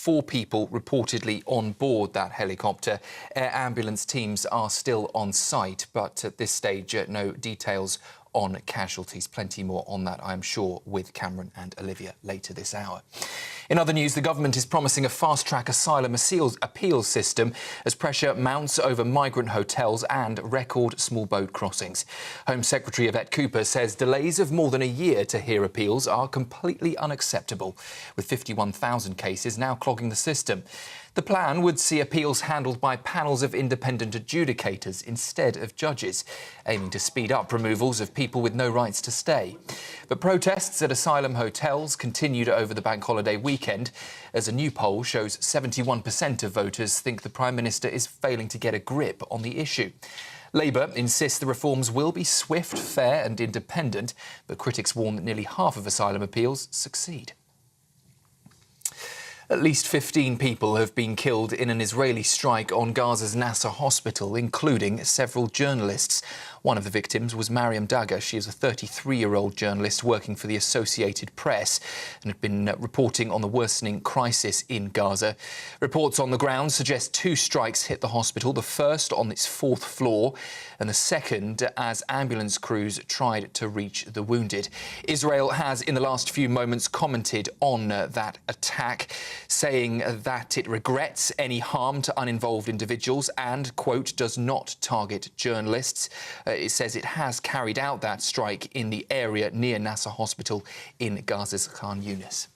4 people reportedly on board that helicopter. Air ambulance teams are still on site, but at this stage, no details on casualties. Plenty more on that, I'm sure, with Cameron and Olivia later this hour. In other news, the government is promising a fast-track asylum appeals system as pressure mounts over migrant hotels and record small boat crossings. Home Secretary Yvette Cooper says delays of more than a year to hear appeals are completely unacceptable, with 51,000 cases now clogging the system. The plan would see appeals handled by panels of independent adjudicators instead of judges, aiming to speed up removals of people with no rights to stay. But protests at asylum hotels continued over the bank holiday weekend, as a new poll shows 71% of voters think the Prime Minister is failing to get a grip on the issue. Labour insists the reforms will be swift, fair and independent, but critics warn that nearly half of asylum appeals succeed. At least 15 people have been killed in an Israeli strike on Gaza's Nasser hospital, including several journalists. One of the victims was Mariam Dagher. She is a 33-year-old journalist working for the Associated Press and had been reporting on the worsening crisis in Gaza. Reports on the ground suggest 2 strikes hit the hospital, the first on its 4th floor and the second as ambulance crews tried to reach the wounded. Israel has, in the last few moments, commented on that attack, saying that it regrets any harm to uninvolved individuals and, quote, does not target journalists. It says it has carried out that strike in the area near Nasser Hospital in Gaza's Khan Yunis.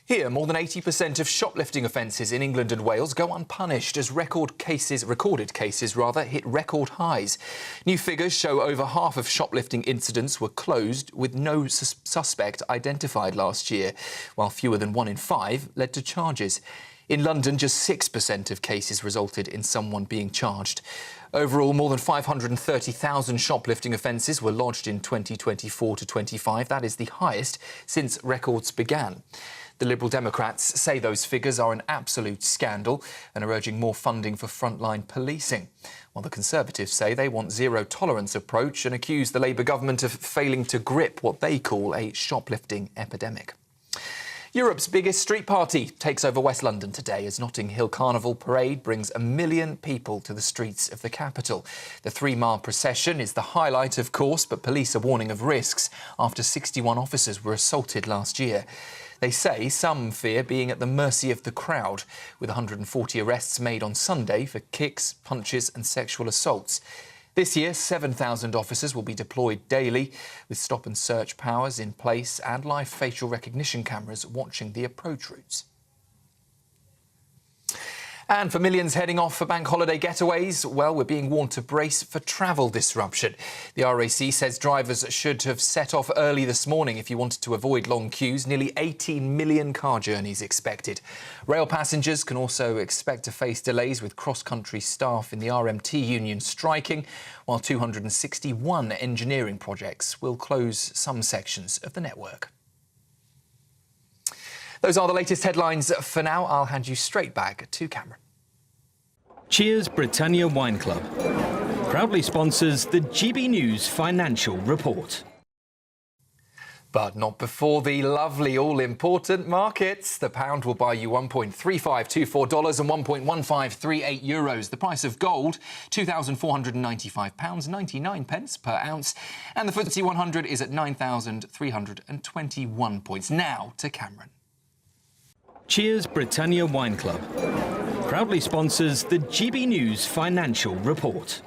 Here, more than 80% of shoplifting offences in England and Wales go unpunished as recorded cases hit record highs. New figures show over half of shoplifting incidents were closed with no suspect identified last year, while fewer than 1 in 5 led to charges. In London, just 6% of cases resulted in someone being charged. Overall, more than 530,000 shoplifting offences were lodged in 2024 to 25. That is the highest since records began. The Liberal Democrats say those figures are an absolute scandal and are urging more funding for frontline policing, while the Conservatives say they want zero-tolerance approach and accuse the Labour government of failing to grip what they call a shoplifting epidemic. Europe's biggest street party takes over West London today as Notting Hill Carnival parade brings 1 million people to the streets of the capital. The 3-mile procession is the highlight, of course, but police are warning of risks after 61 officers were assaulted last year. They say some fear being at the mercy of the crowd, with 140 arrests made on Sunday for kicks, punches and sexual assaults. This year, 7,000 officers will be deployed daily, with stop and search powers in place and live facial recognition cameras watching the approach routes. And for millions heading off for bank holiday getaways, well, we're being warned to brace for travel disruption. The RAC says drivers should have set off early this morning if you wanted to avoid long queues. Nearly 18 million car journeys expected. Rail passengers can also expect to face delays with cross-country staff in the RMT union striking, while 261 engineering projects will close some sections of the network. Those are the latest headlines for now. I'll hand you straight back to Cameron. Cheers Britannia Wine Club proudly sponsors the GBNews Financial Report. But not before the lovely, all-important markets. The pound will buy you $1.3524 and €1.1538. The price of gold, £2,495.99 per ounce. And the FTSE 100 is at 9,321 points. Now to Cameron. Cheers Britannia Wine Club proudly sponsors the GBNews Financial Report.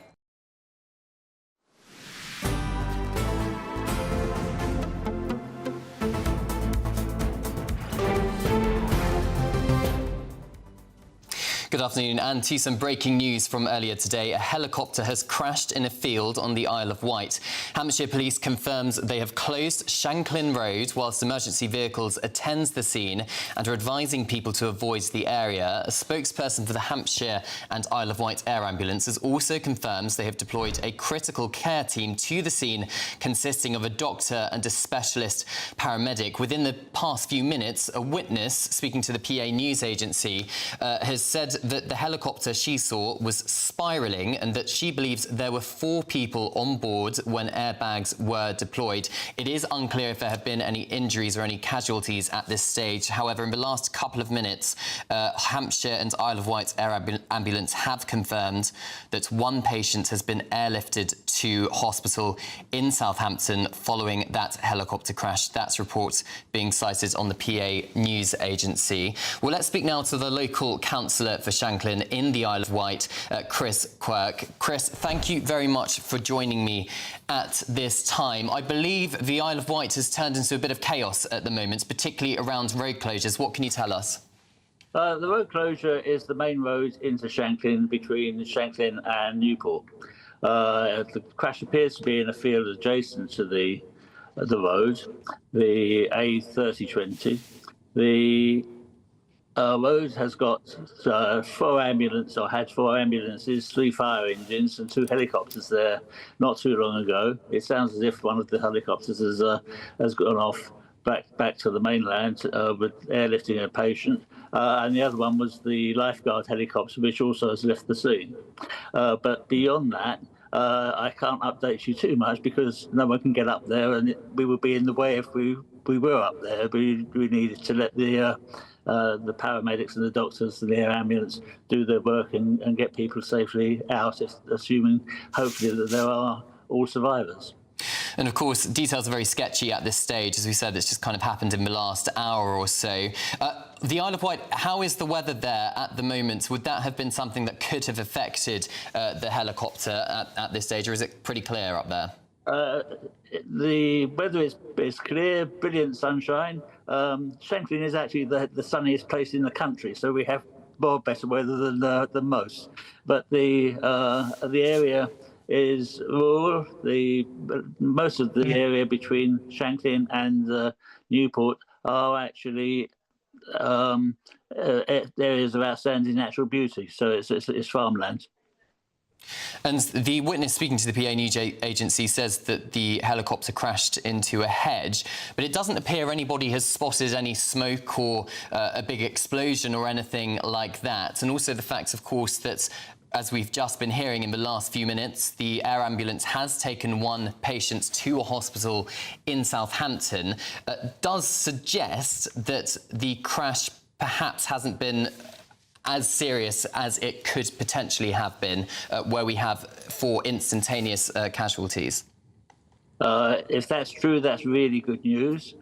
Good afternoon, and to some breaking news from earlier today. A helicopter has crashed in a field on the Isle of Wight. Hampshire Police confirms they have closed Shanklin Road whilst emergency vehicles attend the scene and are advising people to avoid the area. A spokesperson for the Hampshire and Isle of Wight Air Ambulances also confirms they have deployed a critical care team to the scene consisting of a doctor and a specialist paramedic. Within the past few minutes, a witness speaking to the PA news agency has said that the helicopter she saw was spiralling and that she believes there were 4 people on board when airbags were deployed. It is unclear if there have been any injuries or any casualties at this stage. However, in the last couple of minutes, Hampshire and Isle of Wight air ambulance have confirmed that 1 patient has been airlifted to hospital in Southampton following that helicopter crash. That's reports being cited on the PA News Agency. Well, let's speak now to the local councillor for Shanklin in the Isle of Wight, Chris Quirk. Chris, thank you very much for joining me at this time. I believe the Isle of Wight has turned into a bit of chaos at the moment, particularly around road closures. What can you tell us? The road closure is the main road into Shanklin, between Shanklin and Newport. The crash appears to be in a field adjacent to the road, the A3020. The road has got 4 ambulances, or had 4 ambulances, 3 fire engines and 2 helicopters there not too long ago. It sounds as if one of the helicopters has gone off back to the mainland with airlifting a patient. And the other one was the lifeguard helicopter, which also has left the scene. But beyond that, I can't update you too much because no one can get up there, and we would be in the way if we were up there. We needed to let the paramedics and the doctors and the air ambulance do their work and get people safely out, assuming hopefully that there are all survivors. And of course, details are very sketchy at this stage. As we said, it's just kind of happened in the last hour or so. The Isle of Wight, how is the weather there at the moment? Would that have been something that could have affected the helicopter at this stage, or is it pretty clear up there? The weather is clear, brilliant sunshine. Shanklin is actually the sunniest place in the country, so we have more better weather than most. But the area is rural. Most of the area between Shanklin and Newport are actually areas of outstanding natural beauty, so it's farmland. And the witness speaking to the PA News Agency says that the helicopter crashed into a hedge, but it doesn't appear anybody has spotted any smoke or a big explosion or anything like that. And also the fact, of course, that as we've just been hearing in the last few minutes, the air ambulance has taken 1 patient to a hospital in Southampton, does suggest that the crash perhaps hasn't been as serious as it could potentially have been, where we have 4 instantaneous casualties. If that's true, that's really good news.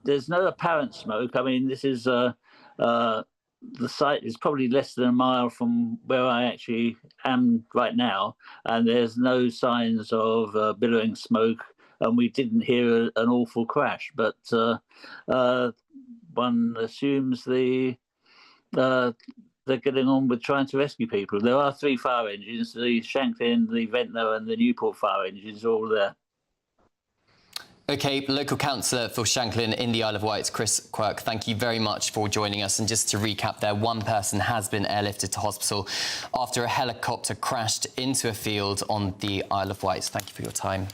There's no apparent smoke. I mean, this is the site is probably less than a mile from where I actually am right now, and there's no signs of billowing smoke, and we didn't hear an awful crash. But one assumes they're getting on with trying to rescue people. There are 3 fire engines, the Shanklin, the Ventnor and the Newport fire engines, all there. OK, local councillor for Shanklin in the Isle of Wight, Chris Quirk, thank you very much for joining us. And just to recap there, 1 person has been airlifted to hospital after a helicopter crashed into a field on the Isle of Wight. Thank you for your time.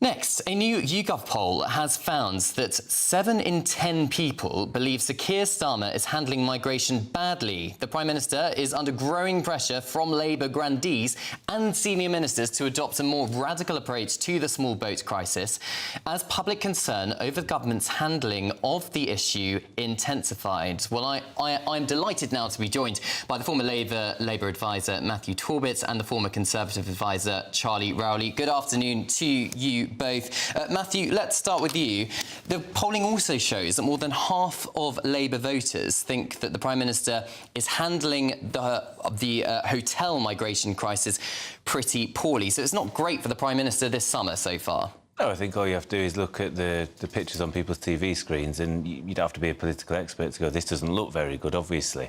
Next, a new YouGov poll has found that 7 in 10 people believe Sir Keir Starmer is handling migration badly. The Prime Minister is under growing pressure from Labour grandees and senior ministers to adopt a more radical approach to the small boat crisis, as public concern over the government's handling of the issue intensified. Well, I'm delighted now to be joined by the former Labour advisor Matthew Torbett and the former Conservative advisor Charlie Rowley. Good afternoon to you both. Matthew, let's start with you. The polling also shows that more than half of Labour voters think that the Prime Minister is handling the hotel migration crisis pretty poorly. So it's not great for the Prime Minister this summer so far. No, I think all you have to do is look at the pictures on people's TV screens, and you'd have to be a political expert to go, this doesn't look very good, obviously.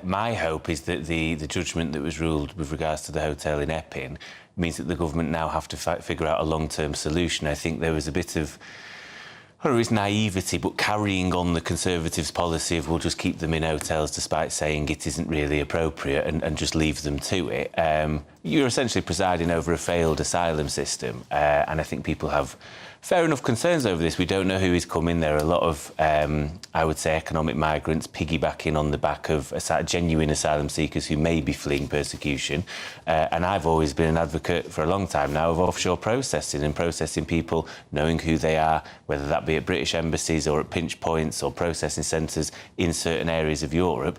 My hope is that the judgment that was ruled with regards to the hotel in Epping means that the government now have to figure out a long-term solution. I think there was a bit of, I don't know, it's naivety, but carrying on the Conservatives' policy of we'll just keep them in hotels despite saying it isn't really appropriate and just leave them to it. you're essentially presiding over a failed asylum system, and I think people have fair enough concerns over this. We don't know who is coming. There are a lot of, I would say, economic migrants piggybacking on the back of genuine asylum seekers who may be fleeing persecution. And I've always been an advocate for a long time now of offshore processing and processing people, knowing who they are, whether that be at British embassies or at pinch points or processing centres in certain areas of Europe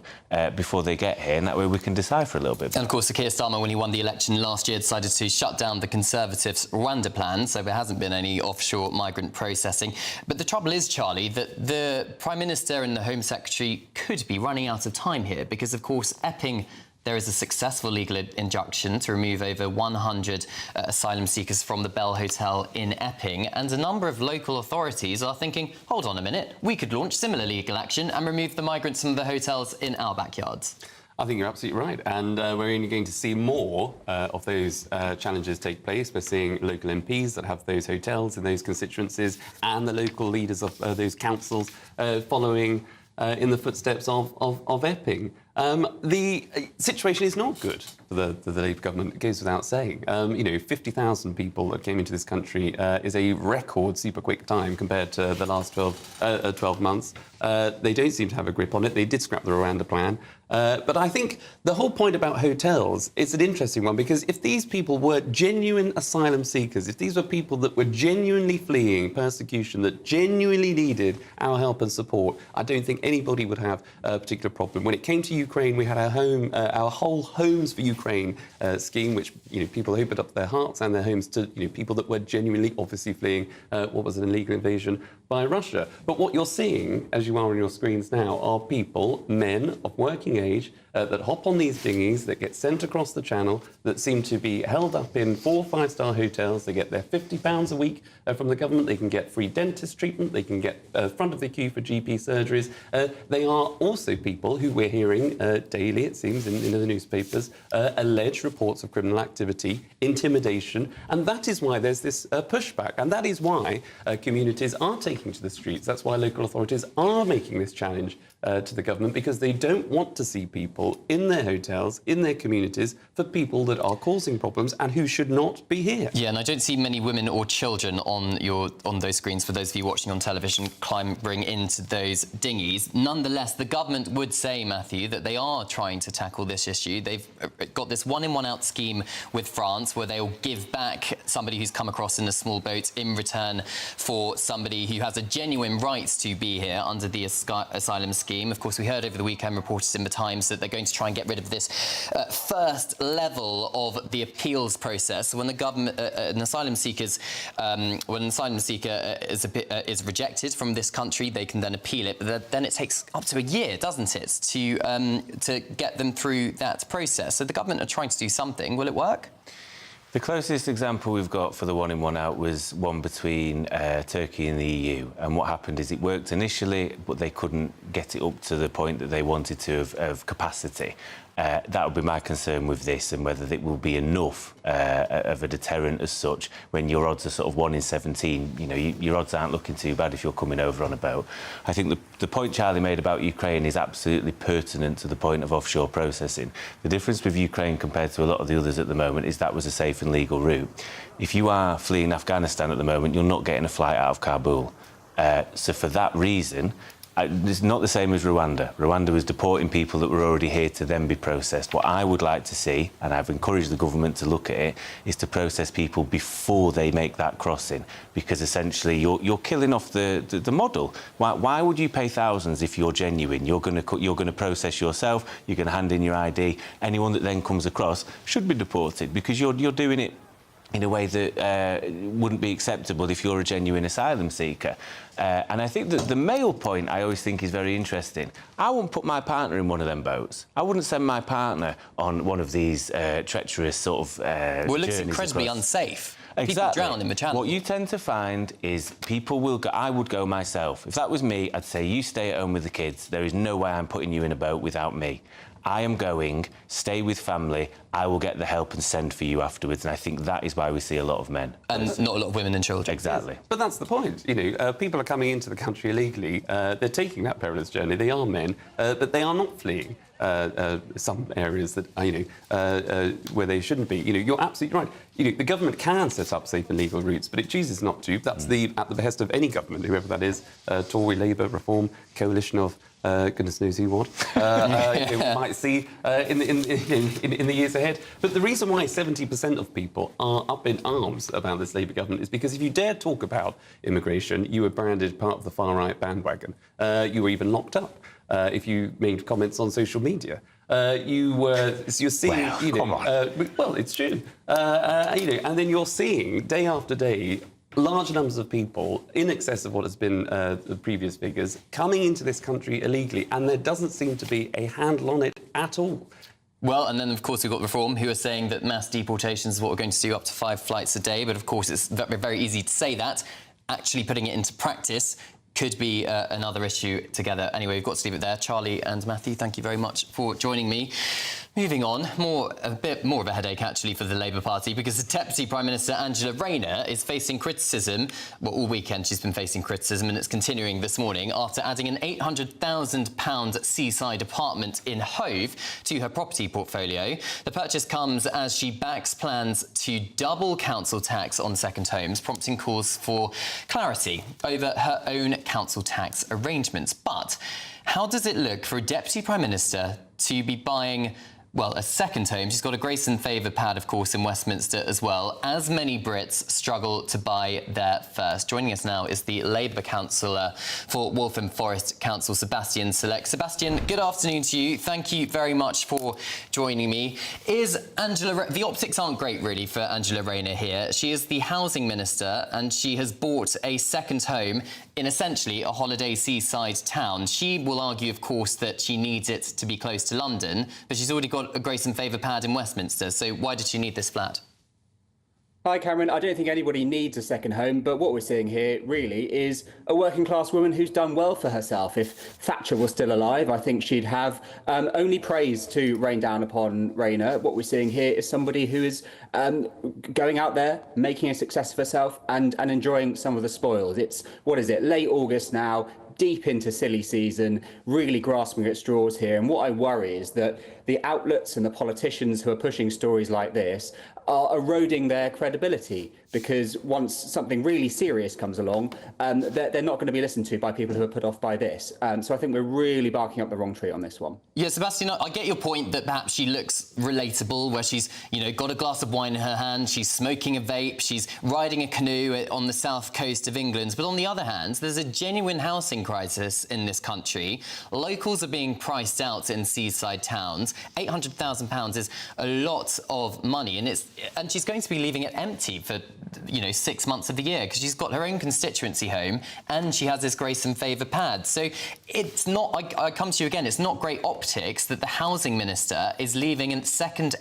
before they get here. And that way we can decipher a little bit. And of course, Keir Starmer, when he won the election last year, decided to shut down the Conservatives' Rwanda plan, so there hasn't been any offshore migrant processing. But the trouble is, Charlie, that the Prime Minister and the Home Secretary could be running out of time here because, of course, Epping, there is a successful legal injunction to remove over 100 asylum seekers from the Bell Hotel in Epping, and a number of local authorities are thinking, hold on a minute, we could launch similar legal action and remove the migrants from the hotels in our backyards. I think you're absolutely right, and we're only going to see more of those challenges take place. We're seeing local MPs that have those hotels in those constituencies and the local leaders of those councils following in the footsteps of Epping. The situation is not good for the Labour government, it goes without saying. 50,000 people that came into this country is a record super quick time compared to the last 12 months. They don't seem to have a grip on it. They did scrap the Rwanda plan. But I think the whole point about hotels is an interesting one, because if these people were genuine asylum seekers, if these were people that were genuinely fleeing persecution, that genuinely needed our help and support, I don't think anybody would have a particular problem. When it came to Ukraine, we had our whole Homes for Ukraine scheme, which people opened up their hearts and their homes to people that were genuinely, obviously fleeing what was an illegal invasion by Russia. But what you're seeing, as you are on your screens now, are people, men of working age, that hop on these dinghies, that get sent across the channel, that seem to be held up in 4 or 5-star hotels. They get their £50 a week from the government. They can get free dentist treatment. They can get front of the queue for GP surgeries. They are also people who we're hearing daily, it seems, in the newspapers, alleged reports of criminal activity, intimidation, and that is why there's this pushback, and that is why communities are taking to the streets. That's why local authorities are making this challenge to the government, because they don't want to see people in their hotels, in their communities, for people that are causing problems and who should not be here. Yeah, and I don't see many women or children on those screens, for those of you watching on television, clambering into those dinghies. Nonetheless, the government would say, Matthew, that they are trying to tackle this issue. They've got this one-in, one-out scheme with France, where they'll give back somebody who's come across in a small boat in return for somebody who has a genuine right to be here under the asylum scheme. Of course, we heard over the weekend reported in the Times that they're going to try and get rid of this first level of the appeals process. When the government, when an asylum seeker is rejected from this country, they can then appeal it. But then it takes up to a year, doesn't it, to get them through that process. So the government are trying to do something. Will it work? The closest example we've got for the one-in, one-out was one between Turkey and the EU. And what happened is it worked initially, but they couldn't get it up to the point that they wanted to of capacity. That would be my concern with this, and whether it will be enough of a deterrent as such when your odds are sort of 1 in 17. Your odds aren't looking too bad if you're coming over on a boat. I think the point Charlie made about Ukraine is absolutely pertinent to the point of offshore processing. The difference with Ukraine compared to a lot of the others at the moment is that was a safe and legal route. If you are fleeing Afghanistan at the moment, you're not getting a flight out of Kabul. So for that reason, it's not the same as Rwanda. Rwanda was deporting people that were already here to then be processed. What I would like to see, and I've encouraged the government to look at it, is to process people before they make that crossing, because essentially you're killing off the model. Why would you pay thousands if you're genuine? You're going to process yourself. You're going to hand in your ID. Anyone that then comes across should be deported, because you're doing it in a way that wouldn't be acceptable if you're a genuine asylum seeker. And I think that the male point I always think is very interesting. I wouldn't put my partner in one of them boats. I wouldn't send my partner on one of these treacherous sort of well, it looks incredibly unsafe. Exactly. People drown in the channel. What you tend to find is people will go... I would go myself. If that was me, I'd say, you stay at home with the kids. There is no way I'm putting you in a boat without me. I am going, stay with family, I will get the help and send for you afterwards. And I think that is why we see a lot of men. And not a lot of women and children. Exactly. But that's the point. People are coming into the country illegally. They're taking that perilous journey. They are men, but they are not fleeing some areas that where they shouldn't be. You're absolutely right. The government can set up safe and legal routes, but it chooses not to. That's at the behest of any government, whoever that is, Tory, Labour, Reform, coalition of goodness knows who what. We might see in the years ahead. But the reason why 70% of people are up in arms about this Labour government is because if you dare talk about immigration, you were branded part of the far-right bandwagon. You were even locked up if you made comments on social media. You're seeing, come on. well, it's true. And then you're seeing day after day large numbers of people, in excess of what has been the previous figures, coming into this country illegally, and there doesn't seem to be a handle on it at all. Well, and then, of course, we've got Reform, who are saying that mass deportations is what we're going to do, up to 5 flights a day. But, of course, it's very, very easy to say that. Actually putting it into practice could be another issue together. Anyway, we've got to leave it there. Charlie and Matthew, thank you very much for joining me. Moving on, a bit more of a headache, actually, for the Labour Party, because the Deputy Prime Minister, Angela Rayner, is facing criticism. Well, all weekend she's been facing criticism, and it's continuing this morning after adding an £800,000 seaside apartment in Hove to her property portfolio. The purchase comes as she backs plans to double council tax on second homes, prompting calls for clarity over her own council tax arrangements. But how does it look for a Deputy Prime Minister to be buying, well, a second home? She's got a Grace and Favour pad, of course, in Westminster as well, as many Brits struggle to buy their first. Joining us now is the Labour councillor for Waltham Forest Council, Sebastian Select. Sebastian, good afternoon to you. Thank you very much for joining me. The optics aren't great, really, for Angela Rayner here. She is the housing minister, and she has bought a second home in essentially a holiday seaside town. She will argue, of course, that she needs it to be close to London, but she's already got a Grace and Favour pad in Westminster, so why did she need this flat? Hi, Cameron. I don't think anybody needs a second home, but what we're seeing here really is a working class woman who's done well for herself. If Thatcher was still alive, I think she'd have only praise to rain down upon Rayner. What we're seeing here is somebody who is going out there, making a success of herself and enjoying some of the spoils. It's, late August now, deep into silly season, really grasping at straws here. And what I worry is that the outlets and the politicians who are pushing stories like this are eroding their credibility, because once something really serious comes along, they're not going to be listened to by people who are put off by this. So I think we're really barking up the wrong tree on this one. Yeah, Sebastian, I get your point that perhaps she looks relatable, where she's, got a glass of wine in her hand, she's smoking a vape, she's riding a canoe on the south coast of England. But on the other hand, there's a genuine housing crisis in this country. Locals are being priced out in seaside towns. £800,000 is a lot of money, and she's going to be leaving it empty for 6 months of the year, because she's got her own constituency home and she has this Grace and Favour pad. So it's not, I come to you again, it's not great optics that the housing minister is leaving a second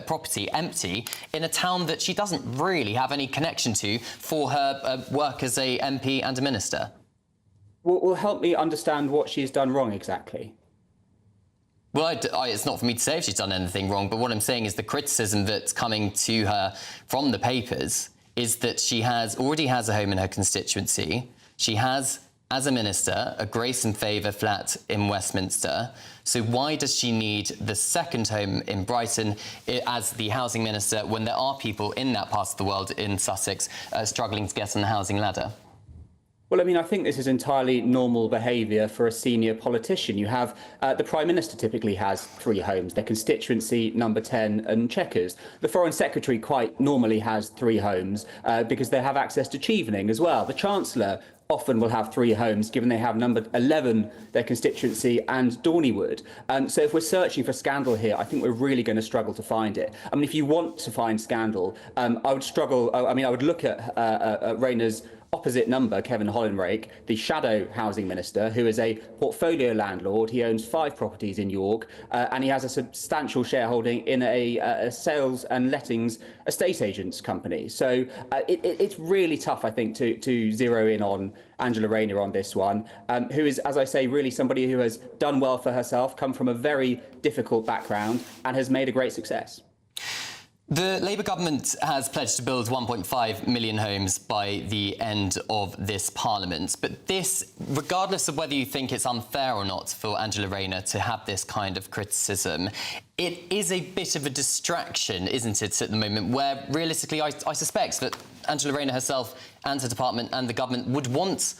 property empty in a town that she doesn't really have any connection to for her work as a MP and a minister. Well, help me understand what she's done wrong exactly. Well, it's not for me to say if she's done anything wrong, but what I'm saying is the criticism that's coming to her from the papers is that she already has a home in her constituency. She has, as a minister, a Grace and Favour flat in Westminster. So why does she need the second home in Brighton as the housing minister when there are people in that part of the world, in Sussex, struggling to get on the housing ladder? Well, I think this is entirely normal behaviour for a senior politician. You have the Prime Minister typically has 3 homes, their constituency, Number 10 and Chequers. The Foreign Secretary quite normally has 3 homes because they have access to Chevening as well. The Chancellor often will have 3 homes, given they have Number 11, their constituency, and Dorneywood. So if we're searching for scandal here, I think we're really going to struggle to find it. If you want to find scandal, I would struggle. I would look at Rayner's opposite number, Kevin Hollinrake, the shadow housing minister, who is a portfolio landlord. He owns 5 properties in York, and he has a substantial shareholding in a sales and lettings estate agents company. So it's really tough, I think, to zero in on Angela Rayner on this one, who is, as I say, really somebody who has done well for herself, come from a very difficult background, and has made a great success. The Labour government has pledged to build 1.5 million homes by the end of this Parliament. But this, regardless of whether you think it's unfair or not for Angela Rayner to have this kind of criticism, it is a bit of a distraction, isn't it, at the moment, where realistically I suspect that Angela Rayner herself and her department and the government would want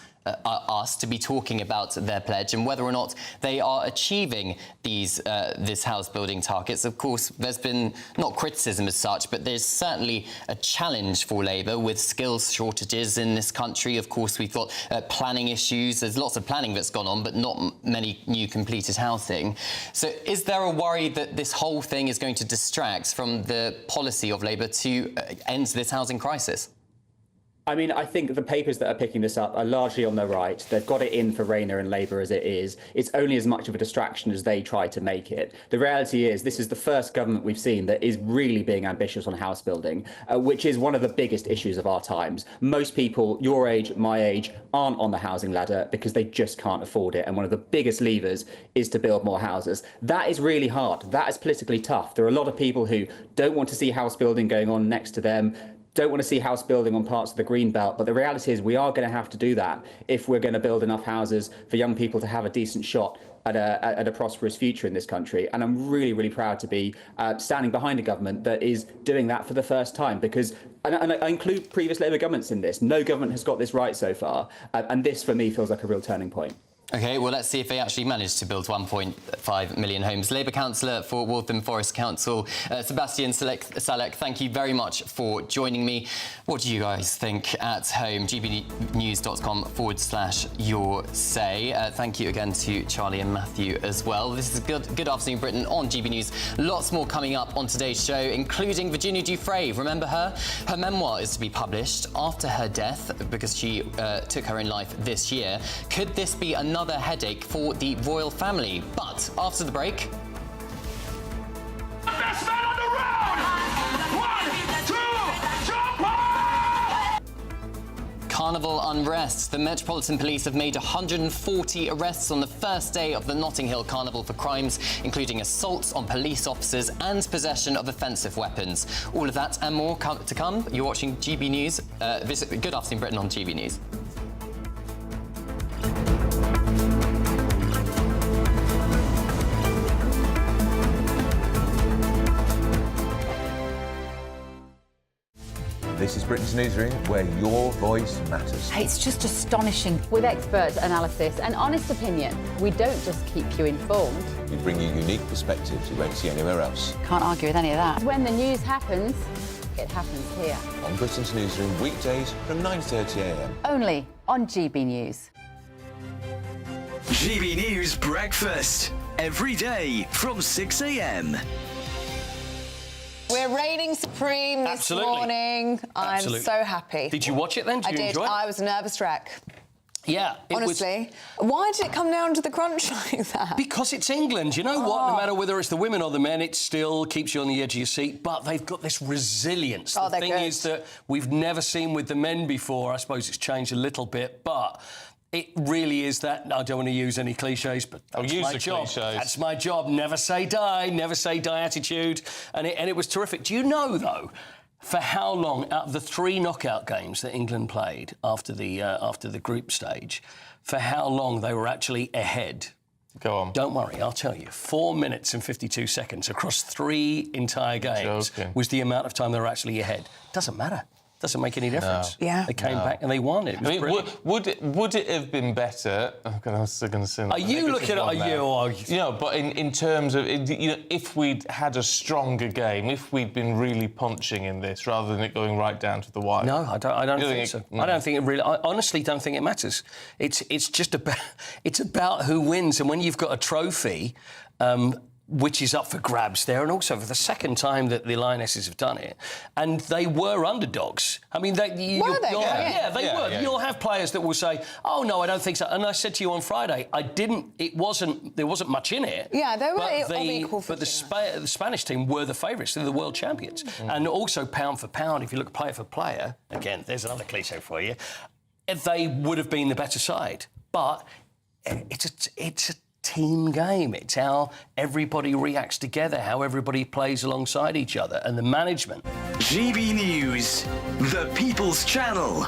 us to be talking about their pledge and whether or not they are achieving these this house building targets. Of course, there's been not criticism as such, but there's certainly a challenge for Labour with skills shortages in this country. Of course, we've got planning issues. There's lots of planning that's gone on, but not many new completed housing. So is there a worry that this whole thing is going to distract from the policy of Labour to end this housing crisis? I mean, I think the papers that are picking this up are largely on the right. They've got it in for Rayner and Labour as it is. It's only as much of a distraction as they try to make it. The reality is this is the first government we've seen that is really being ambitious on house building, which is one of the biggest issues of our times. Most people your age, my age, aren't on the housing ladder because they just can't afford it. And one of the biggest levers is to build more houses. That is really hard. That is politically tough. There are a lot of people who don't want to see house building going on next to them, don't want to see house building on parts of the green belt, but the reality is we are going to have to do that if we're going to build enough houses for young people to have a decent shot at a prosperous future in this country. And I'm really, really proud to be standing behind a government that is doing that for the first time, because, and I include previous Labour governments in this, no government has got this right so far, and this for me feels like a real turning point. OK, well, let's see if they actually manage to build 1.5 million homes. Labour councillor for Waltham Forest Council, Sebastian Salek, thank you very much for joining me. What do you guys think at home? gbnews.com/your say. Thank you again to Charlie and Matthew as well. This is Good Afternoon Britain on GB News. Lots more coming up on today's show, including Virginia Giuffre. Remember her? Her memoir is to be published after her death because she took her own life this year. Could this be another headache for the royal family? But after the break... Best man on the road! 1, 2, jump! Carnival unrest. The Metropolitan Police have made 140 arrests on the first day of the Notting Hill Carnival for crimes including assaults on police officers and possession of offensive weapons. All of that and more to come. You're watching GB News. Visit Good Afternoon Britain on GB News. This is Britain's Newsroom, where your voice matters. It's just astonishing. With expert analysis and honest opinion, we don't just keep you informed. We bring you unique perspectives you won't see anywhere else. Can't argue with any of that. When the news happens, it happens here. On Britain's Newsroom, weekdays from 9:30 a.m. Only on GB News. GB News Breakfast. Every day from 6 a.m. We're reigning supreme this morning. I'm so happy. Did you watch it then? Did you enjoy it? I was a nervous wreck. Yeah. Honestly. Why did it come down to the crunch like that? Because it's England. You know what? No matter whether it's the women or the men, it still keeps you on the edge of your seat. But they've got this resilience. The thing is that we've never seen with the men before. I suppose it's changed a little bit, but... it really is that. I don't want to use any cliches, but that's my job. That's my job. Never say die attitude. And it was terrific. Do you know, though, for how long, out of the 3 knockout games that England played after the group stage, for how long they were actually ahead? Go on. Don't worry, I'll tell you. 4 minutes and 52 seconds across 3 entire games was the amount of time they were actually ahead. Doesn't matter. Doesn't make any difference. No. Yeah. They came back and they won it. It was would it have been better? I was still going to say. Are you looking at? Are you? You know, but in terms of, you know, if we'd had a stronger game, if we'd been really punching in this rather than it going right down to the wire. No, I don't think so. I don't think it really. I honestly don't think it matters. It's just about who wins, and when you've got a trophy. which is up for grabs there, and also for the second time that the Lionesses have done it, and they were underdogs. I mean, Were they? Yeah, they were. Yeah. You'll have players that will say, "Oh no, I don't think so." And I said to you on Friday, there wasn't much in it. Yeah, they were but of equal But the footing. the Spanish team were the favourites. They're the world champions, and also pound for pound, if you look player for player, again, there's another cliche for you. They would have been the better side, but it's a team game. It's how everybody reacts together, how everybody plays alongside each other, and the management. GB News, the People's Channel.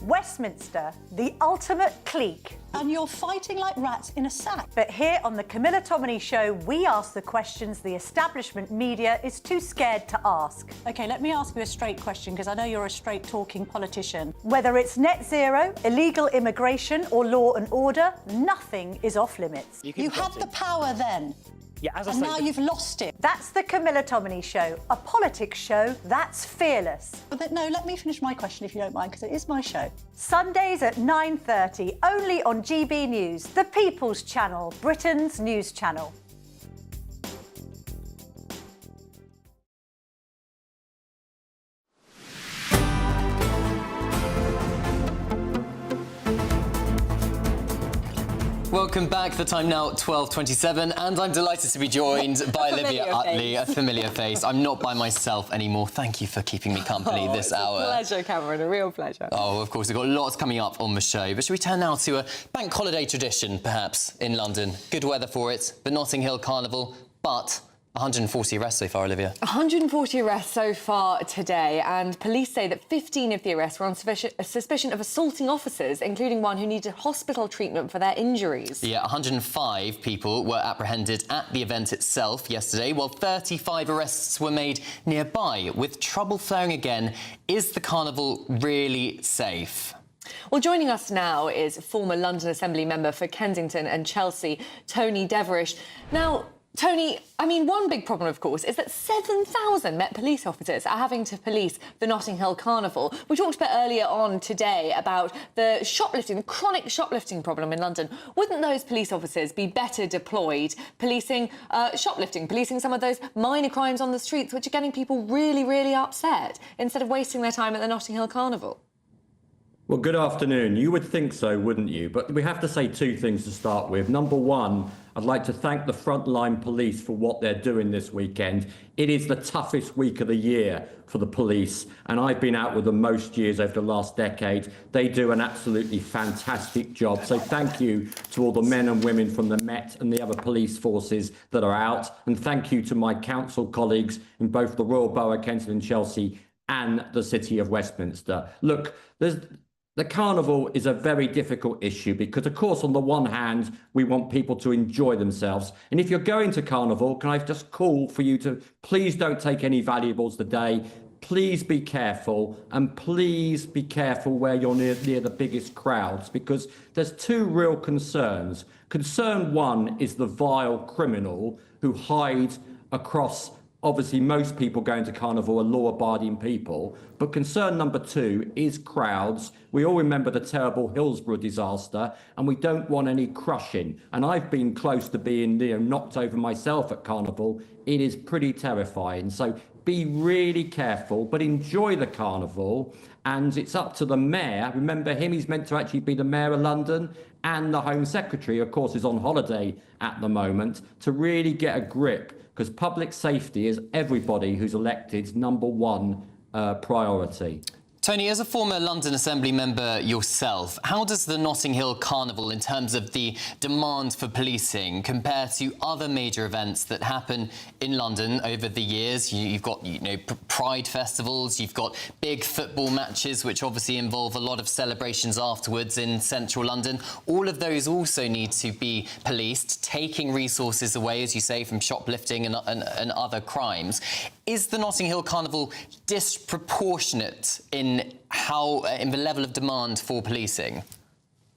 Westminster, the ultimate clique. And you're fighting like rats in a sack. But here on the Camilla Tominey Show, we ask the questions the establishment media is too scared to ask. OK, let me ask you a straight question, because I know you're a straight-talking politician. Whether it's net zero, illegal immigration or law and order, nothing is off-limits. You had the power then. Yeah, as I and say, now you've lost it. That's the Camilla Tominey Show, a politics show that's fearless. But no, let me finish my question if you don't mind, because it is my show. Sundays at 9:30, only on GB News, the People's Channel, Britain's news channel. Welcome back. The time now 12:27, and I'm delighted to be joined by Olivia Utley, a familiar face. I'm not by myself anymore. Thank you for keeping me company this hour. It's a pleasure, Cameron, a real pleasure. Oh, of course, we've got lots coming up on the show. But should we turn now to a bank holiday tradition, perhaps, in London? Good weather for it, the Notting Hill Carnival, but 140 arrests so far, Olivia. 140 arrests so far today, and police say that 15 of the arrests were on suspicion of assaulting officers, including one who needed hospital treatment for their injuries. Yeah, 105 people were apprehended at the event itself yesterday, while 35 arrests were made nearby. With trouble flowing again, is the Carnival really safe? Well, joining us now is former London Assembly member for Kensington and Chelsea, Tony Deverish. Now, Tony, I mean, one big problem, of course, is that 7,000 Met police officers are having to police the Notting Hill Carnival. We talked a bit earlier on today about the shoplifting, the chronic shoplifting problem in London. Wouldn't those police officers be better deployed policing shoplifting, policing some of those minor crimes on the streets which are getting people really, really upset, instead of wasting their time at the Notting Hill Carnival? Well, good afternoon. You would think so, wouldn't you? But we have to say two things to start with. Number one, I'd like to thank the frontline police for what they're doing this weekend. It is the toughest week of the year for the police, and I've been out with them most years over the last decade. They do an absolutely fantastic job. So thank you to all the men and women from the Met and the other police forces that are out. And thank you to my council colleagues in both the Royal Borough, Kensington and Chelsea, and the City of Westminster. Look, the Carnival is a very difficult issue because, of course, on the one hand, we want people to enjoy themselves. And if you're going to Carnival, can I just call for you to please don't take any valuables today. Please be careful, and please be careful where you're near the biggest crowds, because there's two real concerns. Concern one is the vile criminal who hides across. Obviously, most people going to Carnival are law-abiding people. But concern number two is crowds. We all remember the terrible Hillsborough disaster, and we don't want any crushing. And I've been close to being knocked over myself at Carnival. It is pretty terrifying. So be really careful, but enjoy the Carnival. And it's up to the mayor. Remember him, he's meant to actually be the mayor of London. And the Home Secretary, of course, is on holiday at the moment, to really get a grip. Because public safety is everybody who's elected's number one priority. Tony, as a former London Assembly member yourself, how does the Notting Hill Carnival, in terms of the demand for policing, compare to other major events that happen in London over the years? You've got, pride festivals, you've got big football matches, which obviously involve a lot of celebrations afterwards in central London. All of those also need to be policed, taking resources away, as you say, from shoplifting and other crimes. Is the Notting Hill Carnival disproportionate in the level of demand for policing?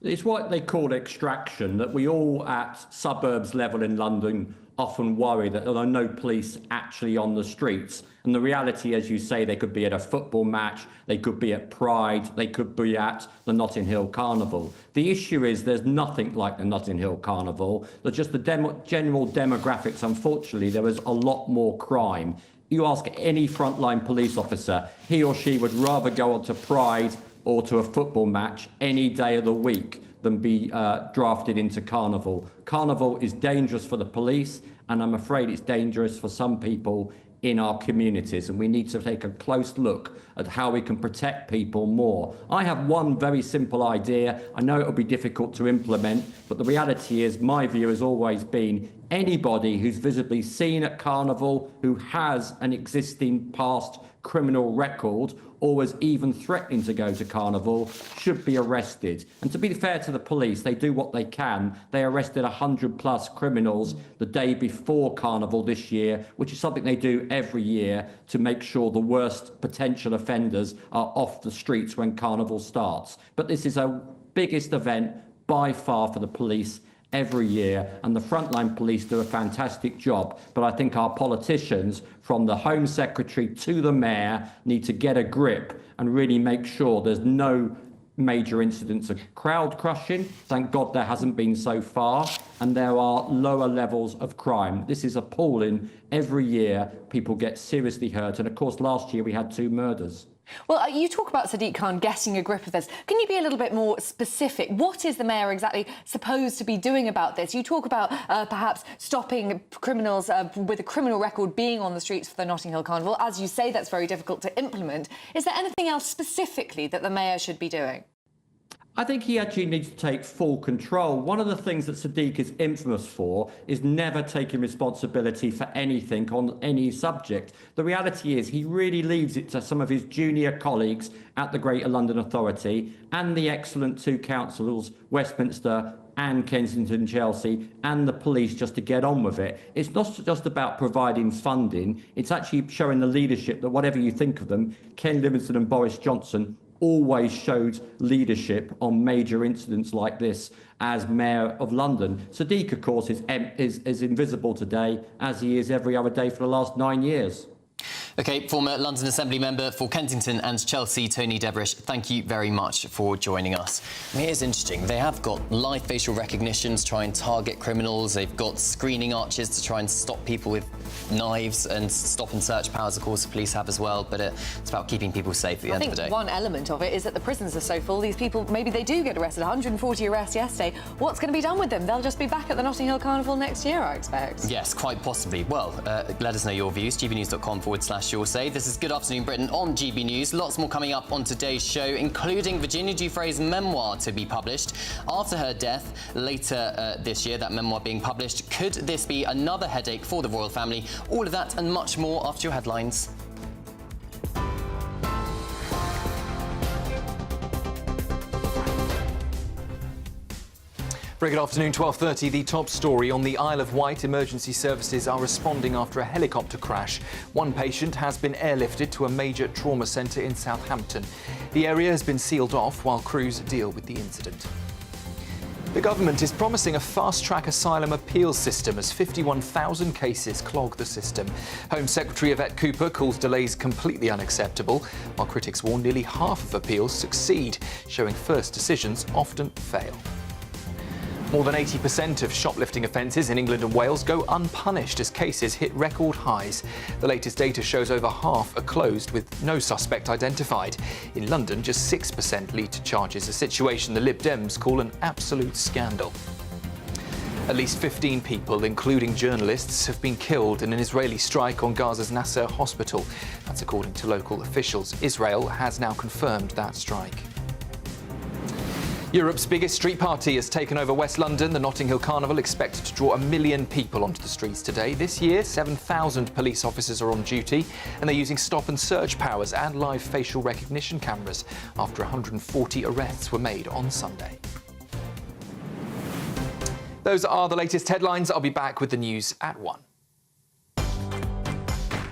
It's what they call extraction, that we all at suburbs level in London often worry that there are no police actually on the streets. And the reality, as you say, they could be at a football match, they could be at Pride, they could be at the Notting Hill Carnival. The issue is there's nothing like the Notting Hill Carnival. There's just the general demographics. Unfortunately, there is a lot more crime. You ask any frontline police officer, he or she would rather go on to Pride or to a football match any day of the week than be drafted into Carnival. Carnival is dangerous for the police, and I'm afraid it's dangerous for some people in our communities, and we need to take a close look at how we can protect people more. I have one very simple idea. I know it'll be difficult to implement, but the reality is my view has always been anybody who's visibly seen at Carnival, who has an existing past criminal record or was even threatening to go to Carnival, should be arrested. And to be fair to the police, they do what they can. They arrested 100+ criminals the day before Carnival this year, which is something they do every year to make sure the worst potential offenders are off the streets when Carnival starts. But this is a biggest event by far for the police every year, and the frontline police do a fantastic job. But I think our politicians, from the Home Secretary to the Mayor, need to get a grip and really make sure there's no major incidents of crowd crushing. Thank God there hasn't been so far. And there are lower levels of crime. This is appalling. Every year, people get seriously hurt. And of course, last year we had 2 murders. Well, you talk about Sadiq Khan getting a grip of this. Can you be a little bit more specific? What is the mayor exactly supposed to be doing about this? You talk about perhaps stopping criminals with a criminal record being on the streets for the Notting Hill Carnival. As you say, that's very difficult to implement. Is there anything else specifically that the mayor should be doing? I think he actually needs to take full control. One of the things that Sadiq is infamous for is never taking responsibility for anything on any subject. The reality is he really leaves it to some of his junior colleagues at the Greater London Authority and the excellent 2 councils, Westminster and Kensington, Chelsea, and the police, just to get on with it. It's not just about providing funding. It's actually showing the leadership that, whatever you think of them, Ken Livingstone and Boris Johnson always showed leadership on major incidents like this as Mayor of London. Sadiq, of course, is invisible today, as he is every other day for the last 9 years. OK, former London Assembly member for Kensington and Chelsea, Tony Deverish, thank you very much for joining us. I mean, it is interesting. They have got live facial recognition to try and target criminals. They've got screening arches to try and stop people with knives, and stop and search powers, of course, the police have as well. But it's about keeping people safe at the end of the day. I think one element of it is that the prisons are so full. These people, maybe they do get arrested. 140 arrests yesterday. What's going to be done with them? They'll just be back at the Notting Hill Carnival next year, I expect. Yes, quite possibly. Well, let us know your views. gbnews.com/your say. This is Good Afternoon Britain on GB News. Lots more coming up on today's show, including Virginia Giuffre's memoir to be published after her death later this year, that memoir being published. Could this be another headache for the royal family? All of that and much more after your headlines. Very good afternoon, 12:30. The top story on the Isle of Wight. Emergency services are responding after a helicopter crash. One patient has been airlifted to a major trauma centre in Southampton. The area has been sealed off while crews deal with the incident. The government is promising a fast-track asylum appeals system as 51,000 cases clog the system. Home Secretary Yvette Cooper calls delays completely unacceptable, while critics warn nearly half of appeals succeed, showing first decisions often fail. More than 80% of shoplifting offences in England and Wales go unpunished as cases hit record highs. The latest data shows over half are closed with no suspect identified. In London, just 6% lead to charges, a situation the Lib Dems call an absolute scandal. At least 15 people, including journalists, have been killed in an Israeli strike on Gaza's Nasser hospital. That's according to local officials. Israel has now confirmed that strike. Europe's biggest street party has taken over West London. The Notting Hill Carnival expected to draw 1 million people onto the streets today. This year, 7,000 police officers are on duty, and they're using stop and search powers and live facial recognition cameras after 140 arrests were made on Sunday. Those are the latest headlines. I'll be back with the news at 1.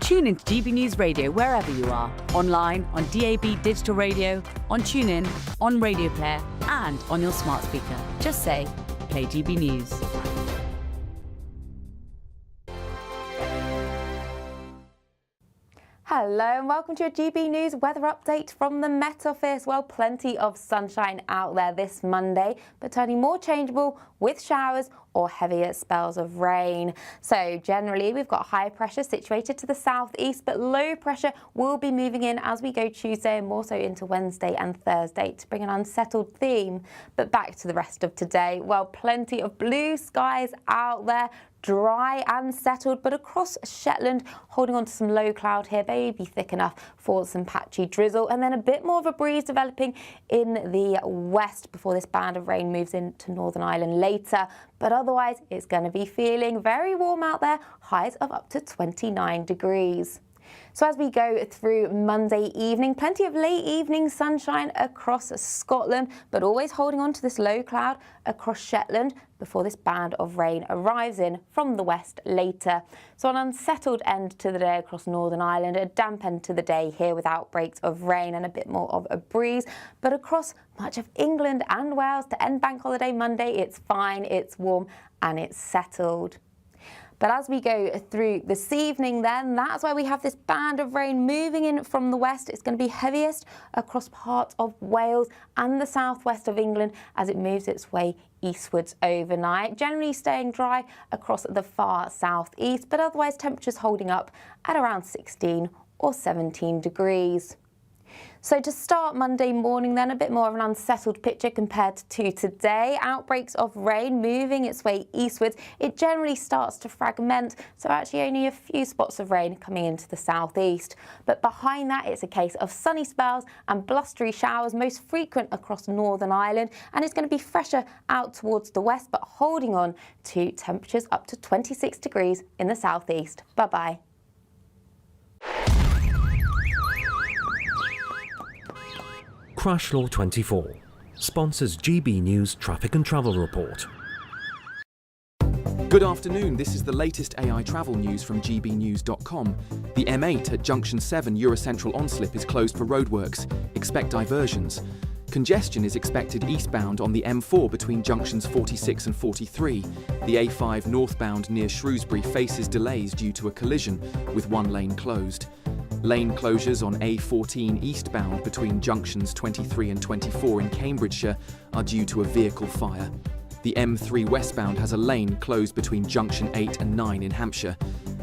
Tune into GB News Radio wherever you are, online, on DAB digital radio, on TuneIn, on Radio Player, and on your smart speaker. Just say, play GB News. Hello and welcome to your GB News weather update from the Met Office. Well, plenty of sunshine out there this Monday, but turning more changeable with showers or heavier spells of rain. So generally we've got high pressure situated to the southeast, but low pressure will be moving in as we go Tuesday and more so into Wednesday and Thursday to bring an unsettled theme. But back to the rest of today. Well, plenty of blue skies out there. Dry and settled, but across Shetland, holding on to some low cloud here, maybe thick enough for some patchy drizzle, and then a bit more of a breeze developing in the west before this band of rain moves into Northern Ireland later. But otherwise, it's going to be feeling very warm out there, highs of up to 29 degrees. So as we go through Monday evening, plenty of late evening sunshine across Scotland, but always holding on to this low cloud across Shetland before this band of rain arrives in from the west later. So an unsettled end to the day across Northern Ireland, a damp end to the day here with outbreaks of rain and a bit more of a breeze. But across much of England and Wales to end Bank Holiday Monday, it's fine, it's warm and it's settled. But as we go through this evening then, that's why we have this band of rain moving in from the west. It's going to be heaviest across parts of Wales and the southwest of England as it moves its way eastwards overnight. Generally staying dry across the far southeast, but otherwise temperatures holding up at around 16 or 17 degrees. So to start Monday morning then, a bit more of an unsettled picture compared to today. Outbreaks of rain moving its way eastwards. It generally starts to fragment, so actually only a few spots of rain coming into the southeast. But behind that, it's a case of sunny spells and blustery showers, most frequent across Northern Ireland, and it's going to be fresher out towards the west, but holding on to temperatures up to 26 degrees in the southeast. Bye-bye. Crash Law 24 sponsors GB News Traffic and Travel Report. Good afternoon, this is the latest AI travel news from gbnews.com. The M8 at Junction 7 Eurocentral Onslip is closed for roadworks. Expect diversions. Congestion is expected eastbound on the M4 between junctions 46 and 43. The A5 northbound near Shrewsbury faces delays due to a collision, with one lane closed. Lane closures on A14 eastbound between junctions 23 and 24 in Cambridgeshire are due to a vehicle fire. The M3 westbound has a lane closed between junction 8 and 9 in Hampshire.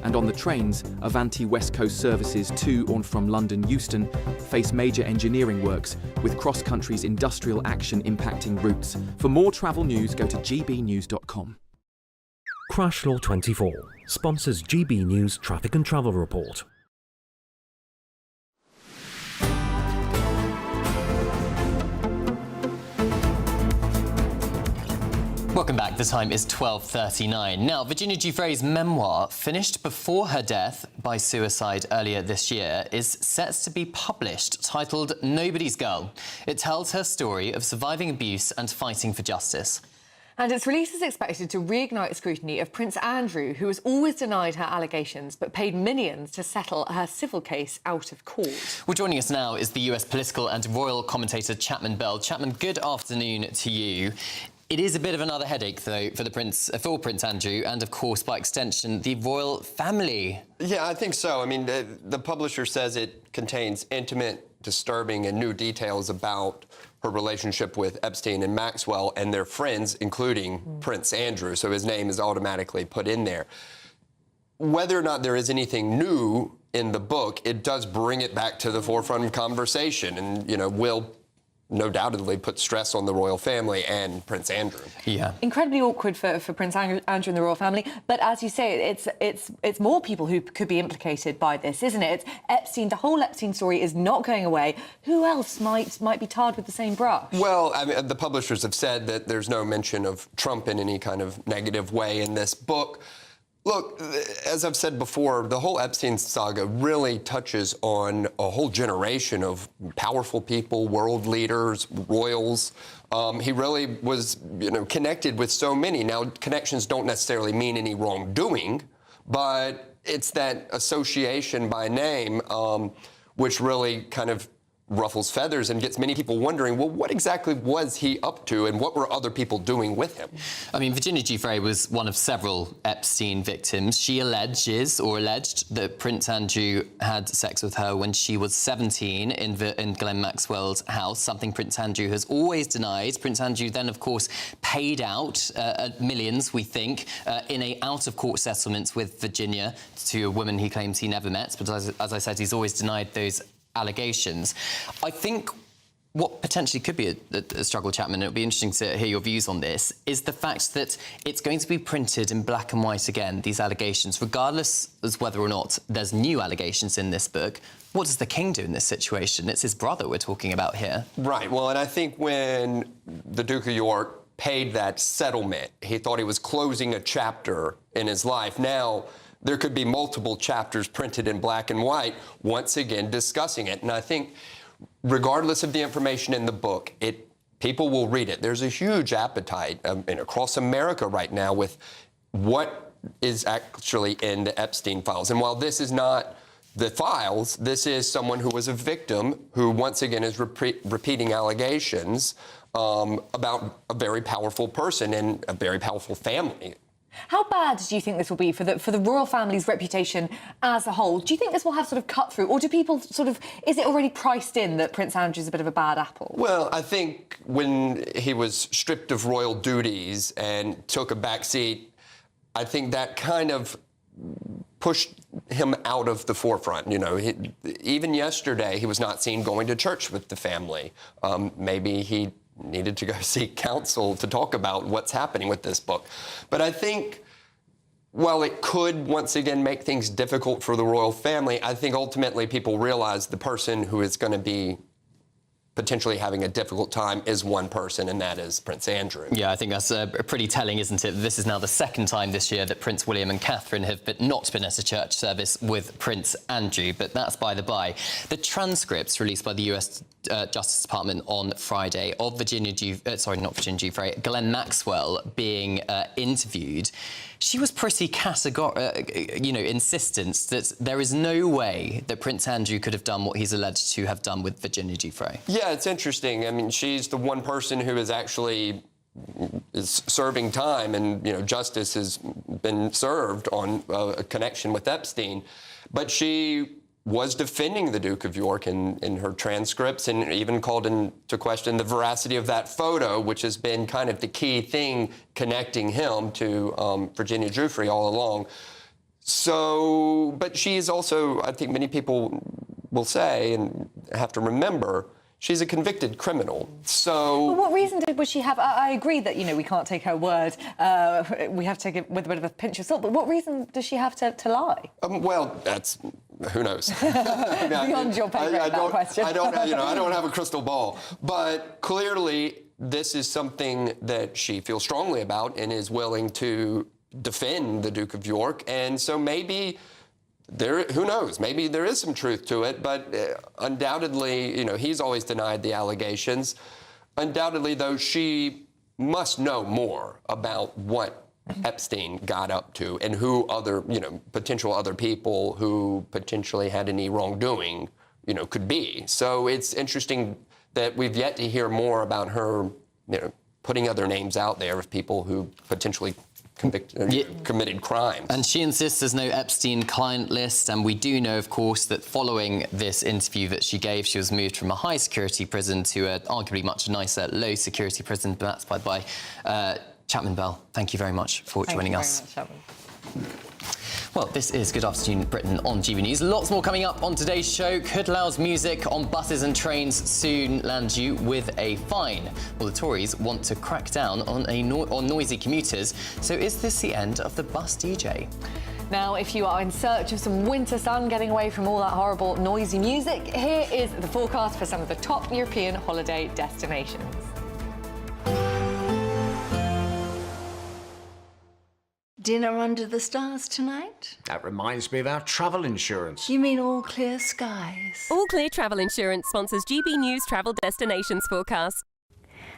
And on the trains, Avanti West Coast services to and from London Euston face major engineering works, with cross-country's industrial action impacting routes. For more travel news, go to gbnews.com. Crash Law 24 sponsors GB News Traffic and Travel Report. Welcome back. The time is 12:39. Now, Virginia Giuffre's memoir, finished before her death by suicide earlier this year, is set to be published, titled Nobody's Girl. It tells her story of surviving abuse and fighting for justice. And its release is expected to reignite scrutiny of Prince Andrew, who has always denied her allegations but paid millions to settle her civil case out of court. Well, joining us now is the US political and royal commentator Chapman Bell. Chapman, good afternoon to you. It is a bit of another headache, though, for Prince Andrew and, of course, by extension, the royal family. Yeah, I think so. I mean, the publisher says it contains intimate, disturbing and new details about her relationship with Epstein and Maxwell and their friends, including Prince Andrew. So his name is automatically put in there. Whether or not there is anything new in the book, it does bring it back to the forefront of conversation and, you know, will no doubtedly put stress on the royal family and Prince Andrew. Yeah. Incredibly awkward for Prince Andrew and the royal family. But as you say, it's more people who could be implicated by this, isn't it? It's Epstein. The whole Epstein story is not going away. Who else might be tarred with the same brush? Well, I mean, the publishers have said that there's no mention of Trump in any kind of negative way in this book. Look, as I've said before, the whole Epstein saga really touches on a whole generation of powerful people, world leaders, royals. He really was, connected with so many. Now, connections don't necessarily mean any wrongdoing, but it's that association by name which really kind of ruffles feathers and gets many people wondering, well, what exactly was he up to and what were other people doing with him? I mean, Virginia Giuffre was one of several Epstein victims. She alleged that Prince Andrew had sex with her when she was 17 in Glenn Maxwell's house, something Prince Andrew has always denied. Prince Andrew then, of course, paid out millions, we think, in a out-of-court settlement with Virginia to a woman he claims he never met. But as I said, he's always denied those allegations. I think what potentially could be a struggle, Chapman, and it'll be interesting to hear your views on this, is the fact that it's going to be printed in black and white again, these allegations, regardless as whether or not there's new allegations in this book. What does the king do in this situation? It's his brother we're talking about here. Right. Well, and I think when the Duke of York paid that settlement, he thought he was closing a chapter in his life. Now, there could be multiple chapters printed in black and white, once again discussing it. And I think regardless of the information in the book, people will read it. There's a huge appetite across America right now with what is actually in the Epstein files. And while this is not the files, this is someone who was a victim who once again is repeating allegations about a very powerful person and a very powerful family. How bad do you think this will be for the royal family's reputation as a whole? Do you think this will have sort of cut through, or do people is it already priced in that Prince Andrew's a bit of a bad apple? Well, I think when he was stripped of royal duties and took a back seat, I think that kind of pushed him out of the forefront. You know, even yesterday, he was not seen going to church with the family. Maybe he needed to go seek counsel to talk about what's happening with this book. But I think while it could once again make things difficult for the royal family, I think ultimately people realize the person who is going to be potentially having a difficult time is one person, and that is Prince Andrew. Yeah, I think that's pretty telling, isn't it? This is now the second time this year that Prince William and Catherine have not been at a church service with Prince Andrew, but that's by the by. The transcripts released by the US Justice Department on Friday of Glenn Maxwell being interviewed, she was pretty insistent that there is no way that Prince Andrew could have done what he's alleged to have done with Virginia Giuffre. Yeah, it's interesting. I mean, she's the one person who is serving time, and justice has been served on a connection with Epstein, but she was defending the Duke of York in her transcripts, and even called into question the veracity of that photo, which has been kind of the key thing connecting him to Virginia Giuffre all along. So, but she's also, I think many people will say and have to remember, she's a convicted criminal. So, well, what reason would she have? I agree that we can't take her word. We have to take it with a bit of a pinch of salt. But what reason does she have to lie? Well, that's who knows. Beyond your pay grade, that question. I don't have a crystal ball. But clearly, this is something that she feels strongly about and is willing to defend the Duke of York. And so maybe who knows? Maybe there is some truth to it, but undoubtedly, he's always denied the allegations. Undoubtedly, though, she must know more about what Epstein got up to and who other, potential other people who potentially had any wrongdoing, could be. So it's interesting that we've yet to hear more about her, putting other names out there of people who potentially committed crimes. And she insists there's no Epstein client list, and we do know, of course, that following this interview that she gave, she was moved from a high-security prison to an arguably much nicer low-security prison, but that's by Chapman Bell. Thank you very much for joining us. Thank you very much, Chapman. Well, this is Good Afternoon Britain on GB News. Lots more coming up on today's show. Could loud music on buses and trains soon land you with a fine? Well, the Tories want to crack down on noisy commuters. So is this the end of the bus DJ? Now, if you are in search of some winter sun, getting away from all that horrible noisy music, here is the forecast for some of the top European holiday destinations. Dinner under the stars tonight? That reminds me of our travel insurance. You mean All Clear Skies? All Clear Travel Insurance sponsors GB News travel destinations forecast.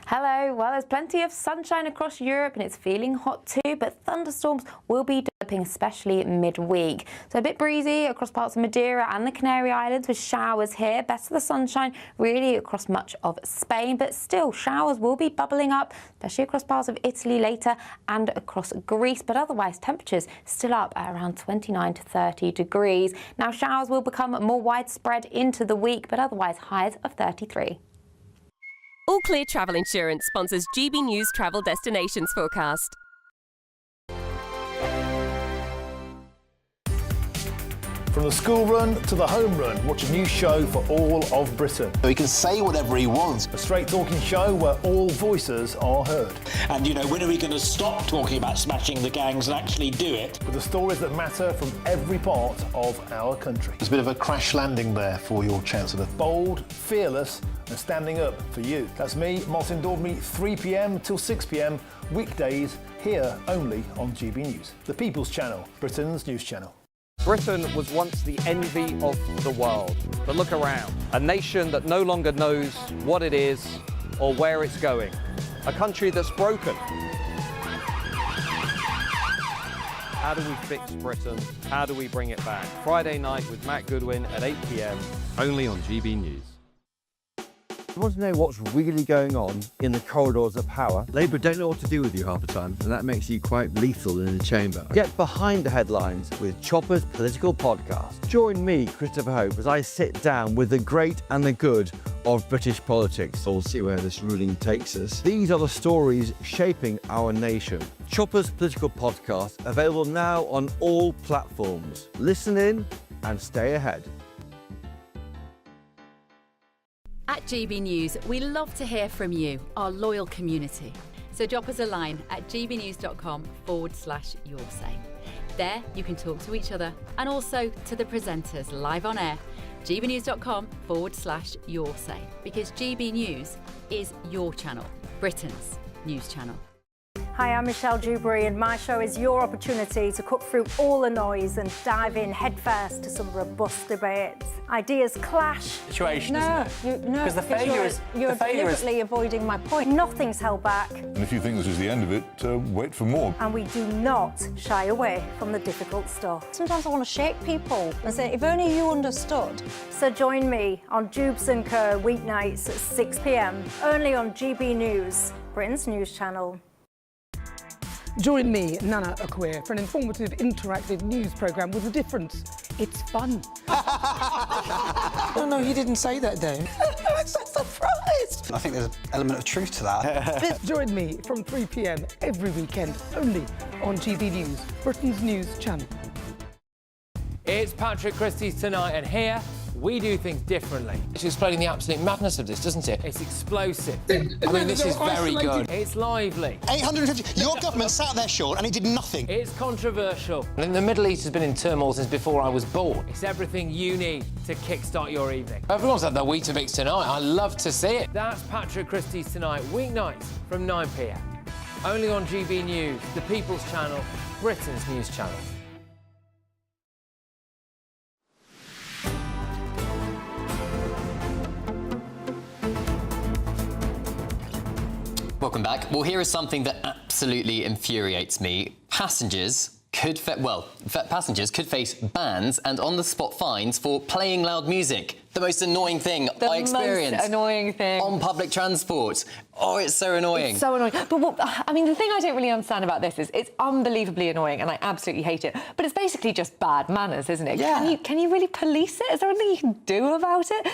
Hello. Well, there's plenty of sunshine across Europe and it's feeling hot too, but thunderstorms will be developing, especially midweek. So a bit breezy across parts of Madeira and the Canary Islands with showers here. Best of the sunshine really across much of Spain, but still showers will be bubbling up, especially across parts of Italy later and across Greece. But otherwise, temperatures still up at around 29 to 30 degrees. Now, showers will become more widespread into the week, but otherwise highs of 33. All Clear Travel Insurance sponsors GB News Travel Destinations Forecast. From the school run to the home run, watch a new show for all of Britain. So he can say whatever he wants. A straight talking show where all voices are heard. And, you know, when are we going to stop talking about smashing the gangs and actually do it? With the stories that matter from every part of our country. There's a bit of a crash landing there for your Chancellor. Bold, fearless and standing up for you. That's me, Martin Daubney, 3 p.m. till 6 p.m, weekdays, here only on GB News. The People's Channel, Britain's news channel. Britain was once the envy of the world, but look around. A nation that no longer knows what it is or where it's going. A country that's broken. How do we fix Britain? How do we bring it back? Friday night with Matt Goodwin at 8 p.m, only on GB News. You want to know what's really going on in the corridors of power? Labour don't know what to do with you half the time, and that makes you quite lethal in the chamber. Get behind the headlines with Chopper's Political Podcast. Join me, Christopher Hope, as I sit down with the great and the good of British politics. We'll see where this ruling takes us. These are the stories shaping our nation. Chopper's Political Podcast, available now on all platforms. Listen in and stay ahead. At GB News, we love to hear from you, our loyal community. So drop us a line at gbnews.com/yoursay. There you can talk to each other and also to the presenters live on air. gbnews.com/yoursay, because GB News is your channel, Britain's news channel. Hi, I'm Michelle Dewberry, and my show is your opportunity to cut through all the noise and dive in headfirst to some robust debates. Ideas clash. Situation, no, isn't it? No, because the failure is you're deliberately avoiding my point. Nothing's held back. And if you think this is the end of it, wait for more. And we do not shy away from the difficult stuff. Sometimes I want to shake people and say, if only you understood. So join me on Jubes & Co weeknights at 6 p.m, only on GB News, Britain's news channel. Join me, Nana Akwe, for an informative, interactive news programme with a difference. It's fun. No, he didn't say that, Dave. I'm so surprised. I think there's an element of truth to that. Join me from 3 p.m. every weekend, only on GB News, Britain's news channel. It's Patrick Christie's Tonight, and here we do things differently. It's explaining the absolute madness of this, doesn't it? It's explosive. I mean, this is very good. It's lively. 850. Your government sat there, Sean, and it did nothing. It's controversial. And the Middle East has been in turmoil since before I was born. It's everything you need to kickstart your evening. Everyone's had their Weetabix tonight. I love to see it. That's Patrick Christie's Tonight, weeknights from 9 p.m. Only on GB News, the People's Channel, Britain's news channel. Welcome back. Well, here is something that absolutely infuriates me. Passengers could face bans and on-the-spot fines for playing loud music. The most annoying thing I experience. The most annoying thing. On public transport. Oh, it's so annoying. It's so annoying. But the thing I don't really understand about this is it's unbelievably annoying and I absolutely hate it. But it's basically just bad manners, isn't it? Yeah. Can you really police it? Is there anything you can do about it?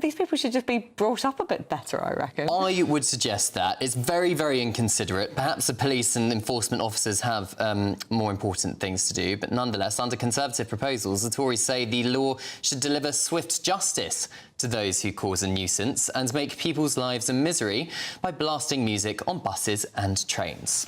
These people should just be brought up a bit better, I reckon. I would suggest that. It's very, very inconsiderate. Perhaps the police and enforcement officers have more important things to do, but nonetheless, under Conservative proposals, the Tories say the law should deliver swift justice to those who cause a nuisance and make people's lives a misery by blasting music on buses and trains.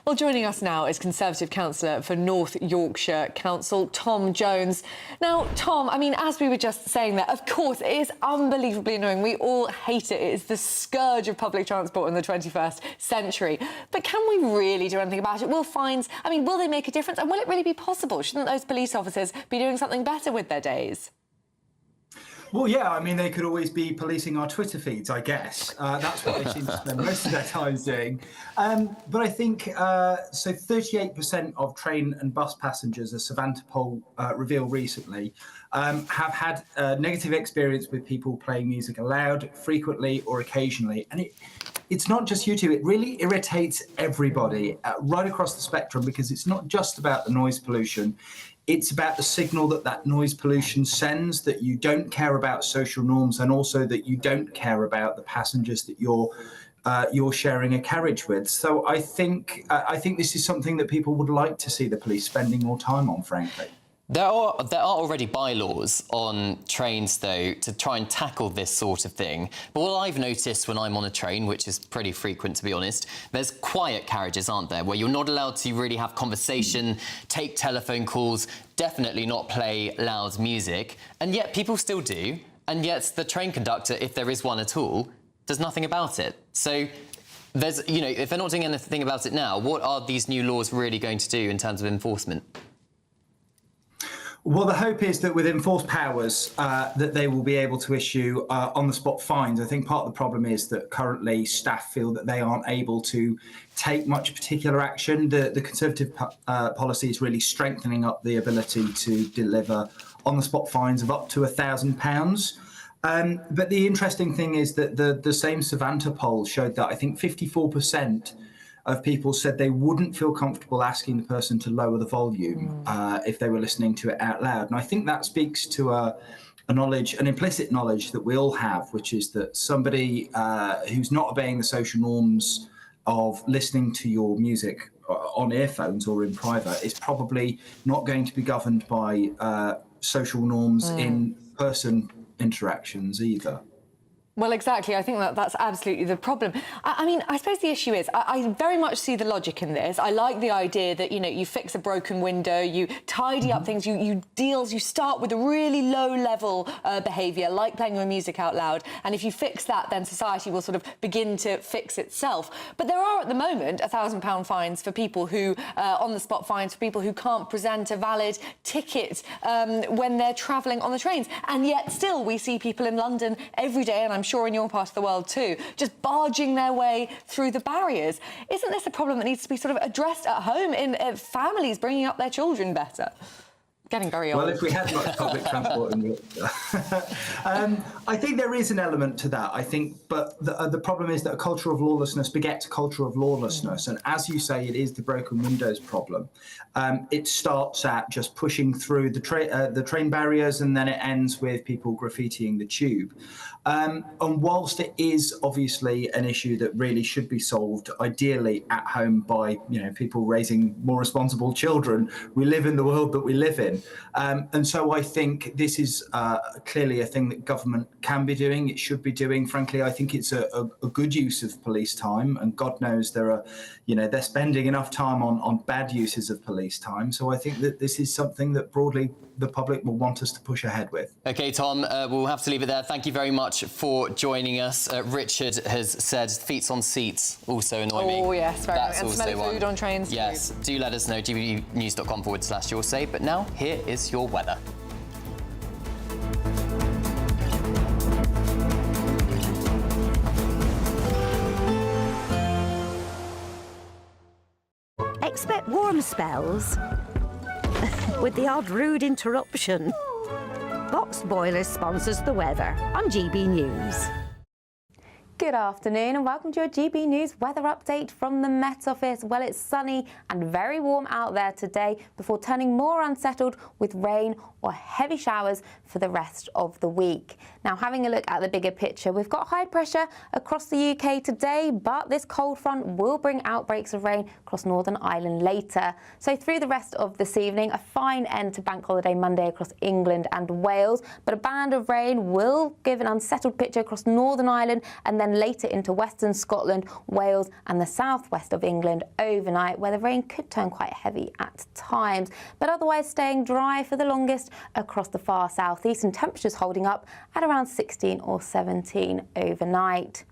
Well, joining us now is Conservative Councillor for North Yorkshire Council, Tom Jones. Now, Tom, I mean, as we were just saying there, of course, it is unbelievably annoying. We all hate it. It is the scourge of public transport in the 21st century. But can we really do anything about it? Will fines, will they make a difference? And will it really be possible? Shouldn't those police officers be doing something better with their days? Well, yeah, I mean, they could always be policing our Twitter feeds, I guess. That's what they seem to spend most of their time doing. But I think, so 38% of train and bus passengers, a Savanta poll revealed recently, have had a negative experience with people playing music aloud, frequently or occasionally. And it's not just you two, it really irritates everybody right across the spectrum, because it's not just about the noise pollution. It's about the signal that noise pollution sends, that you don't care about social norms, and also that you don't care about the passengers that you're sharing a carriage with. So I think this is something that people would like to see the police spending more time on, frankly. There are already bylaws on trains, though, to try and tackle this sort of thing. But what I've noticed when I'm on a train, which is pretty frequent, to be honest, there's quiet carriages, aren't there, where you're not allowed to really have conversation, take telephone calls, definitely not play loud music, and yet people still do, and yet the train conductor, if there is one at all, does nothing about it. So there's, you know, if they're not doing anything about it now, what are these new laws really going to do in terms of enforcement? Well, the hope is that with enforced powers, that they will be able to issue on-the-spot fines. I think part of the problem is that currently staff feel that they aren't able to take much particular action. The Conservative policy is really strengthening up the ability to deliver on-the-spot fines of up to £1,000. But the interesting thing is that the same Savanta poll showed that I think 54% of people said they wouldn't feel comfortable asking the person to lower the volume if they were listening to it out loud. And I think that speaks to an implicit knowledge that we all have, which is that somebody who's not obeying the social norms of listening to your music on earphones or in private is probably not going to be governed by social norms in person interactions either. Well, exactly. I think that's absolutely the problem. I mean, I suppose the issue is I very much see the logic in this. I like the idea that, you know, you fix a broken window, you tidy up things, you start with a really low-level behaviour, like playing your music out loud, and if you fix that, then society will sort of begin to fix itself. But there are, at the moment, £1,000 fines for people who, on-the-spot fines for people who can't present a valid ticket when they're travelling on the trains. And yet still we see people in London every day, and I'm sure in your part of the world too, just barging their way through the barriers. Isn't this a problem that needs to be sort of addressed at home in families bringing up their children better? Getting very old. Well, if we had much public transport in Yorkshire. I think there is an element to that, I think, but the problem is that a culture of lawlessness begets a culture of lawlessness. And as you say, it is the broken windows problem. It starts at just pushing through the train barriers, and then it ends with people graffitiing the tube. And whilst it is obviously an issue that really should be solved, ideally at home by, you know, people raising more responsible children, we live in the world that we live in. And so I think this is clearly a thing that government can be doing, it should be doing. Frankly, I think it's a good use of police time, and God knows they're spending enough time on bad uses of police time. So I think that this is something that broadly the public will want us to push ahead with. OK, Tom, we'll have to leave it there. Thank you very much for joining us. Richard has said feet on seats also annoy me. Oh, yes, very much. And smelly one. food on trains. Yes, do let us know, gbnews.com/your say. But now, here is your weather. Expect warm spells with the odd rude interruption. Box Boilers sponsors the weather on GB News. Good afternoon and welcome to your GB News weather update from the Met Office. Well, it's sunny and very warm out there today before turning more unsettled with rain or heavy showers for the rest of the week. Now, having a look at the bigger picture, we've got high pressure across the UK today, but this cold front will bring outbreaks of rain across Northern Ireland later. So through the rest of this evening, a fine end to Bank Holiday Monday across England and Wales, but a band of rain will give an unsettled picture across Northern Ireland and then later into Western Scotland, Wales and the southwest of England overnight, where the rain could turn quite heavy at times, but otherwise staying dry for the longest across the far southeast, and temperatures holding up at around 16 or 17 overnight.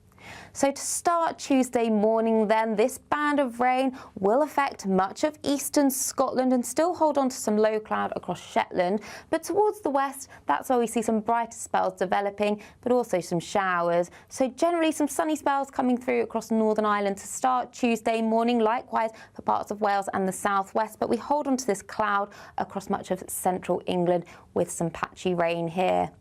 So to start Tuesday morning then, this band of rain will affect much of eastern Scotland and still hold on to some low cloud across Shetland. But towards the west, that's where we see some brighter spells developing, but also some showers. So generally some sunny spells coming through across Northern Ireland to start Tuesday morning, likewise for parts of Wales and the southwest. But we hold on to this cloud across much of central England with some patchy rain here.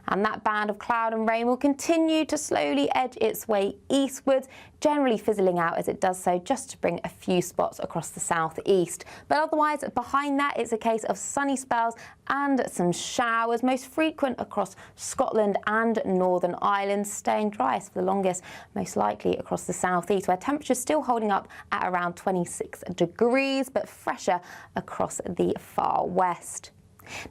And that band of cloud and rain will continue to slowly edge its way eastwards, generally fizzling out as it does so, just to bring a few spots across the southeast. But otherwise, behind that, it's a case of sunny spells and some showers, most frequent across Scotland and Northern Ireland, staying driest for the longest, most likely across the southeast, where temperatures still holding up at around 26 degrees, but fresher across the far west.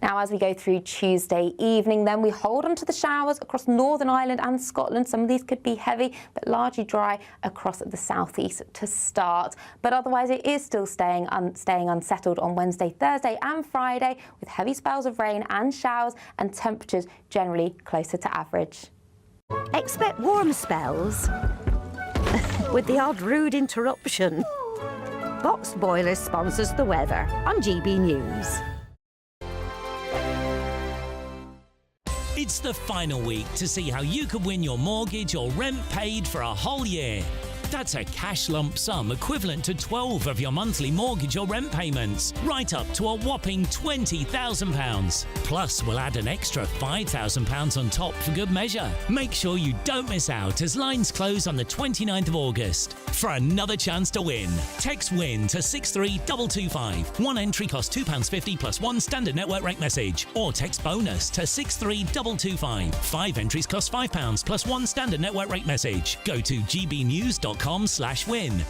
Now, as we go through Tuesday evening, then we hold on to the showers across Northern Ireland and Scotland. Some of these could be heavy, but largely dry across the southeast to start. But otherwise, it is still staying unsettled on Wednesday, Thursday and Friday, with heavy spells of rain and showers and temperatures generally closer to average. Expect warm spells with the odd rude interruption. Box Boilers sponsors the weather on GB News. It's the final week to see how you could win your mortgage or rent paid for a whole year. That's a cash lump sum equivalent to 12 of your monthly mortgage or rent payments, right up to a whopping £20,000. Plus, we'll add an extra £5,000 on top for good measure. Make sure you don't miss out as lines close on the 29th of August. For another chance to win, text WIN to 63225. One entry costs £2.50 plus one standard network rate message. Or text BONUS to 63225. 5 entries cost £5 plus one standard network rate message. Go to gbnews.com/win.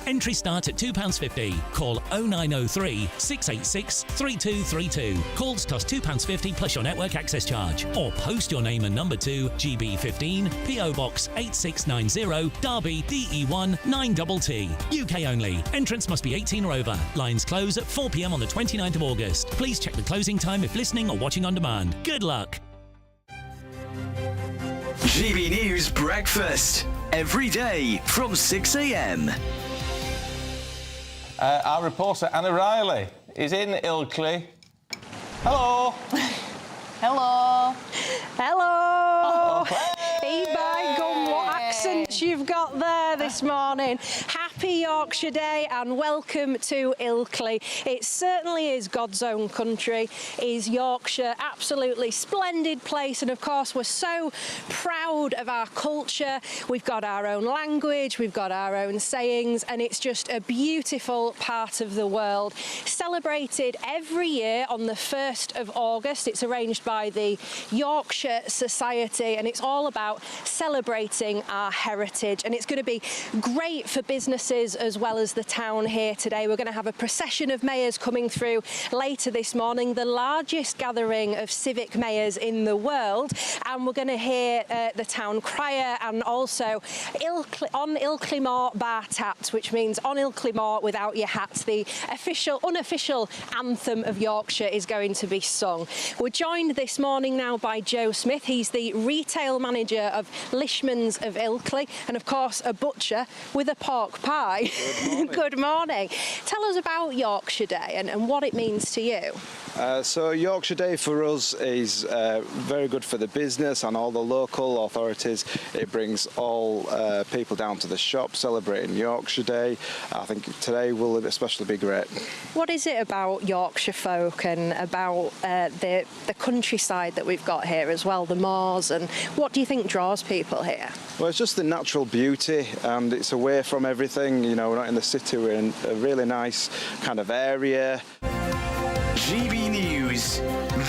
Entry start at £2.50. Call 0903 686 3232. Calls cost £2.50 plus your network access charge. Or post your name and number to GB15 PO Box 8690 Derby DE1 9TT. UK only. Entrance must be 18 or over. Lines close at 4 p.m. on the 29th of August. Please check the closing time if listening or watching on demand. Good luck. GB News Breakfast. Every day from 6 a.m. Our reporter Anna Riley is in Ilkley. Hello. Hello. Hello. Oh, Hey, by gum, what accents you've got there this morning. Happy Yorkshire Day and welcome to Ilkley. It certainly is God's own country, is Yorkshire. Absolutely splendid place, and of course we're so proud of our culture. We've got our own language, we've got our own sayings, and it's just a beautiful part of the world. Celebrated every year on the 1st of August. It's arranged by the Yorkshire Society, and it's all about celebrating our heritage, and it's going to be great for businesses as well as the town here today. We're going to have a procession of mayors coming through later this morning, the largest gathering of civic mayors in the world, and we're going to hear the town crier and also on Ilkley Moor bar tats, which means on Ilkley Moor without your hats. The unofficial anthem of Yorkshire is going to be sung. We're joined this morning now by Joe Smith. He's the retail manager of Lishman's of Ilkley, and of course a butcher with a pork pie. Good morning. Good morning. Tell us about Yorkshire Day and what it means to you. So Yorkshire Day for us is very good for the business and all the local authorities. It brings all people down to the shop celebrating Yorkshire Day. I think today will especially be great. What is it about Yorkshire folk and about the countryside that we've got here as well, the moors, and what do you think draws people here? Well, it's just the natural beauty, and it's away from everything. You know, we're not in the city, we're in a really nice kind of area. GB News,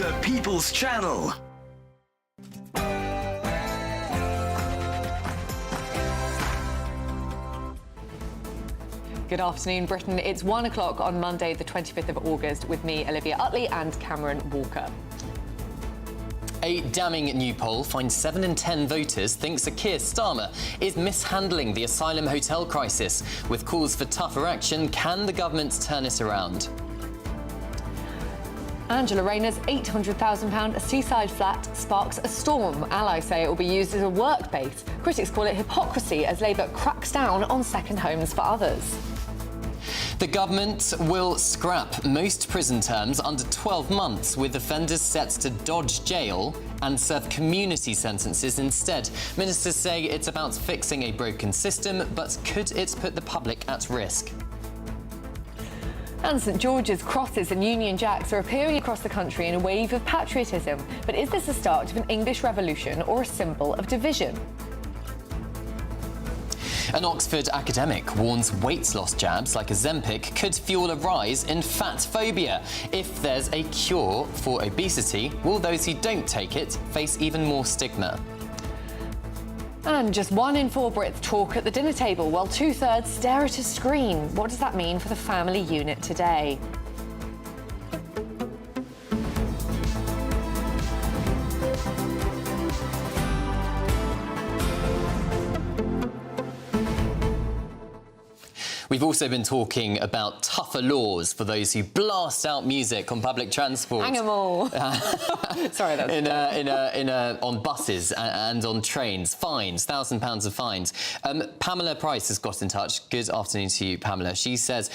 the People's Channel. Good afternoon, Britain. It's 1 o'clock on Monday, the 25th of August, with me, Olivia Utley, and Cameron Walker. A damning new poll finds 7 in 10 voters think Sir Keir Starmer is mishandling the asylum hotel crisis. With calls for tougher action, can the government turn it around? Angela Rayner's £800,000 seaside flat sparks a storm. Allies say it will be used as a work base. Critics call it hypocrisy as Labour cracks down on second homes for others. The government will scrap most prison terms under 12 months, with offenders set to dodge jail and serve community sentences instead. Ministers say it's about fixing a broken system, but could it put the public at risk? And St George's crosses and Union Jacks are appearing across the country in a wave of patriotism. But is this the start of an English revolution or a symbol of division? An Oxford academic warns weight loss jabs like Ozempic could fuel a rise in fat phobia. If there's a cure for obesity, will those who don't take it face even more stigma? And just 1 in 4 Brits talk at the dinner table, while 2/3 stare at a screen. What does that mean for the family unit today? We've also been talking about tougher laws for those who blast out music on public transport. Hang 'em all. Sorry, that's... on buses and on trains. Fines, £1,000 of fines. Pamela Price has got in touch. Good afternoon to you, Pamela. She says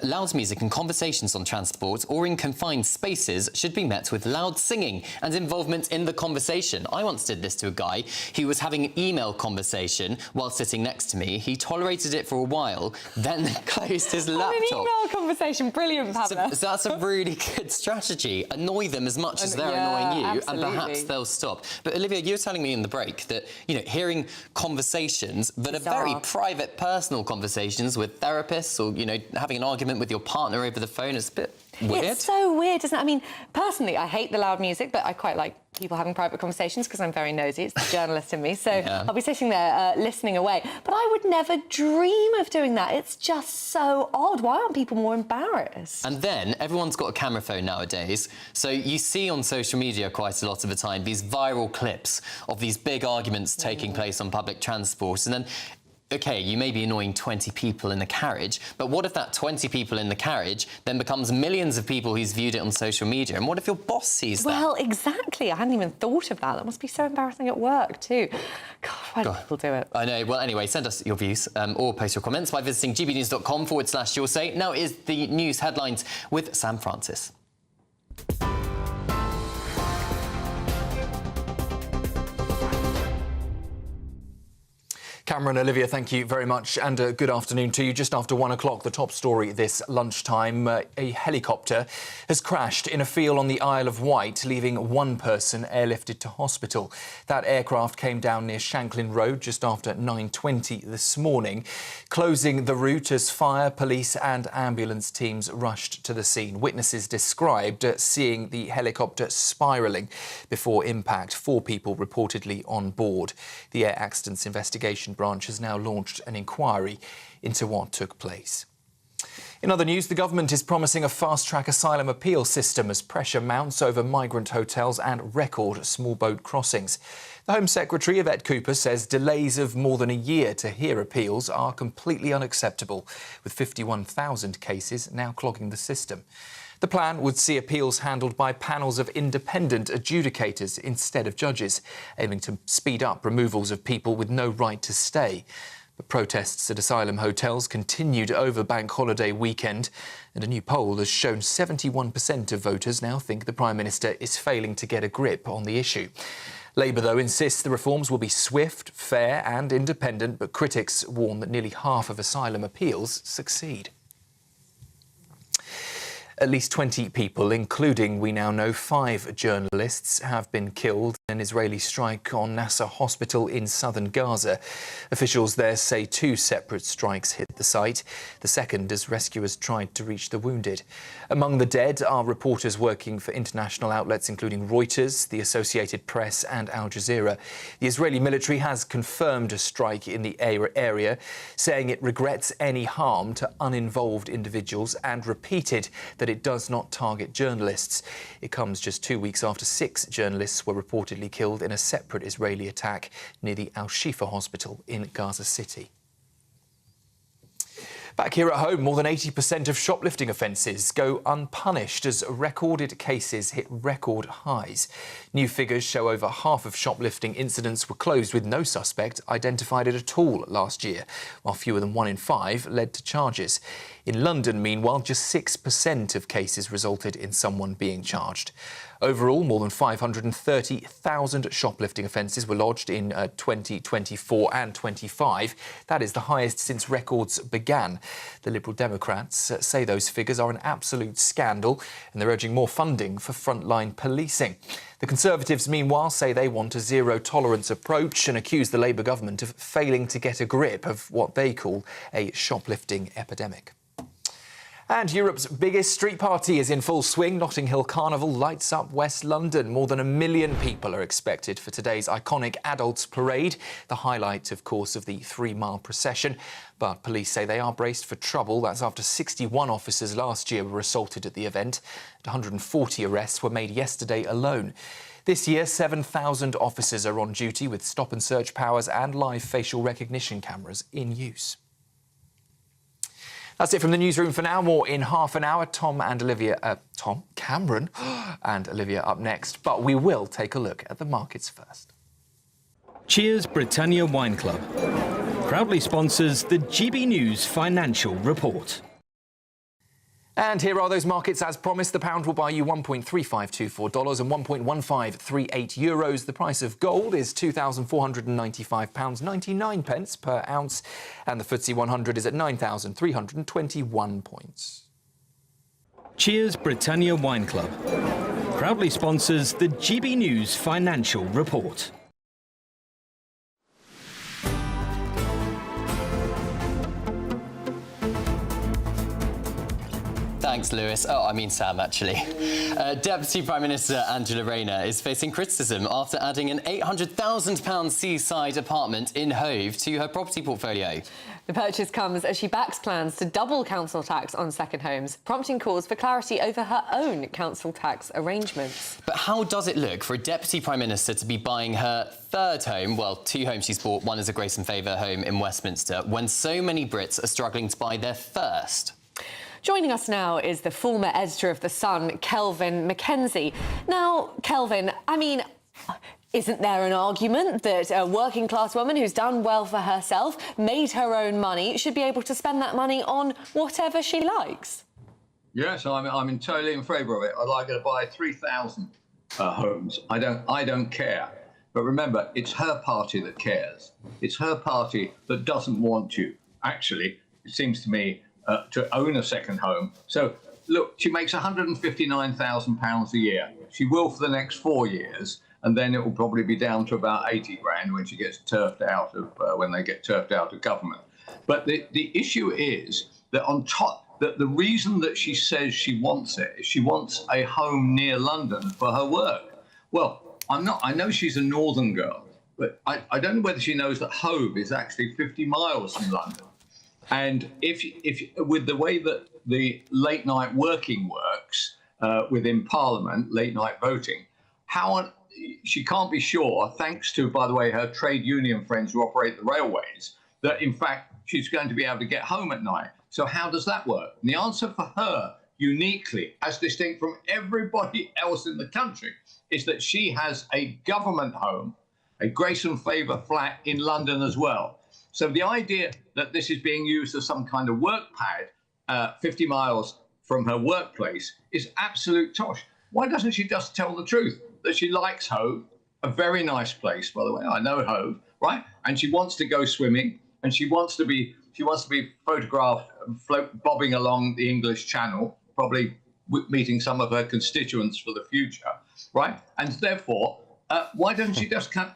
loud music and conversations on transport or in confined spaces should be met with loud singing and involvement in the conversation. I once did this to a guy who was having an email conversation while sitting next to me. He tolerated it for a while, then closed his laptop. An email conversation, brilliant, Pamela. So that's a really good strategy. Annoy them as much as they're annoying you, absolutely. and perhaps they'll stop. But Olivia, you were telling me in the break that, you know, hearing conversations that are very private, personal conversations with therapists, or, you know, having an argument with your partner over the phone is a bit weird. It's so weird, isn't it? I mean, personally, I hate the loud music, but I quite like people having private conversations because I'm very nosy. It's the journalist in me. So I'll be sitting there listening away. But I would never dream of doing that. It's just so odd. Why aren't people more embarrassed? And then everyone's got a camera phone nowadays. So you see on social media quite a lot of the time these viral clips of these big arguments taking place on public transport. And then OK, you may be annoying 20 people in the carriage, but what if that 20 people in the carriage then becomes millions of people who's viewed it on social media? And what if your boss sees that? Well, exactly. I hadn't even thought of that. That must be so embarrassing at work, too. God, why do people do it? I know. Well, anyway, send us your views or post your comments by visiting gbnews.com/your say. Now is the news headlines with Sam Francis. Cameron, Olivia, thank you very much, and good afternoon to you. Just after 1 o'clock, the top story this lunchtime, a helicopter has crashed in a field on the Isle of Wight, leaving one person airlifted to hospital. That aircraft came down near Shanklin Road just after 9:20 this morning, closing the route as fire, police and ambulance teams rushed to the scene. Witnesses described seeing the helicopter spiralling before impact. 4 people reportedly on board. The Air Accidents Investigation Branch has now launched an inquiry into what took place. In other news, the government is promising a fast-track asylum appeal system as pressure mounts over migrant hotels and record small boat crossings. The Home Secretary, Yvette Cooper, says delays of more than a year to hear appeals are completely unacceptable, with 51,000 cases now clogging the system. The plan would see appeals handled by panels of independent adjudicators instead of judges, aiming to speed up removals of people with no right to stay. But protests at asylum hotels continued over Bank Holiday weekend, and a new poll has shown 71% of voters now think the Prime Minister is failing to get a grip on the issue. Labour, though, insists the reforms will be swift, fair and independent, but critics warn that nearly half of asylum appeals succeed. At least 20 people, including, we now know, 5 journalists, have been killed in an Israeli strike on Nasser Hospital in southern Gaza. Officials there say 2 separate strikes hit the site, the second as rescuers tried to reach the wounded. Among the dead are reporters working for international outlets including Reuters, the Associated Press and Al Jazeera. The Israeli military has confirmed a strike in the area, saying it regrets any harm to uninvolved individuals and repeated that it does not target journalists. It comes just 2 weeks after 6 journalists were reportedly killed in a separate Israeli attack near the Al-Shifa hospital in Gaza City. Back here at home, more than 80% of shoplifting offences go unpunished as recorded cases hit record highs. New figures show over half of shoplifting incidents were closed with no suspect identified at all last year, while fewer than 1 in 5 led to charges. In London, meanwhile, just 6% of cases resulted in someone being charged. Overall, more than 530,000 shoplifting offences were lodged in 2024 and 25. That is the highest since records began. The Liberal Democrats say those figures are an absolute scandal and they're urging more funding for frontline policing. The Conservatives, meanwhile, say they want a zero-tolerance approach and accuse the Labour government of failing to get a grip of what they call a shoplifting epidemic. And Europe's biggest street party is in full swing. Notting Hill Carnival lights up West London. More than 1 million people are expected for today's iconic Adults Parade, the highlight, of course, of the 3-mile procession. But police say they are braced for trouble. That's after 61 officers last year were assaulted at the event. 140 arrests were made yesterday alone. This year, 7,000 officers are on duty with stop and search powers and live facial recognition cameras in use. That's it from the newsroom for now. More in half an hour. Cameron and Olivia up next. But we will take a look at the markets first. Cheers Britannia Wine Club proudly sponsors the GBNews Financial Report. And here are those markets as promised. The pound will buy you $1.3524 and €1.1538. The price of gold is £2,495.99 per ounce. And the FTSE 100 is at 9,321 points. Cheers Britannia Wine Club proudly sponsors the GBNews Financial Report. Thanks, Lewis. Sam, actually. Deputy Prime Minister Angela Rayner is facing criticism after adding an £800,000 seaside apartment in Hove to her property portfolio. The purchase comes as she backs plans to double council tax on second homes, prompting calls for clarity over her own council tax arrangements. But how does it look for a Deputy Prime Minister to be buying her third home, well, 2 homes she's bought, one is a Grace and Favour home in Westminster, when so many Brits are struggling to buy their first? Joining us now is the former editor of The Sun, Kelvin Mackenzie. Now, Kelvin, isn't there an argument that a working-class woman who's done well for herself, made her own money, should be able to spend that money on whatever she likes? Yes, I'm totally in favour of it. I'd like her to buy 3,000 homes. I don't care. But remember, it's her party that cares. It's her party that doesn't want you, actually, it seems to me, to own a second home. So, look, she makes £159,000 a year. She will for the next 4 years, and then it will probably be down to about 80 grand when she gets turfed out of, when they get turfed out of government. But the issue is that on top, that the reason that she says she wants it is she wants a home near London for her work. Well, I know she's a northern girl, but I don't know whether she knows that Hove is actually 50 miles from London. And if with the way that the late night working works within Parliament, late night voting, she can't be sure, thanks to, by the way, her trade union friends who operate the railways, that in fact she's going to be able to get home at night. So how does that work? And the answer for her, uniquely, as distinct from everybody else in the country, is that she has a government home, a Grace and Favour flat in London as well. So the idea that this is being used as some kind of work pad 50 miles from her workplace is absolute tosh. Why doesn't she just tell the truth, that she likes Hove, a very nice place, by the way, I know Hove, right? And she wants to go swimming, and she wants to be photographed bobbing along the English Channel, probably meeting some of her constituents for the future, right? And therefore, why doesn't she just come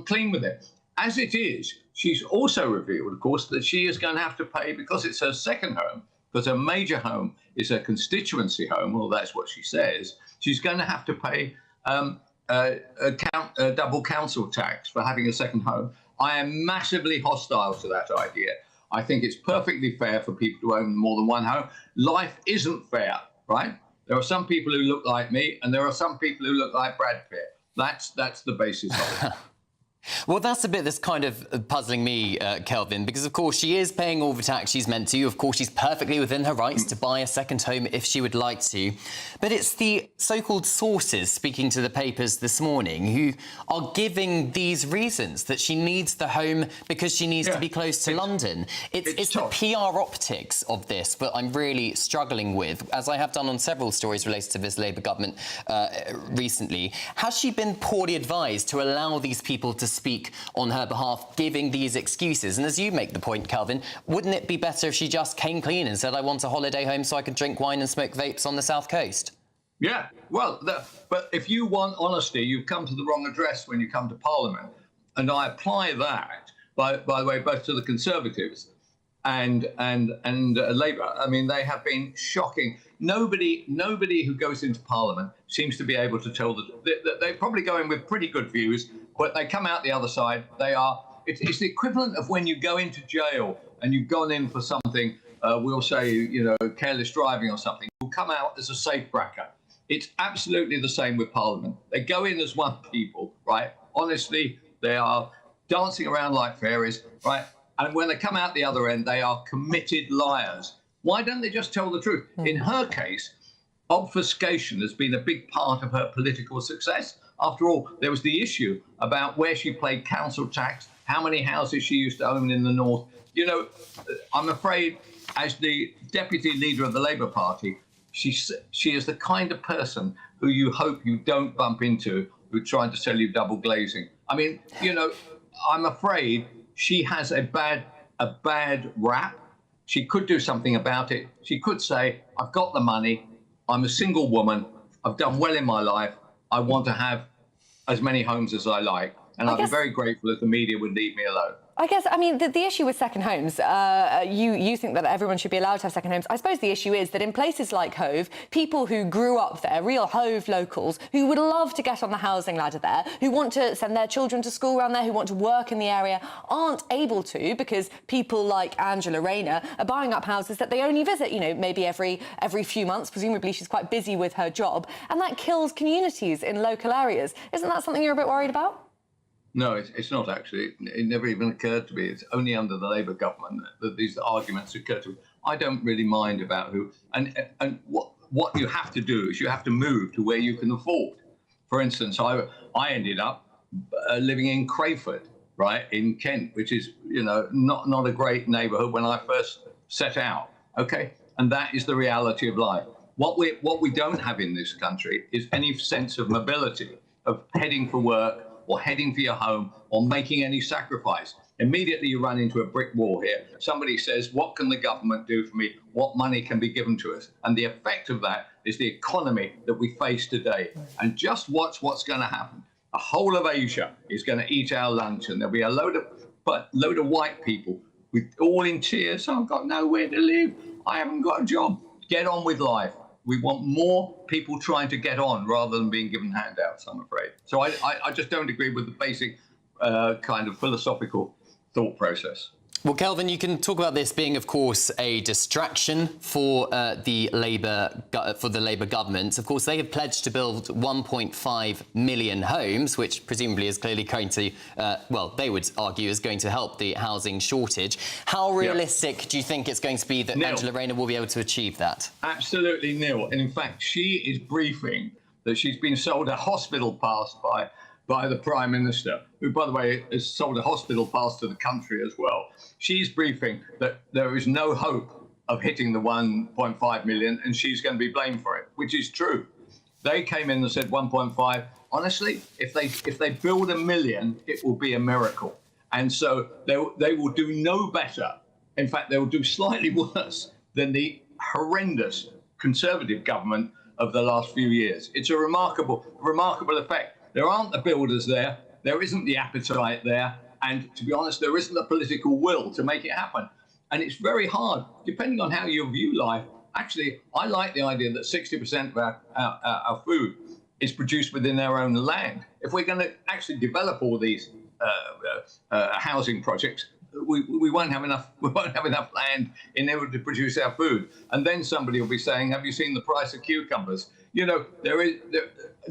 clean with it? As it is, she's also revealed, of course, that she is going to have to pay, because it's her second home, because her major home is her constituency home, well, that's what she says, she's going to have to pay a double council tax for having a second home. I am massively hostile to that idea. I think it's perfectly fair for people to own more than one home. Life isn't fair, right? There are some people who look like me, and there are some people who look like Brad Pitt. That's the basis of it. Well, that's a bit that's kind of puzzling me, Kelvin, because, of course, she is paying all the tax she's meant to. Of course, she's perfectly within her rights to buy a second home if she would like to. But it's the so-called sources speaking to the papers this morning who are giving these reasons that she needs the home because she needs to be close to London. It's the PR optics of this that I'm really struggling with, as I have done on several stories related to this Labour government recently. Has she been poorly advised to allow these people to speak on her behalf, giving these excuses? And as you make the point, Calvin, wouldn't it be better if she just came clean and said, I want a holiday home so I can drink wine and smoke vapes on the South Coast? Yeah, well, but if you want honesty, you've come to the wrong address when you come to Parliament. And I apply that, by the way, both to the Conservatives and Labour. I mean, they have been shocking. Nobody who goes into Parliament seems to be able to tell they probably go in with pretty good views, but they come out the other side. It's the equivalent of when you go into jail and you've gone in for something, we'll say, careless driving or something. You'll come out as a safe cracker. It's absolutely the same with Parliament. They go in as one people, right? Honestly, they are dancing around like fairies, right? And when they come out the other end, they are committed liars. Why don't they just tell the truth? In her case, obfuscation has been a big part of her political success. After all, there was the issue about where she paid council tax, how many houses she used to own in the north. I'm afraid, as the deputy leader of the Labour Party, she is the kind of person who you hope you don't bump into, who trying to sell you double glazing. I mean, I'm afraid she has a bad rap. She could do something about it. She could say, I've got the money, I'm a single woman, I've done well in my life, I want to have as many homes as I like. And I'd be very grateful if the media would leave me alone. I guess, I mean, the issue with second homes, you think that everyone should be allowed to have second homes. I suppose the issue is that in places like Hove, people who grew up there, real Hove locals, who would love to get on the housing ladder there, who want to send their children to school around there, who want to work in the area, aren't able to because people like Angela Rayner are buying up houses that they only visit, maybe every few months. Presumably she's quite busy with her job, and that kills communities in local areas. Isn't that something you're a bit worried about? No, it's not actually. It never even occurred to me. It's only under the Labour government that these arguments occur to me. I don't really mind about who. And what you have to do is you have to move to where you can afford. For instance, I ended up living in Crayford, right, in Kent, which is, not a great neighbourhood when I first set out. Okay, and that is the reality of life. What we don't have in this country is any sense of mobility, of heading for work, or heading for your home, or making any sacrifice. Immediately you run into a brick wall here. Somebody says, what can the government do for me? What money can be given to us? And the effect of that is the economy that we face today. And just watch what's going to happen. The whole of Asia is going to eat our lunch, and there'll be a load of white people all in tears. I've got nowhere to live. I haven't got a job. Get on with life. We want more people trying to get on rather than being given handouts, I'm afraid. So I just don't agree with the basic kind of philosophical thought process. Well, Kelvin, you can talk about this being, of course, a distraction for the Labour government. Of course, they have pledged to build 1.5 million homes, which presumably is clearly going to, they would argue is going to help the housing shortage. How realistic do you think it's going to be that Angela Rayner will be able to achieve that? Absolutely nil. And in fact, she is briefing that she's been sold a hospital pass by the Prime Minister, who, by the way, has sold a hospital pass to the country as well. She's briefing that there is no hope of hitting the 1.5 million, and she's going to be blamed for it, which is true. They came in and said 1.5. Honestly, if they build 1 million, it will be a miracle. And so they will do no better. In fact, they will do slightly worse than the horrendous Conservative government of the last few years. It's a remarkable effect. There aren't the builders there. There isn't the appetite there. And to be honest, there isn't the political will to make it happen. And it's very hard, depending on how you view life. Actually, I like the idea that 60% of our food is produced within our own land. If we're going to actually develop all these housing projects, we won't have enough. We won't have enough land in order to produce our food. And then somebody will be saying, "Have you seen the price of cucumbers?"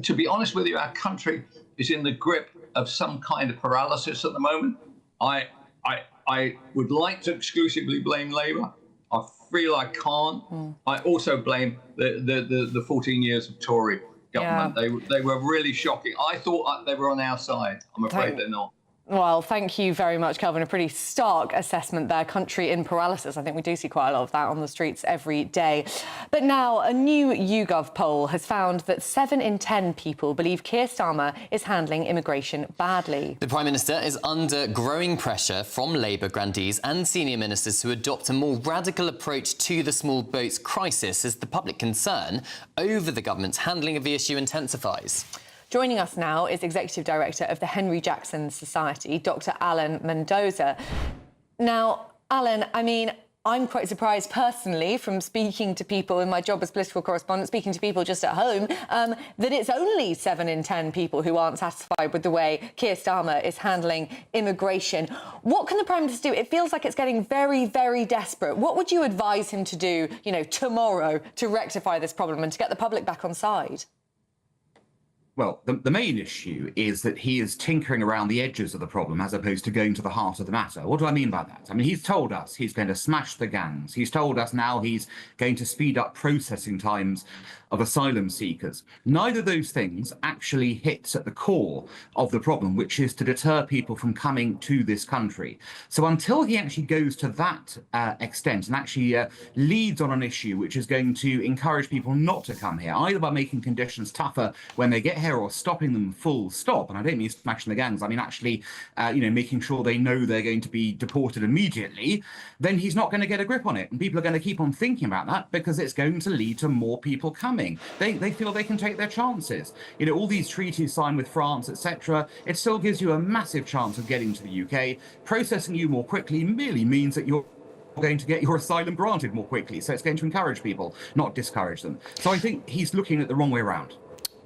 To be honest with you, our country is in the grip of some kind of paralysis at the moment. I would like to exclusively blame Labour. I feel I can't. I also blame the 14 years of Tory government. Yeah. They were really shocking. I thought they were on our side. I'm afraid they're not. Well, thank you very much, Kelvin. A pretty stark assessment there. Country in paralysis. I think we do see quite a lot of that on the streets every day. But now, a new YouGov poll has found that 7 in 10 people believe Keir Starmer is handling immigration badly. The Prime Minister is under growing pressure from Labour grandees and senior ministers to adopt a more radical approach to the small boats crisis as the public concern over the government's handling of the issue intensifies. Joining us now is Executive Director of the Henry Jackson Society, Dr. Alan Mendoza. Now, Alan, I mean, I'm quite surprised personally from speaking to people in my job as political correspondent, speaking to people just at home, that it's only 7 in 10 people who aren't satisfied with the way Keir Starmer is handling immigration. What can the Prime Minister do? It feels like it's getting very, very desperate. What would you advise him to do, you know, tomorrow to rectify this problem and to get the public back on side? Well, the main issue is that he is tinkering around the edges of the problem as opposed to going to the heart of the matter. What do I mean by that? I mean, he's told us he's going to smash the gangs. He's told us now he's going to speed up processing times of asylum seekers. Neither of those things actually hits at the core of the problem, which is to deter people from coming to this country. So until he actually goes to that extent and actually leads on an issue which is going to encourage people not to come here, either by making conditions tougher when they get here or stopping them full stop, and I don't mean smashing the gangs, I mean actually making sure they know they're going to be deported immediately, then he's not going to get a grip on it. And people are going to keep on thinking about that because it's going to lead to more people coming. They feel they can take their chances. You know, all these treaties signed with France, etc., it still gives you a massive chance of getting to the UK. Processing you more quickly merely means that you're going to get your asylum granted more quickly. So it's going to encourage people, not discourage them. So I think he's looking at the wrong way around.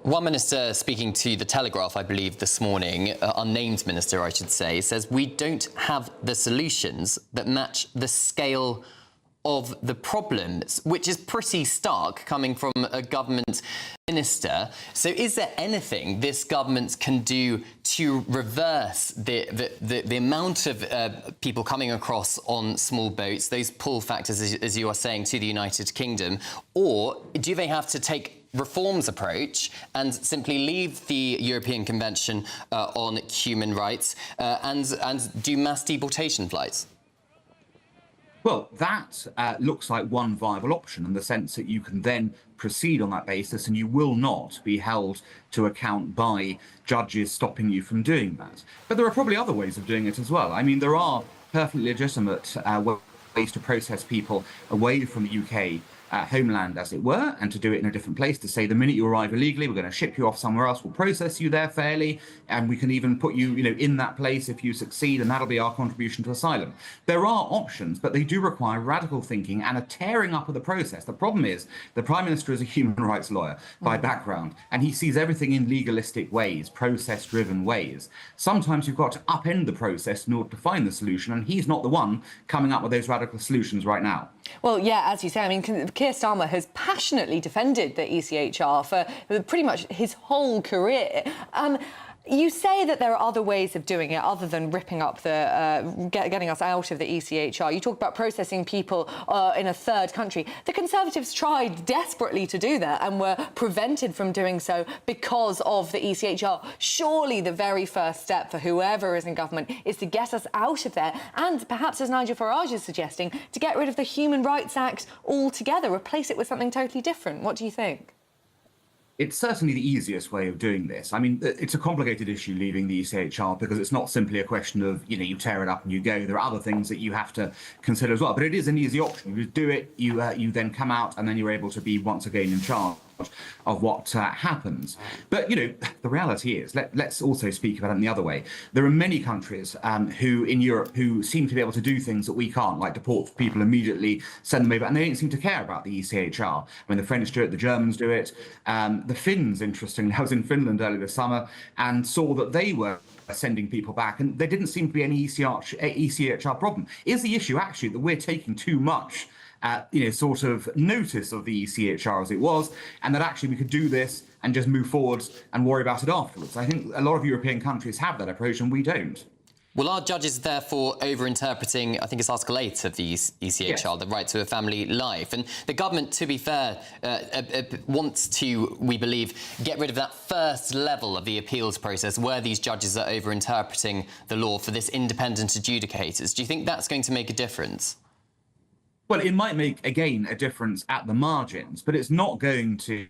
One minister speaking to The Telegraph, I believe, this morning, unnamed minister, I should say, says we don't have the solutions that match the scale of the problems, which is pretty stark coming from a government minister. So is there anything this government can do to reverse the amount of people coming across on small boats, those pull factors, as you are saying, to the United Kingdom? Or do they have to take reforms approach and simply leave the European Convention on Human Rights and do mass deportation flights? Well, that looks like one viable option in the sense that you can then proceed on that basis and you will not be held to account by judges stopping you from doing that. But there are probably other ways of doing it as well. I mean, there are perfectly legitimate ways to process people away from the UK homeland, as it were, and to do it in a different place, to say the minute you arrive illegally, we're going to ship you off somewhere else, we'll process you there fairly, and we can even put you, in that place if you succeed, and that'll be our contribution to asylum. There are options, but they do require radical thinking and a tearing up of the process. The problem is the Prime Minister is a human rights lawyer by background, and he sees everything in legalistic ways, process-driven ways. Sometimes you've got to upend the process in order to find the solution, and he's not the one coming up with those radical solutions right now. Well, yeah, as you say, I mean, Keir Starmer has passionately defended the ECHR for pretty much his whole career. You say that there are other ways of doing it other than ripping up getting us out of the ECHR. You talk about processing people in a third country. The Conservatives tried desperately to do that and were prevented from doing so because of the ECHR. Surely the very first step for whoever is in government is to get us out of there and perhaps, as Nigel Farage is suggesting, to get rid of the Human Rights Act altogether, replace it with something totally different. What do you think? It's certainly the easiest way of doing this. I mean, it's a complicated issue leaving the ECHR because it's not simply a question of, you tear it up and you go. There are other things that you have to consider as well. But it is an easy option. You do it, you then come out, and then you're able to be once again in charge of what happens. But, the reality is, let's also speak about it in the other way. There are many countries who in Europe who seem to be able to do things that we can't, like deport people immediately, send them over, and they don't seem to care about the ECHR. I mean, the French do it, the Germans do it. The Finns, interestingly, I was in Finland earlier this summer and saw that they were sending people back, and there didn't seem to be any ECHR problem. Is the issue actually that we're taking too much sort of notice of the ECHR as it was, and that actually we could do this and just move forwards and worry about it afterwards. I think a lot of European countries have that approach and we don't. Well, are judges therefore over-interpreting, I think it's Article 8 of the ECHR, yes, the right to a family life? And the government, to be fair, wants to, we believe, get rid of that first level of the appeals process where these judges are over-interpreting the law for this independent adjudicators. Do you think that's going to make a difference? Well, it might make, again, a difference at the margins, but it's not going to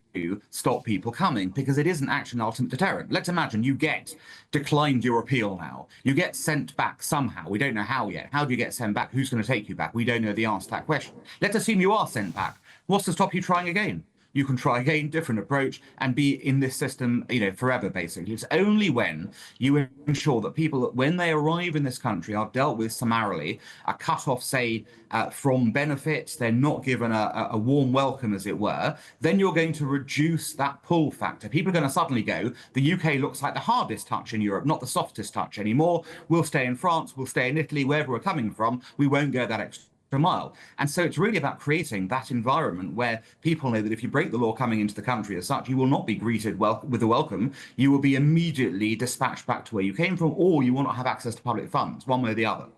stop people coming because it isn't actually an ultimate deterrent. Let's imagine you get declined your appeal now. You get sent back somehow. We don't know how yet. How do you get sent back? Who's going to take you back? We don't know the answer to that question. Let's assume you are sent back. What's to stop you trying again? You can try again, different approach, and be in this system, forever, basically. It's only when you ensure that people, when they arrive in this country, are dealt with summarily, are cut off, say, from benefits, they're not given a warm welcome, as it were, then you're going to reduce that pull factor. People are going to suddenly go, the UK looks like the hardest touch in Europe, not the softest touch anymore. We'll stay in France, we'll stay in Italy, wherever we're coming from. We won't go that extra mile. And so it's really about creating that environment where people know that if you break the law coming into the country as such, you will not be greeted with a welcome. You will be immediately dispatched back to where you came from, or you will not have access to public funds, one way or the other.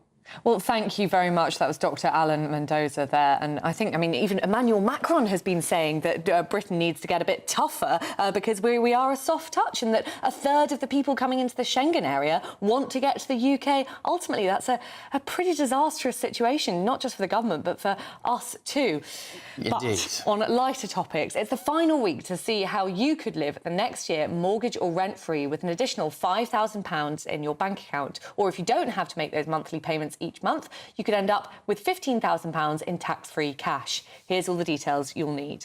Well, thank you very much. That was Dr. Alan Mendoza there. And I think, even Emmanuel Macron has been saying that Britain needs to get a bit tougher because we are a soft touch, and that a third of the people coming into the Schengen area want to get to the UK. Ultimately, that's a pretty disastrous situation, not just for the government, but for us too. Indeed. But on lighter topics, it's the final week to see how you could live the next year mortgage or rent-free with an additional £5,000 in your bank account. Or if you don't have to make those monthly payments each month, you could end up with £15,000 in tax-free cash. Here's all the details you'll need.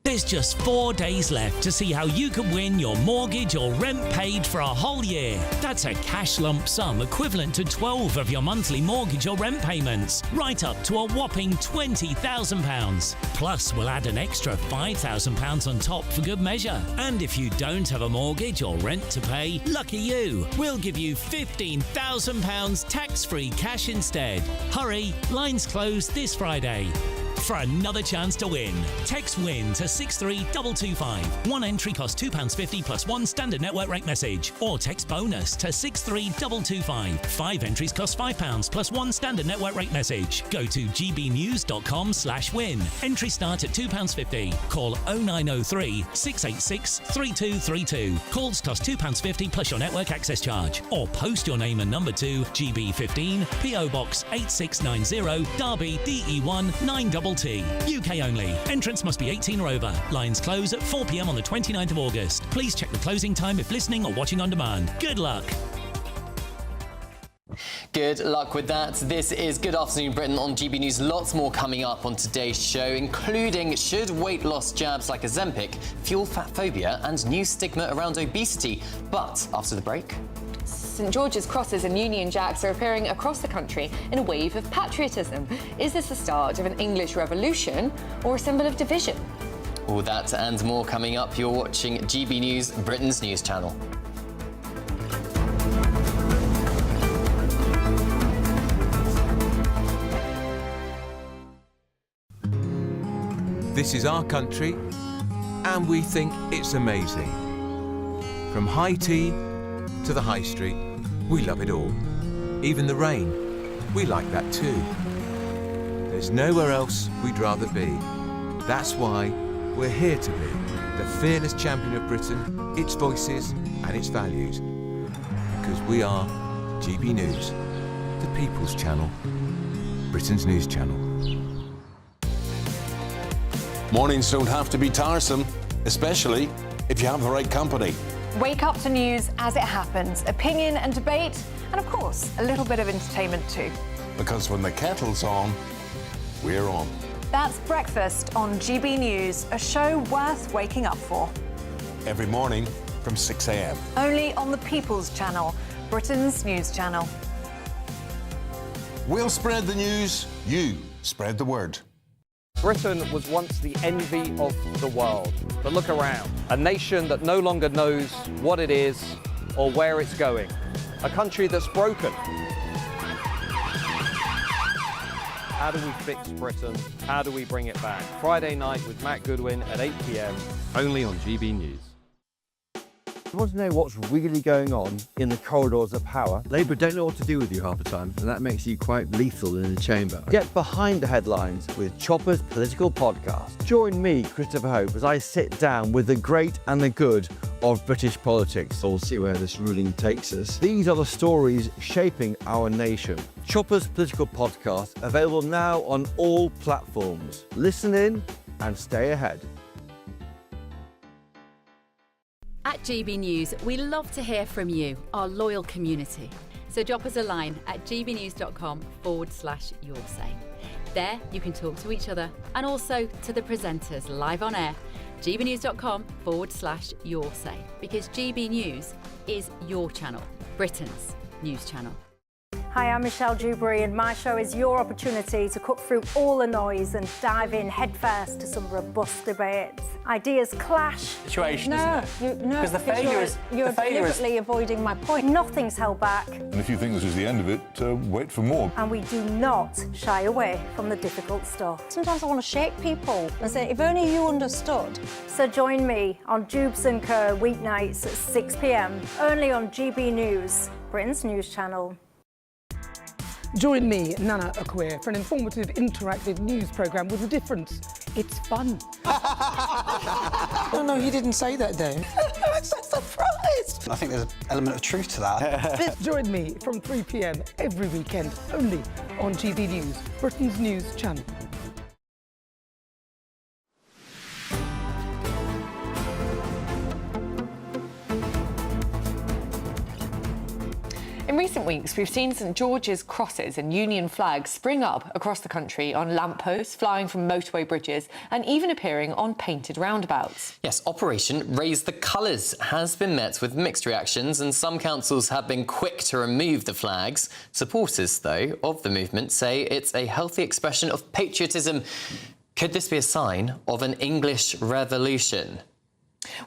There's just 4 days left to see how you can win your mortgage or rent paid for a whole year. That's a cash lump sum equivalent to 12 of your monthly mortgage or rent payments, right up to a whopping £20,000. Plus, we'll add an extra £5,000 on top for good measure. And if you don't have a mortgage or rent to pay, lucky you, we'll give you £15,000 tax-free cash instead. Hurry, lines close this Friday. For another chance to win, text WIN to 63225. One entry costs £2.50 plus one standard network rate message. Or text BONUS to 63225. 5 entries cost £5 plus one standard network rate message. Go to gbnews.com/win. Entry start at £2.50. Call 0903 686 3232. Calls cost £2.50 plus your network access charge. Or post your name and number to GB15 PO Box 8690 Derby DE1 9TT. UK only. Entrance must be 18 or over. Lines close at 4 p.m. on the 29th of August. Please check the closing time if listening or watching on demand. Good luck. Good luck with that. This is Good Afternoon Britain on GB News. Lots more coming up on today's show, including should weight loss jabs like Ozempic fuel fat phobia and new stigma around obesity. But after the break... St George's crosses and Union Jacks are appearing across the country in a wave of patriotism. Is this the start of an English revolution or a symbol of division? All that and more coming up. You're watching GB News, Britain's news channel. This is our country, and we think it's amazing. From high tea to the high street, we love it all. Even the rain, we like that too. There's nowhere else we'd rather be. That's why we're here to be the fearless champion of Britain, its voices and its values. Because we are GB News, the People's Channel, Britain's news channel. Mornings don't have to be tiresome, especially if you have the right company. Wake up to news as it happens, opinion and debate, and of course, a little bit of entertainment too. Because when the kettle's on, we're on. That's Breakfast on GB News, a show worth waking up for. Every morning from 6 a.m. Only on the People's Channel, Britain's news channel. We'll spread the news, you spread the word. Britain was once the envy of the world. But look around. A nation that no longer knows what it is or where it's going. A country that's broken. How do we fix Britain? How do we bring it back? Friday night with Matt Goodwin at 8 p.m, only on GB News. You want to know what's really going on in the corridors of power? Labour don't know what to do with you half the time, and that makes you quite lethal in the chamber. Get behind the headlines with Chopper's Political Podcast. Join me, Christopher Hope, as I sit down with the great and the good of British politics. We'll see where this ruling takes us. These are the stories shaping our nation. Chopper's Political Podcast, available now on all platforms. Listen in and stay ahead. At GB News, we love to hear from you, our loyal community. So drop us a line at gbnews.com/your say. There you can talk to each other and also to the presenters live on air. gbnews.com/your say, because GB News is your channel, Britain's news channel. Hi, I'm Michelle Giuffre, and my show is your opportunity to cut through all the noise and dive in headfirst to some robust debates. Ideas clash. Situation, isn't it? Because the failure is... You're deliberately avoiding my point. Nothing's held back. And if you think this is the end of it, wait for more. And we do not shy away from the difficult stuff. Sometimes I want to shake people and say, if only you understood. So join me on Jubes & Co. weeknights at 6 p.m, only on GB News, Britain's news channel. Join me, Nana Akwe, for an informative, interactive news programme with a difference. It's fun. No, he didn't say that, Dave. I'm so surprised. I think there's an element of truth to that. Join me from 3 p.m. every weekend, only on GB News, Britain's news channel. In recent weeks, we've seen St George's crosses and Union flags spring up across the country on lampposts, flying from motorway bridges and even appearing on painted roundabouts. Yes, Operation Raise the Colours has been met with mixed reactions, and some councils have been quick to remove the flags. Supporters, though, of the movement say it's a healthy expression of patriotism. Could this be a sign of an English revolution?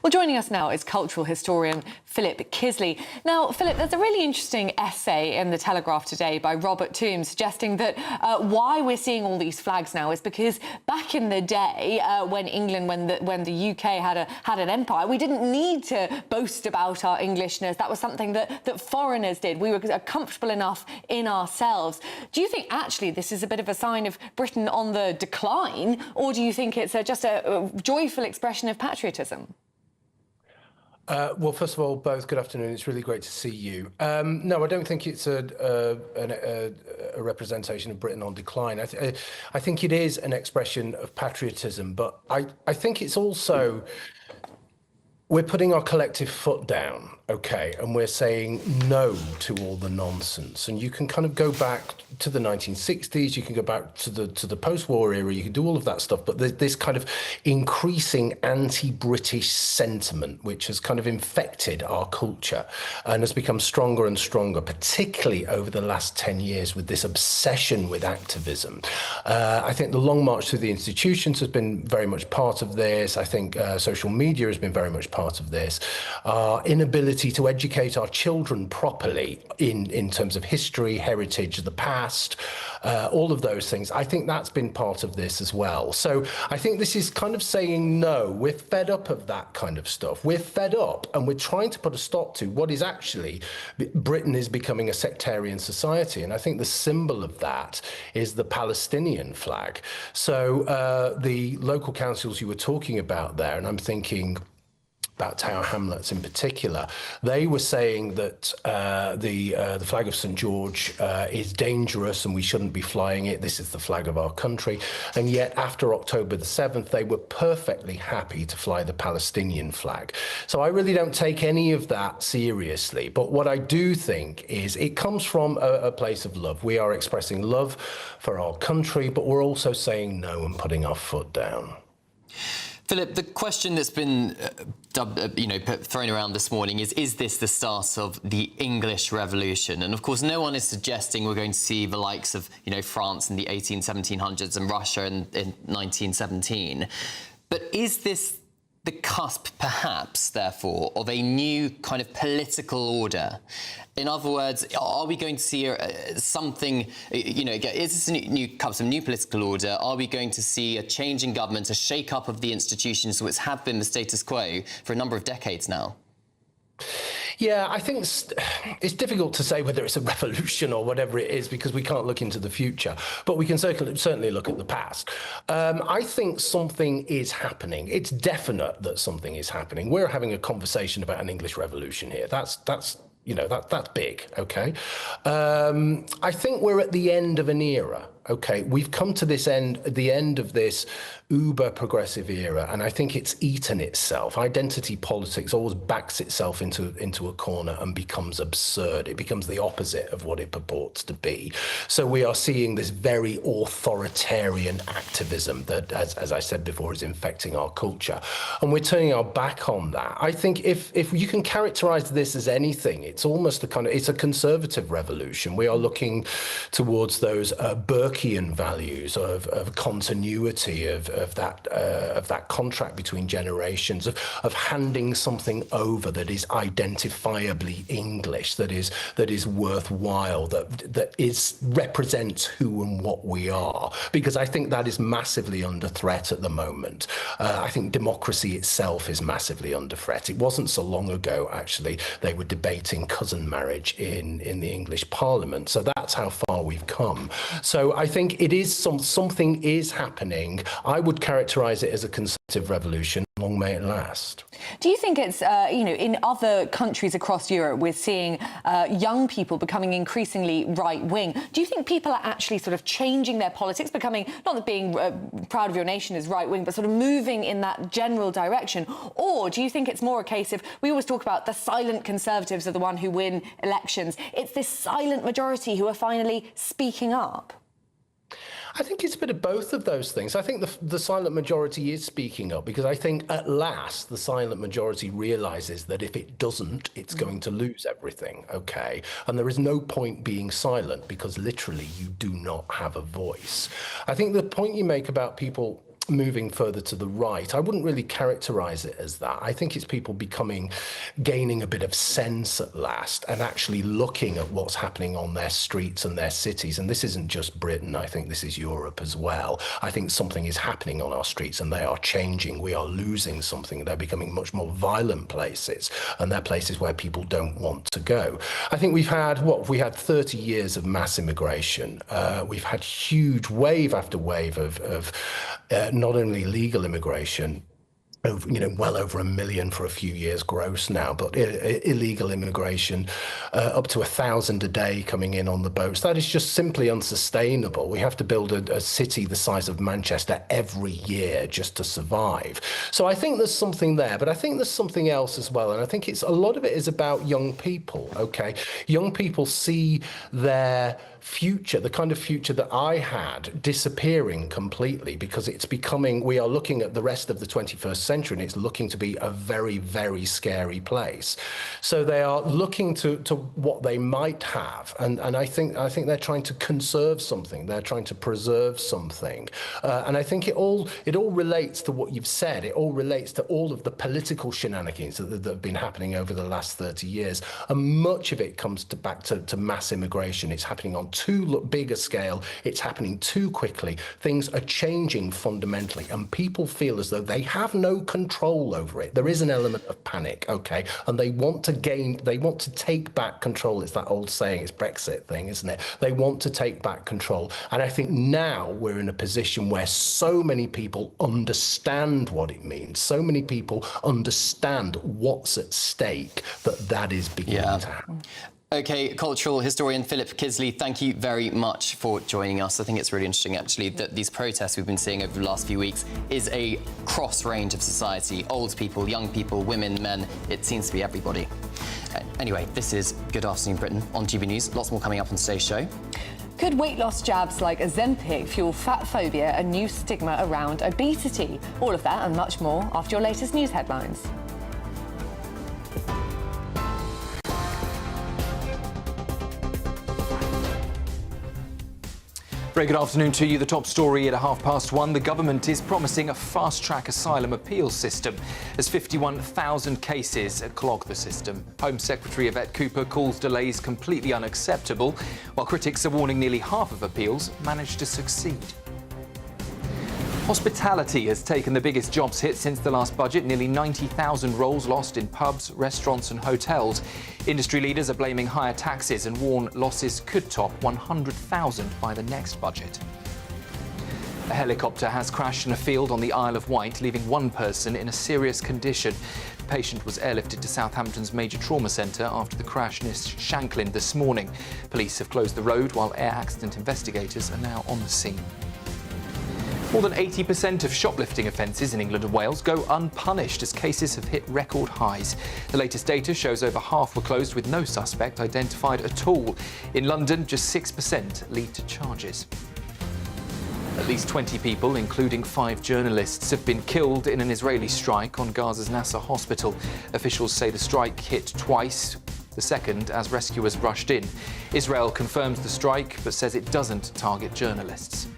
Well, joining us now is cultural historian Philip Kisley. Now, Philip, there's a really interesting essay in The Telegraph today by Robert Toombs suggesting that why we're seeing all these flags now is because back in the day, when the UK had an empire, we didn't need to boast about our Englishness. That was something that foreigners did. We were comfortable enough in ourselves. Do you think actually this is a bit of a sign of Britain on the decline, or do you think it's just a joyful expression of patriotism? Well, first of all, both, good afternoon. It's really great to see you. No, I don't think it's a representation of Britain on decline. I think it is an expression of patriotism, but I think it's also... We're putting our collective foot down, OK, and we're saying no to all the nonsense. And you can kind of go back to the 1960s, you can go back to the post-war era, you can do all of that stuff, but there's this kind of increasing anti-British sentiment which has kind of infected our culture and has become stronger and stronger, particularly over the last 10 years with this obsession with activism. I think the Long March through the institutions has been very much part of this. I think social media has been very much part of this. Our inability to educate our children properly in terms of history, heritage, the past, all of those things. I think that's been part of this as well. So I think this is kind of saying no. We're fed up of that kind of stuff. We're fed up, and we're trying to put a stop to what is actually Britain is becoming a sectarian society. And I think the symbol of that is the Palestinian flag. So the local councils you were talking about there, and I'm thinking about Tower Hamlets in particular, they were saying that the flag of St George is dangerous and we shouldn't be flying it. This is the flag of our country. And yet after October the 7th, they were perfectly happy to fly the Palestinian flag. So I really don't take any of that seriously. But what I do think is it comes from a place of love. We are expressing love for our country, but we're also saying no and putting our foot down. Philip, the question that's been thrown around this morning is this the start of the English Revolution? And of course, no one is suggesting we're going to see the likes of, France in the 1700s and Russia in 1917. But is this the cusp, perhaps, therefore, of a new kind of political order? In other words, are we going to see something, is this a new cusp, a new political order? Are we going to see a change in government, a shake-up of the institutions which have been the status quo for a number of decades now? Yeah, I think it's difficult to say whether it's a revolution or whatever it is, because we can't look into the future, but we can certainly look at the past. I think something is happening. It's definite that something is happening. We're having a conversation about an English revolution here. That's big, okay? I think we're at the end of an era, okay? We've come to the end of this uber progressive era, and I think it's eaten itself. Identity politics always backs itself into a corner and becomes absurd. It becomes the opposite of what it purports to be. So we are seeing this very authoritarian activism that, as I said before, is infecting our culture. And we're turning our back on that. I think if you can characterize this as anything, it's almost it's a conservative revolution. We are looking towards those Burkean values of continuity, of that contract between generations, of handing something over that is identifiably English, that is worthwhile, that represents who and what we are. Because I think that is massively under threat at the moment. I think democracy itself is massively under threat. It wasn't so long ago, actually, they were debating cousin marriage in the English Parliament. So that's how far we've come. So I think it is something is happening. I would characterize it as a conservative revolution. Long may it last. Do you think it's, in other countries across Europe, we're seeing young people becoming increasingly right-wing? Do you think people are actually sort of changing their politics, becoming, not that being proud of your nation is right-wing, but sort of moving in that general direction? Or do you think it's more a case of, we always talk about the silent conservatives are the one who win elections. It's this silent majority who are finally speaking up? I think it's a bit of both of those things. I think the silent majority is speaking up, because I think at last the silent majority realizes that if it doesn't, it's going to lose everything, okay? And there is no point being silent, because literally you do not have a voice. I think the point you make about people moving further to the right, I wouldn't really characterize it as that. I think it's people gaining a bit of sense at last, and actually looking at what's happening on their streets and their cities. And this isn't just Britain, I think this is Europe as well. I think something is happening on our streets, and they are changing. We are losing something. They're becoming much more violent places, and they're places where people don't want to go. I think we've had 30 years of mass immigration. We've had huge wave after wave of not only legal immigration, well over 1 million for a few years gross now, but illegal immigration, up to 1,000 a day coming in on the boats. That is just simply unsustainable. We have to build a city the size of Manchester every year just to survive. So I think there's something there, but I think there's something else as well. And I think a lot of it is about young people, okay? Young people see their future, the kind of future that I had, disappearing completely, because we are looking at the rest of the 21st century, and it's looking to be a very, very scary place. So they are looking to what they might have, and I think they're trying to conserve something, they're trying to preserve something, and I think it all relates to what you've said. It all relates to all of the political shenanigans that have been happening over the last 30 years, and much of it comes back to mass immigration. It's happening on too big a scale, it's happening too quickly, things are changing fundamentally, and people feel as though they have no control over it. There is an element of panic, okay, and they want to take back control. It's that old saying, it's Brexit thing, isn't it? They want to take back control, and I think now we're in a position where so many people understand what it means, so many people understand what's at stake, that is beginning to happen. OK, cultural historian Philip Kisley, thank you very much for joining us. I think it's really interesting, actually, that these protests we've been seeing over the last few weeks is a cross range of society. Old people, young people, women, men. It seems to be everybody. Anyway, this is Good Afternoon Britain on GB News. Lots more coming up on today's show. Could weight loss jabs like Ozempic fuel fat phobia and new stigma around obesity? All of that and much more after your latest news headlines. Very good afternoon to you. The top story at 1:30. The government is promising a fast-track asylum appeals system as 51,000 cases clog the system. Home Secretary Yvette Cooper calls delays completely unacceptable, while critics are warning nearly half of appeals managed to succeed. Hospitality has taken the biggest jobs hit since the last budget. Nearly 90,000 roles lost in pubs, restaurants and hotels. Industry leaders are blaming higher taxes and warn losses could top 100,000 by the next budget. A helicopter has crashed in a field on the Isle of Wight, leaving one person in a serious condition. The patient was airlifted to Southampton's major trauma centre after the crash near Shanklin this morning. Police have closed the road while air accident investigators are now on the scene. More than 80% of shoplifting offences in England and Wales go unpunished as cases have hit record highs. The latest data shows over half were closed with no suspect identified at all. In London, just 6% lead to charges. At least 20 people, including 5 journalists, have been killed in an Israeli strike on Gaza's Nasser hospital. Officials say the strike hit twice, the second as rescuers rushed in. Israel confirms the strike but says it doesn't target journalists.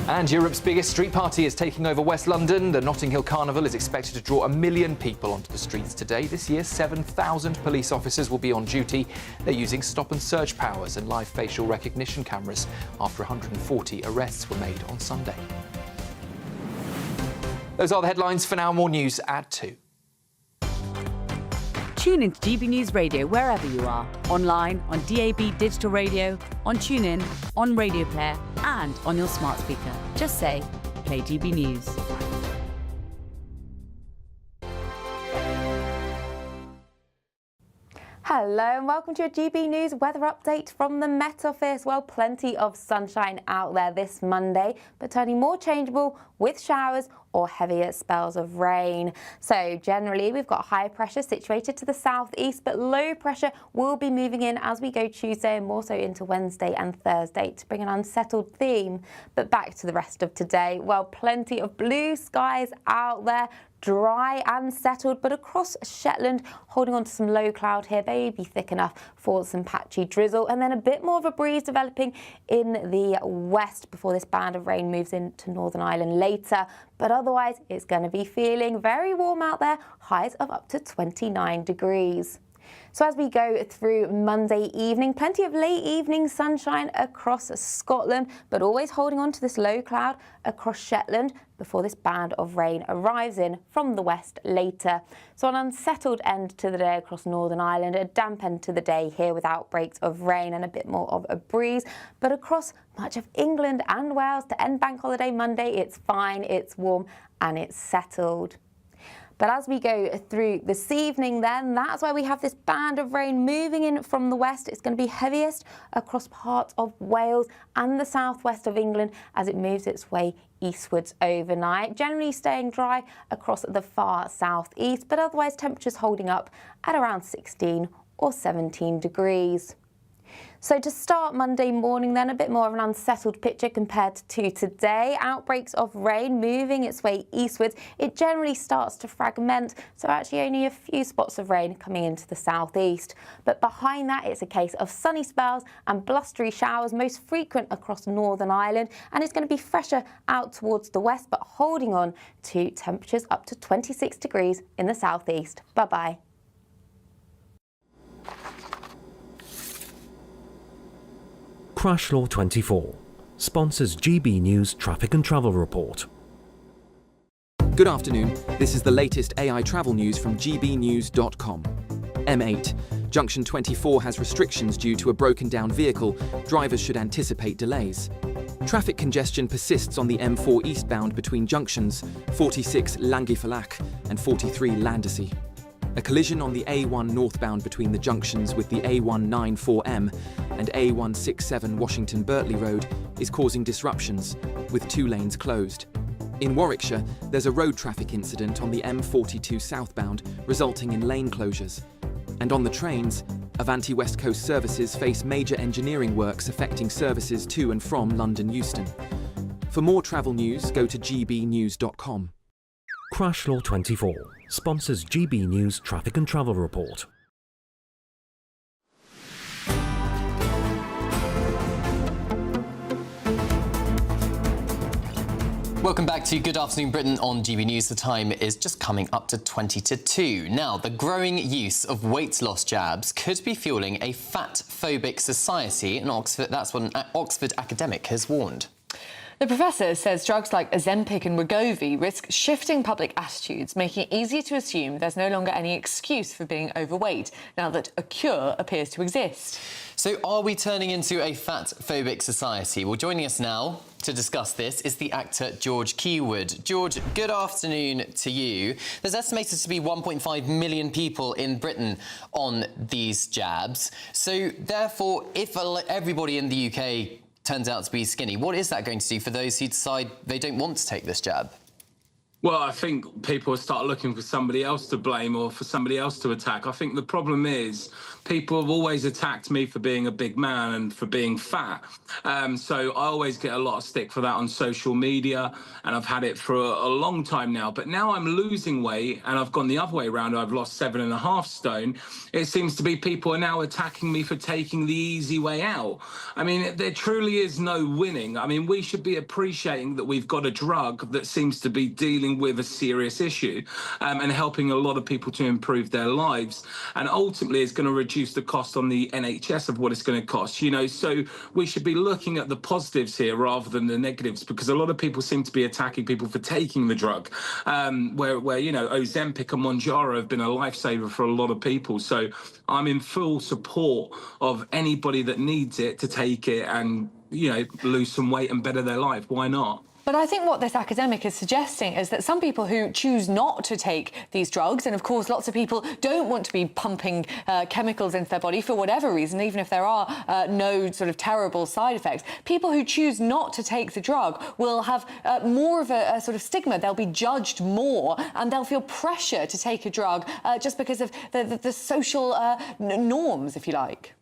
And Europe's biggest street party is taking over West London. The Notting Hill Carnival is expected to draw 1 million people onto the streets today. This year, 7,000 police officers will be on duty. They're using stop and search powers and live facial recognition cameras after 140 arrests were made on Sunday. Those are the headlines. For now, more news at 2. Tune into GB News Radio wherever you are. Online, on DAB digital radio, on TuneIn, on Radio Player and on your smart speaker. Just say, play GB News. Hello and welcome to your GB News weather update from the Met Office. Well, plenty of sunshine out there this Monday, but turning more changeable with showers or heavier spells of rain. So generally we've got high pressure situated to the southeast, but low pressure will be moving in as we go Tuesday and more so into Wednesday and Thursday to bring an unsettled theme. But back to the rest of today. Well, plenty of blue skies out there. Dry and settled, but across Shetland, holding on to some low cloud here, maybe thick enough for some patchy drizzle, and then a bit more of a breeze developing in the west before this band of rain moves into Northern Ireland later. But otherwise, it's going to be feeling very warm out there, highs of up to 29 degrees. So as we go through Monday evening, plenty of late evening sunshine across Scotland, but always holding on to this low cloud across Shetland before this band of rain arrives in from the west later. So an unsettled end to the day across Northern Ireland, a damp end to the day here with outbreaks of rain and a bit more of a breeze. But across much of England and Wales to end Bank Holiday Monday, it's fine, it's warm and it's settled. But as we go through this evening then, that's where we have this band of rain moving in from the west. It's going to be heaviest across parts of Wales and the southwest of England as it moves its way eastwards overnight. Generally staying dry across the far southeast, but otherwise temperatures holding up at around 16 or 17 degrees. So to start Monday morning then, a bit more of an unsettled picture compared to today. Outbreaks of rain moving its way eastwards. It generally starts to fragment, so actually only a few spots of rain coming into the southeast. But behind that, it's a case of sunny spells and blustery showers, most frequent across Northern Ireland, and it's going to be fresher out towards the west, but holding on to temperatures up to 26 degrees in the southeast. Bye-bye. Crash Law 24 sponsors GB News Traffic and Travel Report. Good afternoon. This is the latest AI travel news from gbnews.com. M8. Junction 24 has restrictions due to a broken down vehicle. Drivers should anticipate delays. Traffic congestion persists on the M4 eastbound between junctions 46 Llangefalac and 43 Landesey. A collision on the A1 northbound between the junctions with the A194M and A167 Washington-Bertley Road is causing disruptions, with 2 lanes closed. In Warwickshire, there's a road traffic incident on the M42 southbound, resulting in lane closures. And on the trains, Avanti West Coast services face major engineering works affecting services to and from London Euston. For more travel news, go to gbnews.com. Crash Law 24 sponsors GB News Traffic and Travel Report. Welcome back to Good Afternoon Britain on GB News. The time is just coming up to 20 to 2. Now, the growing use of weight loss jabs could be fueling a fat-phobic society in Oxford. That's what an Oxford academic has warned. The professor says drugs like Ozempic and Wegovy risk shifting public attitudes, making it easier to assume there's no longer any excuse for being overweight, now that a cure appears to exist. So are we turning into a fat-phobic society? Well, joining us now to discuss this is the actor George Keywood. George, good afternoon to you. There's estimated to be 1.5 million people in Britain on these jabs. So, therefore, if everybody in the UK turns out to be skinny, what is that going to do for those who decide they don't want to take this jab? Well, I think people will start looking for somebody else to blame or for somebody else to attack. I think the problem is people have always attacked me for being a big man and for being fat. So I always get a lot of stick for that on social media, and I've had it for a long time now. But now I'm losing weight and I've gone the other way around. I've lost 7.5 stone. It seems to be people are now attacking me for taking the easy way out. I mean, there truly is no winning. I mean, we should be appreciating that we've got a drug that seems to be dealing with a serious issue and helping a lot of people to improve their lives, and ultimately it's going to reduce the cost on the NHS of what it's going to cost, you know. So we should be looking at the positives here rather than the negatives, because a lot of people seem to be attacking people for taking the drug, where you know, Ozempic and Mounjaro have been a lifesaver for a lot of people. So I'm in full support of anybody that needs it to take it and, you know, lose some weight and better their life. Why not? But I think what this academic is suggesting is that some people who choose not to take these drugs, and of course lots of people don't want to be pumping chemicals into their body for whatever reason, even if there are no sort of terrible side effects, people who choose not to take the drug will have more of a sort of stigma. They'll be judged more and they'll feel pressure to take a drug just because of the social norms, if you like.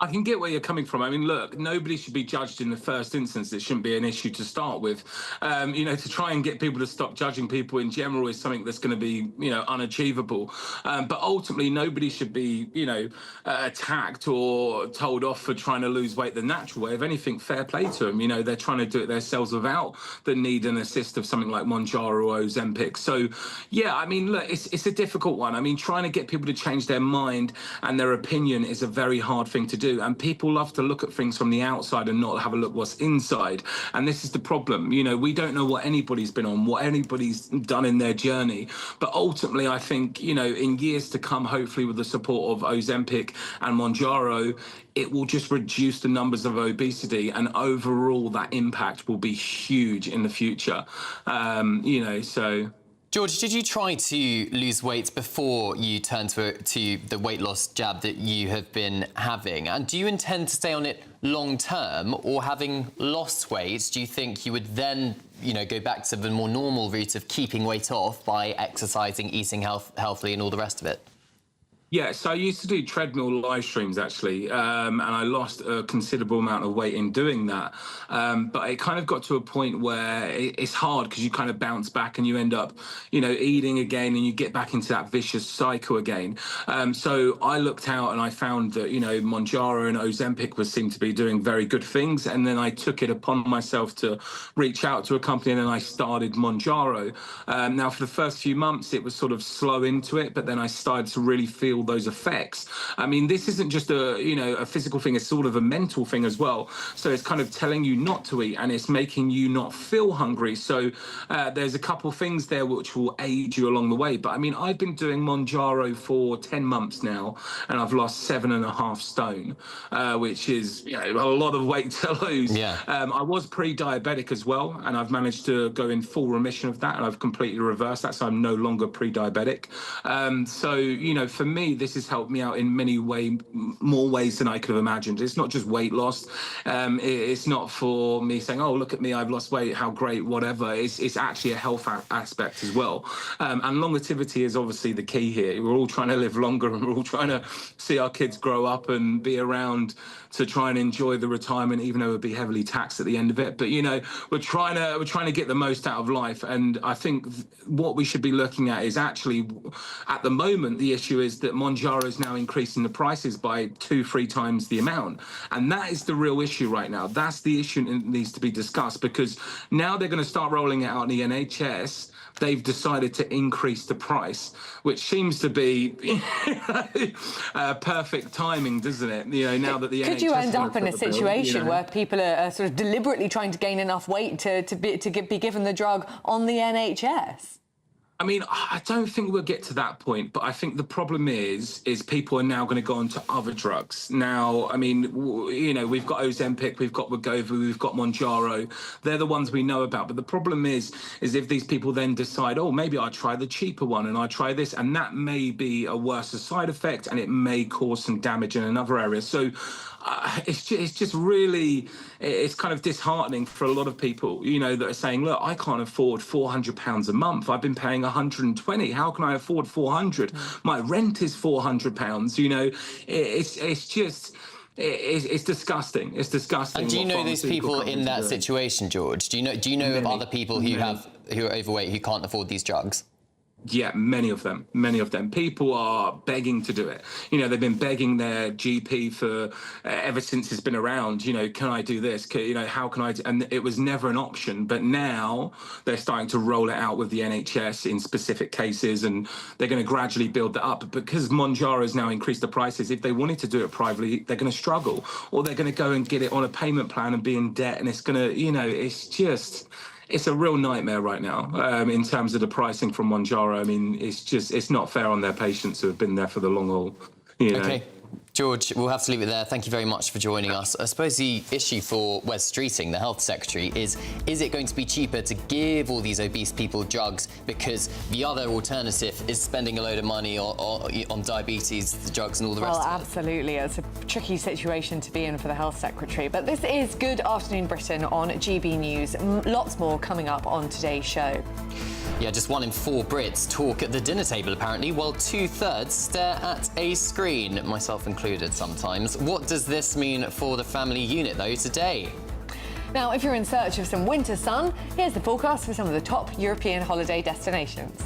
I can get where you're coming from. I mean, look, nobody should be judged in the first instance. It shouldn't be an issue to start with. You know, to try and get people to stop judging people in general is something that's going to be, you know, unachievable. But ultimately, nobody should be, you know, attacked or told off for trying to lose weight the natural way. If anything, fair play to them. You know, they're trying to do it themselves without the need and assist of something like Mounjaro or Ozempic. So, yeah, I mean, look, it's a difficult one. I mean, trying to get people to change their mind and their opinion is a very hard thing to do. And people love to look at things from the outside and not have a look what's inside. And this is the problem. You know, we don't know what anybody's been on, what anybody's done in their journey. But ultimately, I think, you know, in years to come, hopefully with the support of Ozempic and Mounjaro, it will just reduce the numbers of obesity, and overall that impact will be huge in the future. You know, so... George, did you try to lose weight before you turned to the weight loss jab that you have been having? And do you intend to stay on it long term, or having lost weight, do you think you would then, you know, go back to the more normal route of keeping weight off by exercising, eating healthily and all the rest of it? Yeah, so I used to do treadmill live streams, actually, and I lost a considerable amount of weight in doing that. But it kind of got to a point where it's hard because you kind of bounce back and you end up, you know, eating again, and you get back into that vicious cycle again. So I looked out and I found that, you know, Mounjaro and Ozempic seemed to be doing very good things. And then I took it upon myself to reach out to a company, and then I started Mounjaro. Now, for the first few months, it was sort of slow into it, but then I started to really feel those effects. I mean, this isn't just a, you know, a physical thing, it's sort of a mental thing as well. So it's kind of telling you not to eat, and it's making you not feel hungry. So there's a couple things there which will aid you along the way. But I mean, I've been doing Mounjaro for 10 months now, and I've lost 7.5 stone, which is, you know, a lot of weight to lose. Yeah. I was pre-diabetic as well, and I've managed to go in full remission of that, and I've completely reversed that, so I'm no longer pre-diabetic. So, you know, for me, this has helped me out in many more ways than I could have imagined. It's not just weight loss. It's not for me saying, oh, look at me, I've lost weight, how great, whatever. It's actually a health aspect as well. And longevity is obviously the key here. We're all trying to live longer, and we're all trying to see our kids grow up and be around to try and enjoy the retirement, even though it would be heavily taxed at the end of it. But, you know, we're trying to get the most out of life. And I think what we should be looking at is actually, at the moment, the issue is that that Monjaro is now increasing the prices by 2-3 times the amount. And that is the real issue right now. That's the issue that needs to be discussed, because now they're going to start rolling it out in the NHS. They've decided to increase the price, which seems to be perfect timing, doesn't it? You know, now that the Could NHS you end up in a bill, situation where people are sort of deliberately trying to gain enough weight to be given the drug on the NHS? I mean, I don't think we'll get to that point, but I think the problem is people are now going to go on to other drugs. Now, I mean, you know, we've got Ozempic, we've got Wegovy, we've got Monjaro. They're the ones we know about. But the problem is if these people then decide, oh, maybe I'll try the cheaper one and I'll try this, and that may be a worse side effect and it may cause some damage in another area. So it's just really, it's kind of disheartening for a lot of people, you know, that are saying, look, I can't afford £400 a month. I've been paying 120. How can I afford 400? My rent is £400. You know, it's just. It's disgusting. It's disgusting. And do you know those people in that situation, George? Do you know of other people who are overweight who can't afford these drugs? Yeah, many of them. People are begging to do it. You know, they've been begging their GP for ever since it's been around. You know, can I do this? How can I? And it was never an option. But now they're starting to roll it out with the NHS in specific cases, and they're going to gradually build that up. But because Monjaro has now increased the prices, if they wanted to do it privately, they're going to struggle, or they're going to go and get it on a payment plan and be in debt, and it's going to, you know, it's just. It's a real nightmare right now in terms of the pricing from Monjaro. I mean, it's not fair on their patients who have been there for the long haul. You know? Okay. George, we'll have to leave it there. Thank you very much for joining us. I suppose the issue for Wes Streeting, the Health Secretary, is it going to be cheaper to give all these obese people drugs because the other alternative is spending a load of money on diabetes, the drugs and all the rest of it? Well, absolutely. It's a tricky situation to be in for the Health Secretary. But this is Good Afternoon Britain on GB News. Lots more coming up on today's show. Yeah, just 1 in 4 Brits talk at the dinner table, apparently, while 2/3 stare at a screen, myself included sometimes. What does this mean for the family unit, though, today? Now, if you're in search of some winter sun, here's the forecast for some of the top European holiday destinations.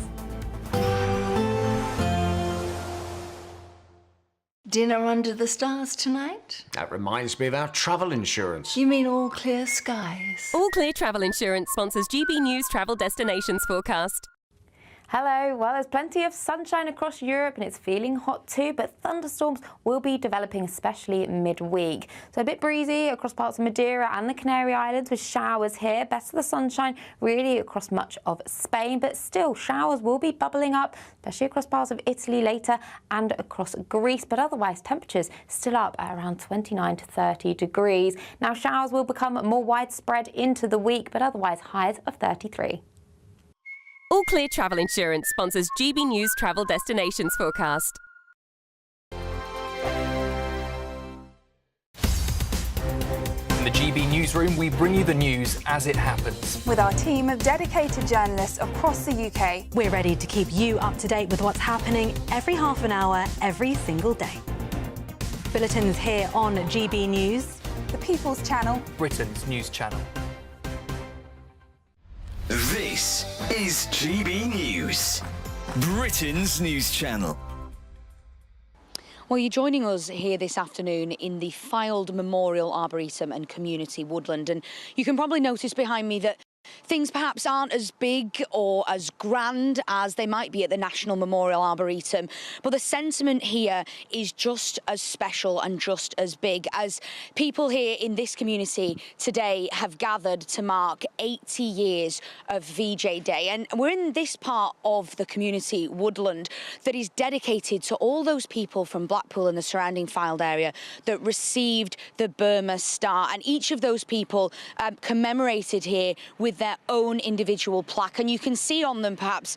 Dinner under the stars tonight? That reminds me of our travel insurance. You mean All Clear Skies? All Clear Travel Insurance sponsors GB News Travel Destinations Forecast. Hello. Well, there's plenty of sunshine across Europe and it's feeling hot too, but thunderstorms will be developing, especially midweek. So a bit breezy across parts of Madeira and the Canary Islands with showers here. Best of the sunshine really across much of Spain, but still showers will be bubbling up, especially across parts of Italy later and across Greece. But otherwise, temperatures still up at around 29 to 30 degrees. Now, showers will become more widespread into the week, but otherwise highs of 33. All Clear Travel Insurance sponsors GB News Travel Destinations Forecast. In the GB newsroom, we bring you the news as it happens. With our team of dedicated journalists across the UK. We're ready to keep you up to date with what's happening every half an hour, every single day. Bulletins here on GB News. The People's Channel. Britain's news channel. This is GB News, Britain's news channel. Well, you're joining us here this afternoon in the Fylde Memorial Arboretum and Community Woodland, and you can probably notice behind me that things perhaps aren't as big or as grand as they might be at the National Memorial Arboretum, but the sentiment here is just as special and just as big, as people here in this community today have gathered to mark 80 years of VJ Day. And we're in this part of the community woodland that is dedicated to all those people from Blackpool and the surrounding Fylde area that received the Burma Star, and each of those people commemorated here with their own individual plaque. And you can see on them perhaps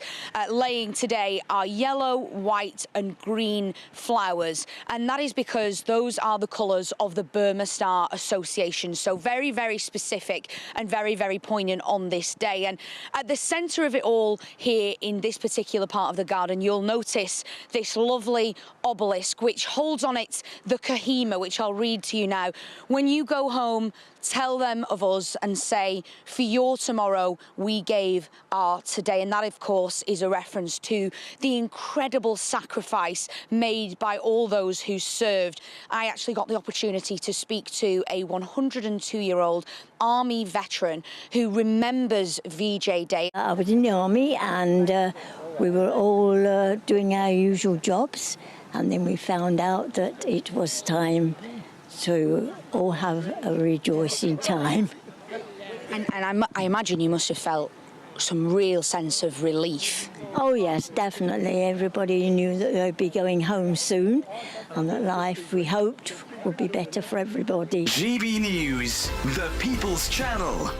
laying today are yellow, white and green flowers, and that is because those are the colours of the Burma Star Association. So very, very specific and very, very poignant on this day. And at the centre of it all here in this particular part of the garden, you'll notice this lovely obelisk which holds on it the Kohima, which I'll read to you now. When you go home, tell them of us and say, for your tomorrow, we gave our today. And that, of course, is a reference to the incredible sacrifice made by all those who served. I actually got the opportunity to speak to a 102-year-old Army veteran who remembers VJ Day. I was in the Army and we were all doing our usual jobs, and then we found out that it was time to all have a rejoicing time. And I imagine you must have felt some real sense of relief. Oh yes, definitely. Everybody knew that they'd be going home soon, and that life, we hoped, would be better for everybody. GB News, the People's Channel.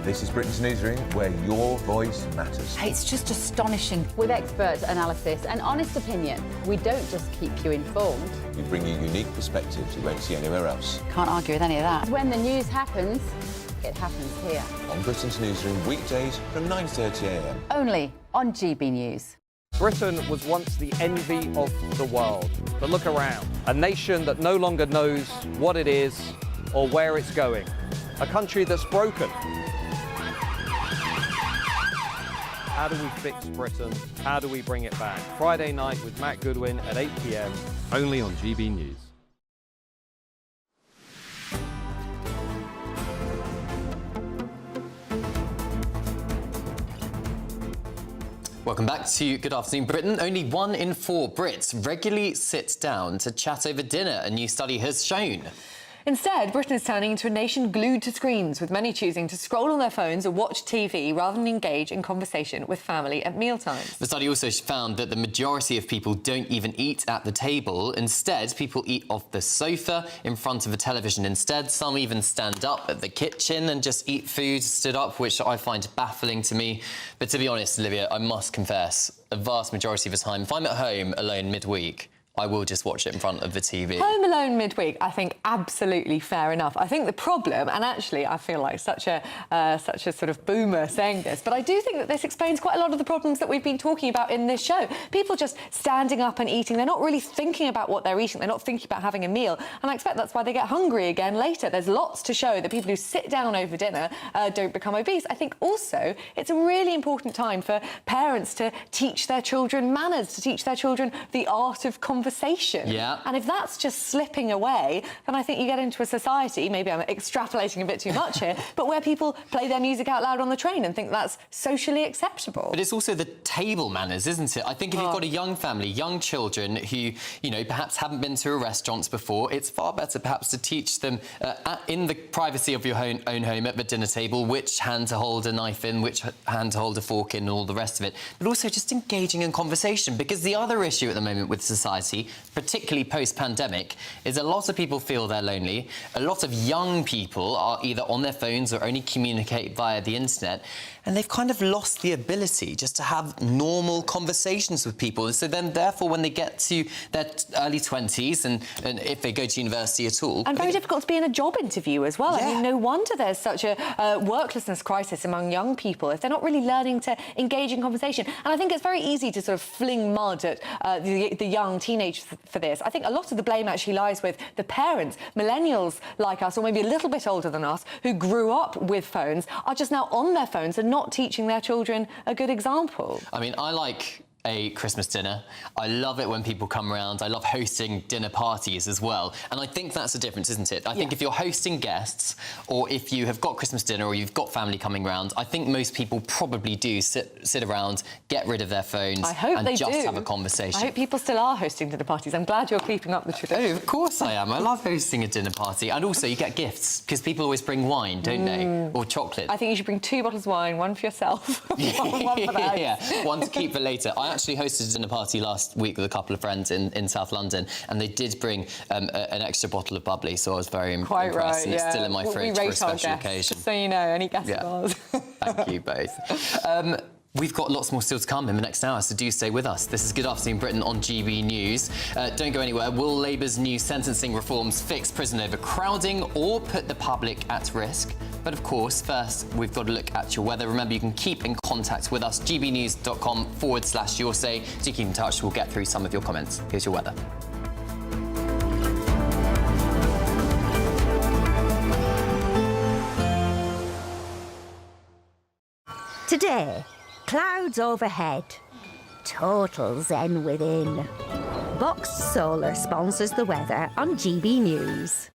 This is Britain's Newsroom, where your voice matters. It's just astonishing. With expert analysis and honest opinion, we don't just keep you informed. We bring you unique perspectives you won't see anywhere else. Can't argue with any of that. When the news happens, it happens here. On Britain's Newsroom, weekdays from 9:30 a.m. Only on GB News. Britain was once the envy of the world. But look around. A nation that no longer knows what it is or where it's going. A country that's broken. How do we fix Britain? How do we bring it back? Friday night with Matt Goodwin at 8 p.m. only on GB News. Welcome back to Good Afternoon Britain. Only 1 in 4 Brits regularly sit down to chat over dinner, a new study has shown. Instead, Britain is turning into a nation glued to screens, with many choosing to scroll on their phones or watch TV rather than engage in conversation with family at mealtimes. The study also found that the majority of people don't even eat at the table. Instead, people eat off the sofa in front of a television instead. Some even stand up at the kitchen and just eat food stood up, which I find baffling to me. But to be honest, Olivia, I must confess, a vast majority of the time, if I'm at home alone midweek, I will just watch it in front of the TV. Home alone midweek, I think absolutely fair enough. I think the problem, and actually I feel like such a sort of boomer saying this, but I do think that this explains quite a lot of the problems that we've been talking about in this show. People just standing up and eating, they're not really thinking about what they're eating, they're not thinking about having a meal, and I expect that's why they get hungry again later. There's lots to show that people who sit down over dinner don't become obese. I think also it's a really important time for parents to teach their children manners, to teach their children the art of conversation. Yeah. And if that's just slipping away, then I think you get into a society, maybe I'm extrapolating a bit too much here, but where people play their music out loud on the train and think that's socially acceptable. But it's also the table manners, isn't it? I think if you've got a young family, young children who, you know, perhaps haven't been to a restaurant before, it's far better perhaps to teach them in the privacy of your own home at the dinner table which hand to hold a knife in, which hand to hold a fork in, and all the rest of it. But also just engaging in conversation, because the other issue at the moment with society, particularly post-pandemic, is a lot of people feel they're lonely. A lot of young people are either on their phones or only communicate via the internet, and they've kind of lost the ability just to have normal conversations with people. And so then, therefore, when they get to their early 20s, and if they go to university at all... And very difficult to be in a job interview as well. Yeah. I mean, no wonder there's such a worklessness crisis among young people if they're not really learning to engage in conversation. And I think it's very easy to sort of fling mud at the young teenagers for this. I think a lot of the blame actually lies with the parents. Millennials like us, or maybe a little bit older than us, who grew up with phones, are just now on their phones and not teaching their children a good example. I mean, I like a Christmas dinner. I love it when people come around. I love hosting dinner parties as well. And I think that's the difference, isn't it? I think if you're hosting guests, or if you have got Christmas dinner, or you've got family coming round, I think most people probably do sit around, get rid of their phones, and just have a conversation. I hope people still are hosting dinner parties. I'm glad you're keeping up the tradition. Oh, of course I am. I love hosting a dinner party. And also you get gifts, because people always bring wine, don't they? Or chocolate. I think you should bring 2 bottles of wine, one for yourself, one for the house. Yeah, one to keep for later. I actually hosted a dinner party last week with a couple of friends in South London, and they did bring an extra bottle of bubbly, so I was very impressed. Right, and it's still in my fridge for a special occasion. Just so you know, any guest bars. Thank you both. We've got lots more still to come in the next hour, so do stay with us. This is Good Afternoon Britain on GB News. Don't go anywhere. Will Labour's new sentencing reforms fix prison overcrowding or put the public at risk? But of course, first, we've got to look at your weather. Remember, you can keep in contact with us, gbnews.com/yoursay. Do keep in touch. We'll get through some of your comments. Here's your weather. Today, clouds overhead. Total zen within. Boxed Solar sponsors the weather on GB News.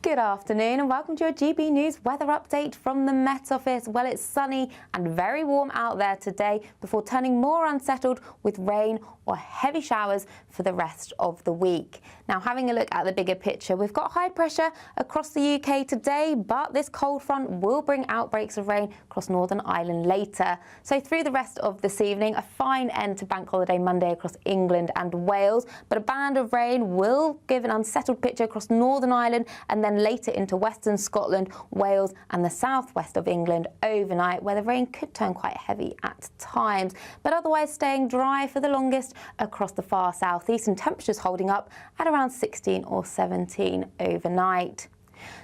Good afternoon and welcome to your GB News weather update from the Met Office. Well, it's sunny and very warm out there today before turning more unsettled with rain or heavy showers for the rest of the week. Now, having a look at the bigger picture, we've got high pressure across the UK today, but this cold front will bring outbreaks of rain across Northern Ireland later. So through the rest of this evening, a fine end to Bank Holiday Monday across England and Wales, but a band of rain will give an unsettled picture across Northern Ireland and then later into Western Scotland, Wales and the southwest of England overnight, where the rain could turn quite heavy at times, but otherwise staying dry for the longest across the far southeast, and temperatures holding up at around 16 or 17 overnight.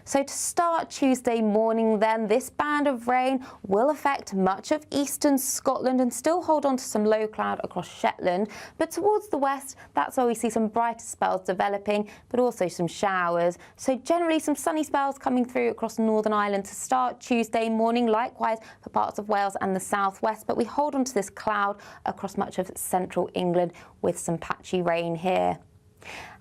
So to start Tuesday morning then, this band of rain will affect much of eastern Scotland and still hold on to some low cloud across Shetland. But towards the west, that's where we see some brighter spells developing, but also some showers. So generally some sunny spells coming through across Northern Ireland to start Tuesday morning, likewise for parts of Wales and the southwest. But we hold on to this cloud across much of central England with some patchy rain here.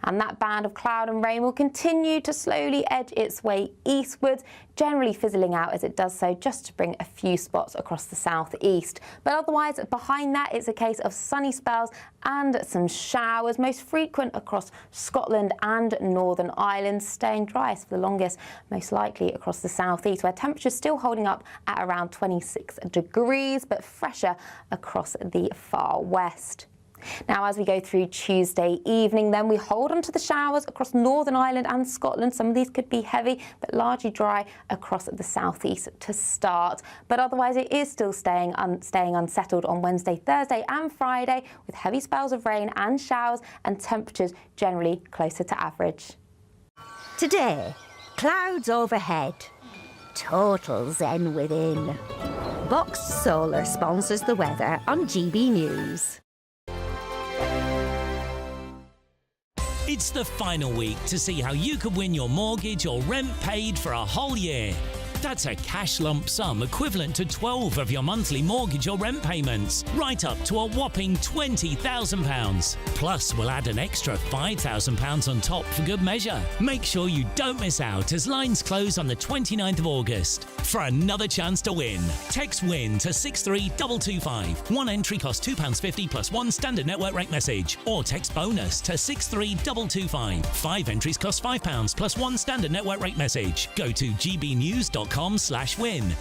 And that band of cloud and rain will continue to slowly edge its way eastwards, generally fizzling out as it does so, just to bring a few spots across the southeast. But otherwise, behind that, it's a case of sunny spells and some showers, most frequent across Scotland and Northern Ireland, staying driest for the longest, most likely across the southeast, where temperatures still holding up at around 26 degrees, but fresher across the far west. Now, as we go through Tuesday evening, then we hold on to the showers across Northern Ireland and Scotland. Some of these could be heavy, but largely dry across the southeast to start. But otherwise, it is still staying unsettled on Wednesday, Thursday and Friday, with heavy spells of rain and showers and temperatures generally closer to average. Today, clouds overhead. Total zen within. Boxed Solar sponsors the weather on GB News. It's the final week to see how you could win your mortgage or rent paid for a whole year. That's a cash lump sum equivalent to 12 of your monthly mortgage or rent payments, right up to a whopping £20,000. Plus, we'll add an extra £5,000 on top for good measure. Make sure you don't miss out as lines close on the 29th of August. For another chance to win, text WIN to 63225. One entry costs £2.50 plus one standard network rate message, or text BONUS to 63225. 5 entries cost £5 plus one standard network rate message. Go to gbnews.com/win.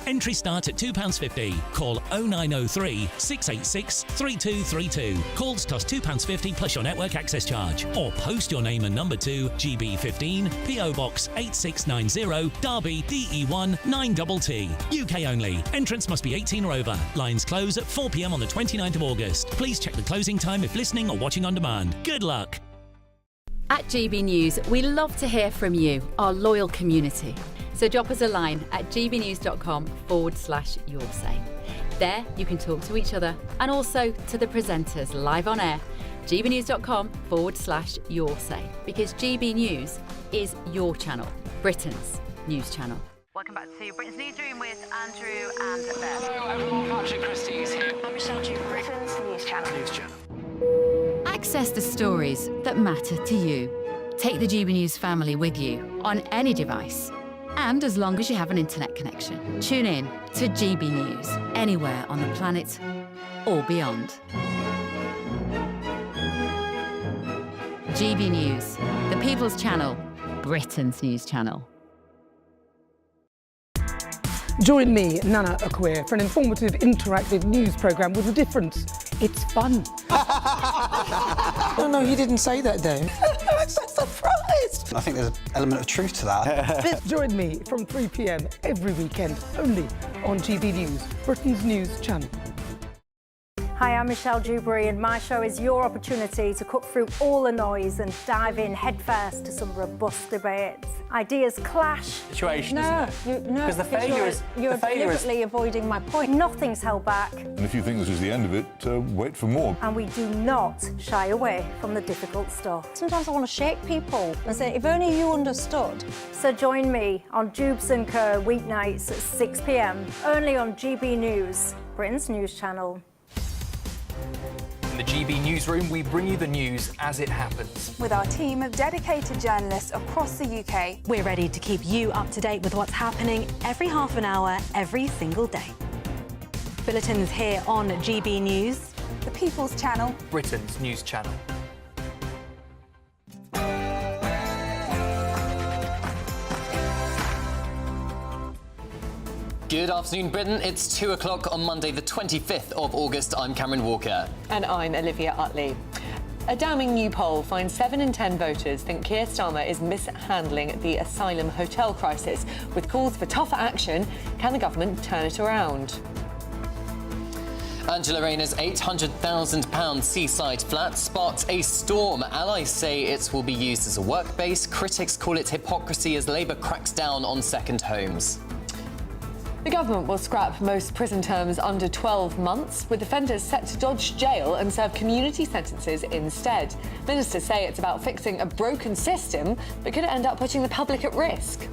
Entries start at £2.50. Call 0903 686 3232. Calls cost £2.50 plus your network access charge. Or post your name and number to GB15 PO Box 8690 Derby DE1 9TT. UK only. Entrance must be 18 or over. Lines close at 4 p.m. on the 29th of August. Please check the closing time if listening or watching on demand. Good luck. At GB News, we love to hear from you, our loyal community. So drop us a line at gbnews.com/yoursay. There you can talk to each other and also to the presenters live on air. gbnews.com/yoursay, because GB News is your channel, Britain's news channel. Welcome back to Britain's Newsroom with Andrew and Beth. Hello everyone, Patrick Christie's here. I'm Michelle Duke, Britain's news channel. Access the stories that matter to you. Take the GB News family with you on any device. And as long as you have an internet connection, tune in to GB News anywhere on the planet or beyond. GB News, the People's Channel, Britain's news channel. Join me, Nana Akwe, for an informative, interactive news programme with a difference. It's fun. No, he didn't say that, Dave. I'm so surprised. I think there's an element of truth to that. Join me from 3 p.m. every weekend, only on GB News, Britain's news channel. Hi, I'm Michelle Giuffre, and my show is your opportunity to cut through all the noise and dive in headfirst to some robust debates. Ideas clash. Situation, isn't it? Because the failure is... You're deliberately avoiding my point. Nothing's held back. And if you think this is the end of it, wait for more. And we do not shy away from the difficult stuff. Sometimes I want to shake people and say, if only you understood. So join me on Jubes & Co. weeknights at 6 p.m, only on GB News, Britain's news channel. In the GB newsroom, we bring you the news as it happens. With our team of dedicated journalists across the UK. We're ready to keep you up to date with what's happening every half an hour, every single day. Bulletins here on GB News, the People's Channel, Britain's news channel. Good afternoon, Britain. It's 2 o'clock on Monday, the 25th of August. I'm Cameron Walker. And I'm Olivia Utley. A damning new poll finds 7 in 10 voters think Keir Starmer is mishandling the asylum hotel crisis. With calls for tougher action, can the government turn it around? Angela Rayner's £800,000 seaside flat sparked a storm. Allies say it will be used as a work base. Critics call it hypocrisy as Labour cracks down on second homes. The government will scrap most prison terms under 12 months, with offenders set to dodge jail and serve community sentences instead. Ministers say it's about fixing a broken system, but could it end up putting the public at risk?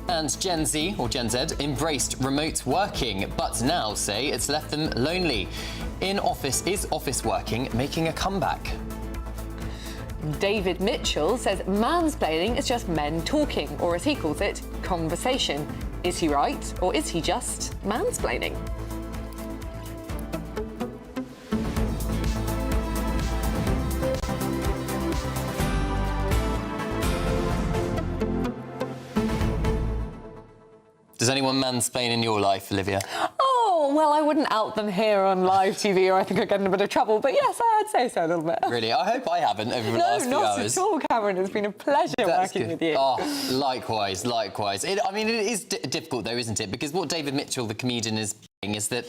And Gen Z, or Gen Z, embraced remote working, but now say it's left them lonely. In office, is office working making a comeback? David Mitchell says mansplaining is just men talking, or as he calls it, conversation. Is he right, or is he just mansplaining? Does anyone mansplain in your life, Olivia? Oh, well, I wouldn't out them here on live TV, or I think I'd get in a bit of trouble. But yes, I'd say so a little bit. Really? I hope I haven't over the last few hours. No, not at all, Cameron. It's been a pleasure working with you. Oh, likewise, likewise. I mean, it is difficult, though, isn't it? Because what David Mitchell, the comedian, is saying is that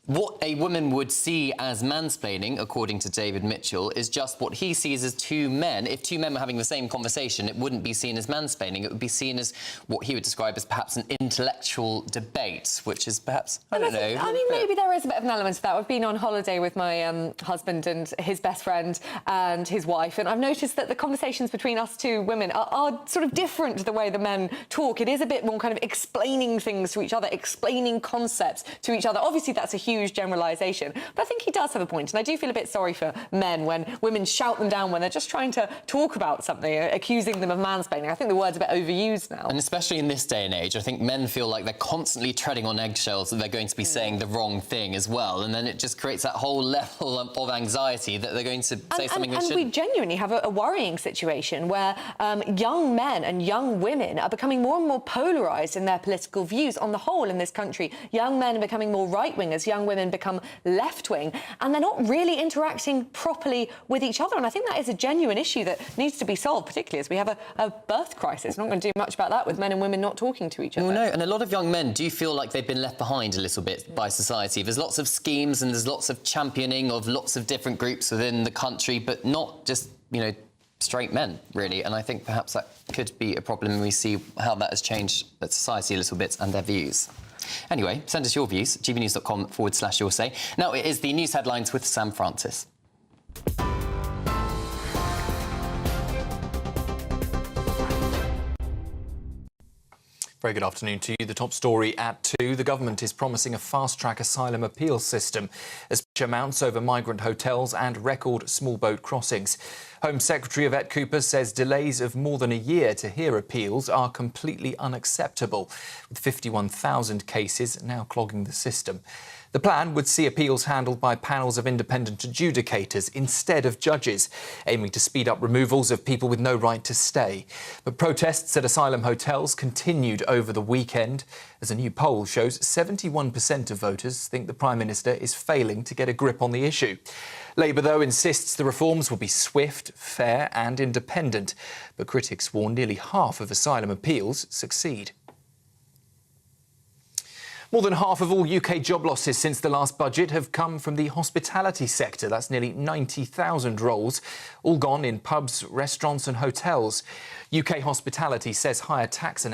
what a woman would see as mansplaining, according to David Mitchell, is just what he sees as two men. If two men were having the same conversation, it wouldn't be seen as mansplaining. It would be seen as what he would describe as perhaps an intellectual debate, which is perhaps, I don't know. I mean, maybe there is a bit of an element to that. I've been on holiday with my husband and his best friend and his wife, and I've noticed that the conversations between us two women are sort of different to the way the men talk. It is a bit more kind of explaining things to each other, explaining concepts to each other. Obviously, that's a huge generalisation, but I think he does have a point, and I do feel a bit sorry for men when women shout them down when they're just trying to talk about something, accusing them of mansplaining. I think the word's a bit overused now. And especially in this day and age, I think men feel like they're constantly treading on eggshells, that they're going to be saying the wrong thing as well, and then it just creates that whole level of anxiety that they're going to say something they shouldn't. And we genuinely have a worrying situation where young men and young women are becoming more and more polarised in their political views on the whole in this country. Young men are becoming more right-wing as young women become left-wing, and they're not really interacting properly with each other. And I think that is a genuine issue that needs to be solved, particularly as we have a birth crisis. I'm not going to do much about that with men and women not talking to each other. Well, no, and a lot of young men do feel like they've been left behind a little bit by society. There's lots of schemes and there's lots of championing of lots of different groups within the country, but not just, you know, straight men, really. And I think perhaps that could be a problem when we see how that has changed society a little bit and their views. Anyway, send us your views, gbnews.com/your say. Now it is the news headlines with Sam Francis. Very good afternoon to you. The top story at 2. The government is promising a fast-track asylum appeals system as pressure mounts over migrant hotels and record small boat crossings. Home Secretary Yvette Cooper says delays of more than a year to hear appeals are completely unacceptable, with 51,000 cases now clogging the system. The plan would see appeals handled by panels of independent adjudicators instead of judges, aiming to speed up removals of people with no right to stay. But protests at asylum hotels continued over the weekend, as a new poll shows 71% of voters think the Prime Minister is failing to get a grip on the issue. Labour, though, insists the reforms will be swift, fair and independent, but critics warn nearly half of asylum appeals succeed. More than half of all UK job losses since the last budget have come from the hospitality sector. That's nearly 90,000 roles, all gone in pubs, restaurants and hotels. UK Hospitality says higher taxes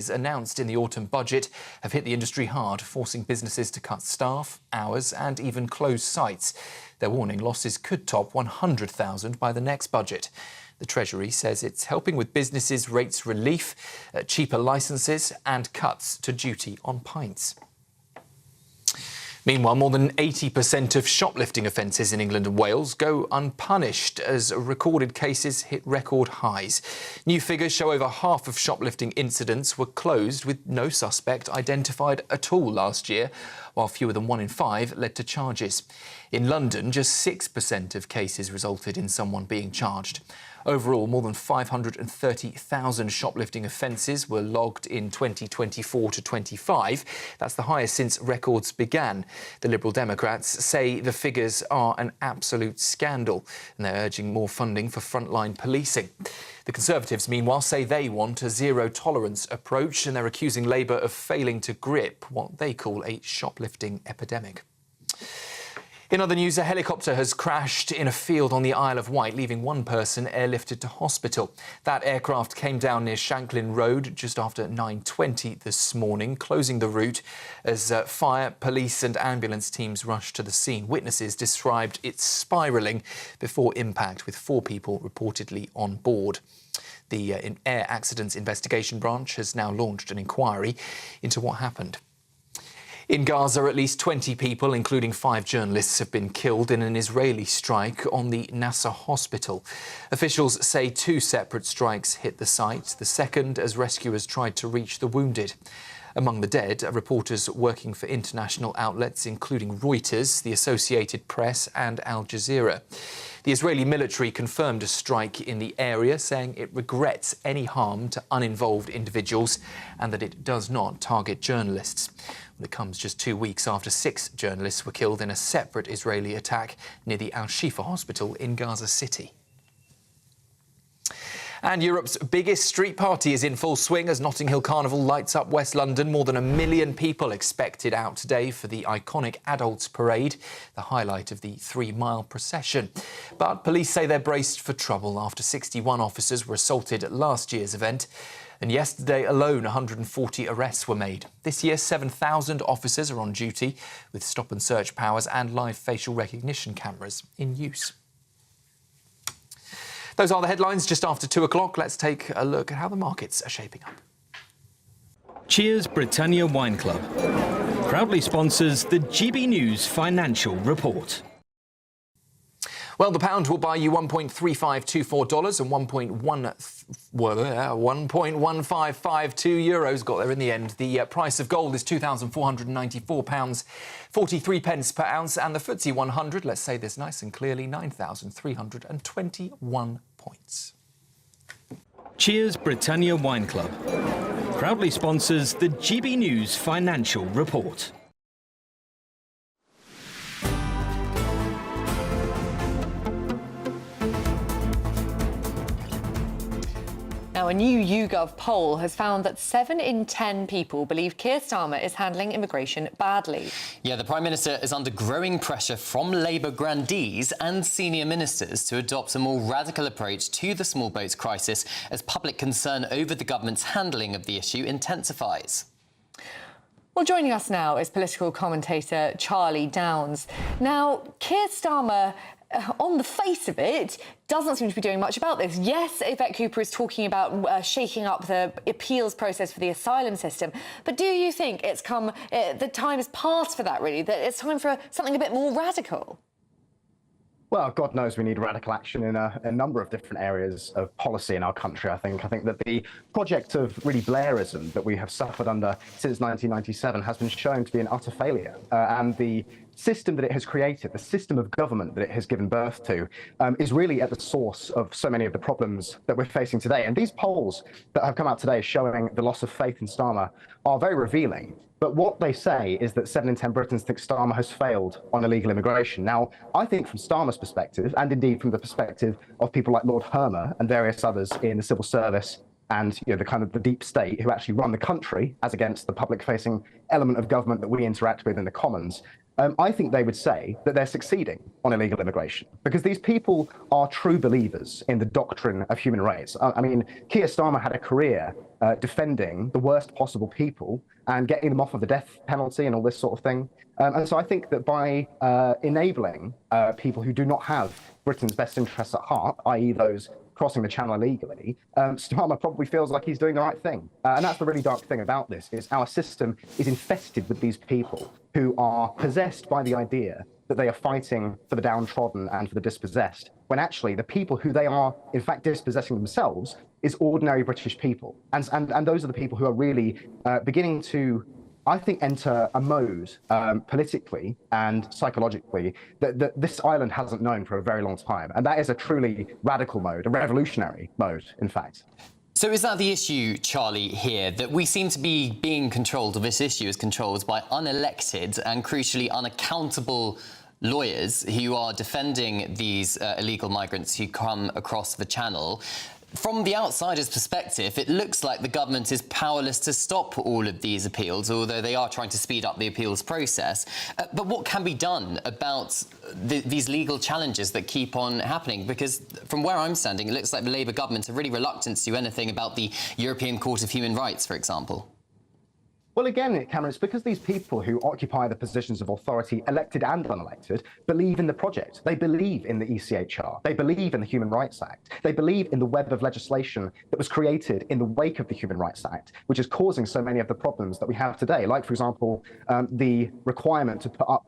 announced in the autumn budget have hit the industry hard, forcing businesses to cut staff, hours and even close sites. They're warning losses could top 100,000 by the next budget. The Treasury says it's helping with businesses' rates relief, cheaper licences and cuts to duty on pints. Meanwhile, more than 80% of shoplifting offences in England and Wales go unpunished as recorded cases hit record highs. New figures show over half of shoplifting incidents were closed with no suspect identified at all last year, while fewer than 1 in 5 led to charges. In London, just 6% of cases resulted in someone being charged. Overall, more than 530,000 shoplifting offences were logged in 2024 to 25. That's the highest since records began. The Liberal Democrats say the figures are an absolute scandal, and they're urging more funding for frontline policing. The Conservatives, meanwhile, say they want a zero-tolerance approach, and they're accusing Labour of failing to grip what they call a shoplifting epidemic. In other news, a helicopter has crashed in a field on the Isle of Wight, leaving one person airlifted to hospital. That aircraft came down near Shanklin Road just after 9:20 this morning, closing the route as fire, police and ambulance teams rushed to the scene. Witnesses described it spiralling before impact, with 4 people reportedly on board. The Air Accidents Investigation Branch has now launched an inquiry into what happened. In Gaza, at least 20 people, including 5 journalists, have been killed in an Israeli strike on the Nasser hospital. Officials say 2 separate strikes hit the site, the second as rescuers tried to reach the wounded. Among the dead are reporters working for international outlets, including Reuters, the Associated Press and Al Jazeera. The Israeli military confirmed a strike in the area, saying it regrets any harm to uninvolved individuals and that it does not target journalists. It comes just 2 weeks after 6 journalists were killed in a separate Israeli attack near the Al-Shifa hospital in Gaza City. And Europe's biggest street party is in full swing as Notting Hill Carnival lights up West London. More than 1 million people expected out today for the iconic Adults Parade, the highlight of the 3-mile procession. But police say they're braced for trouble after 61 officers were assaulted at last year's event. And yesterday alone, 140 arrests were made. This year, 7,000 officers are on duty with stop and search powers and live facial recognition cameras in use. Those are the headlines just after 2 o'clock. Let's take a look at how the markets are shaping up. Cheers Britannia Wine Club proudly sponsors the GB News Financial Report. Well, the pound will buy you $1.3524 and 1.1552 euros. Got there in the end. The price of gold is £2,494, 43 pence per ounce, and the FTSE 100, let's say this nice and clearly, 9,321 points. Cheers Britannia Wine Club proudly sponsors the GB News Financial Report. Now, a new YouGov poll has found that 7 in 10 people believe Keir Starmer is handling immigration badly. Yeah, the Prime Minister is under growing pressure from Labour grandees and senior ministers to adopt a more radical approach to the small boats crisis as public concern over the government's handling of the issue intensifies. Well, joining us now is political commentator Charlie Downs. Now, Keir Starmer, on the face of it, doesn't seem to be doing much about this. Yes, Yvette Cooper is talking about shaking up the appeals process for the asylum system, but do you think it's come, the time has passed for that, really, that it's time for something a bit more radical? Well, God knows we need radical action in a number of different areas of policy in our country, I think. I think that the project of really Blairism that we have suffered under since 1997 has been shown to be an utter failure. And the system that it has created, the system of government that it has given birth to, is really at the source of so many of the problems that we're facing today. And these polls that have come out today showing the loss of faith in Starmer are very revealing. But what they say is that 7 in 10 Britons think Starmer has failed on illegal immigration. Now, I think from Starmer's perspective, and indeed from the perspective of people like Lord Hermer and various others in the civil service and the kind of the deep state who actually run the country, as against the public-facing element of government that we interact with in the Commons, I think they would say that they're succeeding on illegal immigration, because these people are true believers in the doctrine of human rights. I mean, Keir Starmer had a career defending the worst possible people and getting them off of the death penalty and all this sort of thing. And so I think that by enabling people who do not have Britain's best interests at heart, i.e. those crossing the channel illegally, Starmer probably feels like he's doing the right thing. And that's the really dark thing about this, is our system is infested with these people who are possessed by the idea that they are fighting for the downtrodden and for the dispossessed, when actually the people who they are, in fact, dispossessing themselves is ordinary British people. And those are the people who are really beginning to, I think, enter a mode politically and psychologically that this island hasn't known for a very long time. And that is a truly radical mode, a revolutionary mode, in fact. So is that the issue, Charlie, here, that we seem to be being controlled, or this issue is controlled by unelected and, crucially, unaccountable lawyers who are defending these illegal migrants who come across the channel? From the outsider's perspective, it looks like the government is powerless to stop all of these appeals, although they are trying to speed up the appeals process. But what can be done about these legal challenges that keep on happening? Because from where I'm standing, it looks like the Labour government are really reluctant to do anything about the European Court of Human Rights, for example. Well, again, Cameron, it's because these people who occupy the positions of authority, elected and unelected, believe in the project. They believe in the ECHR. They believe in the Human Rights Act. They believe in the web of legislation that was created in the wake of the Human Rights Act, which is causing so many of the problems that we have today. Like, for example, the requirement to put up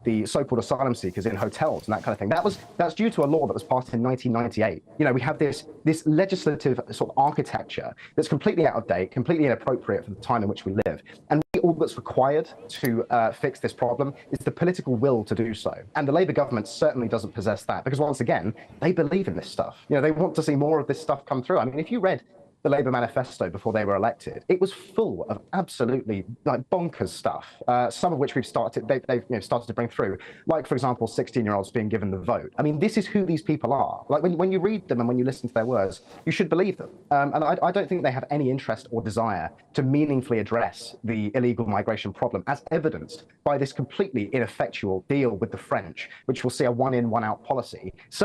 the so-called asylum seekers in hotels and that kind of thing. That's due to a law that was passed in 1998. We have this legislative sort of architecture that's completely out of date, completely inappropriate for the time in which we live. And all that's required to fix this problem is the political will to do so. And the Labour government certainly doesn't possess that, because once again, they believe in this stuff. They want to see more of this stuff come through. I mean, if you read the Labour manifesto before they were elected, it was full of absolutely bonkers stuff, some of which they've started to bring through, like, for example, 16-year-olds being given the vote. I mean, this is who these people are. Like, when you read them and when you listen to their words, you should believe them. And I don't think they have any interest or desire to meaningfully address the illegal migration problem, as evidenced by this completely ineffectual deal with the French, which will see a one-in, one-out policy. It's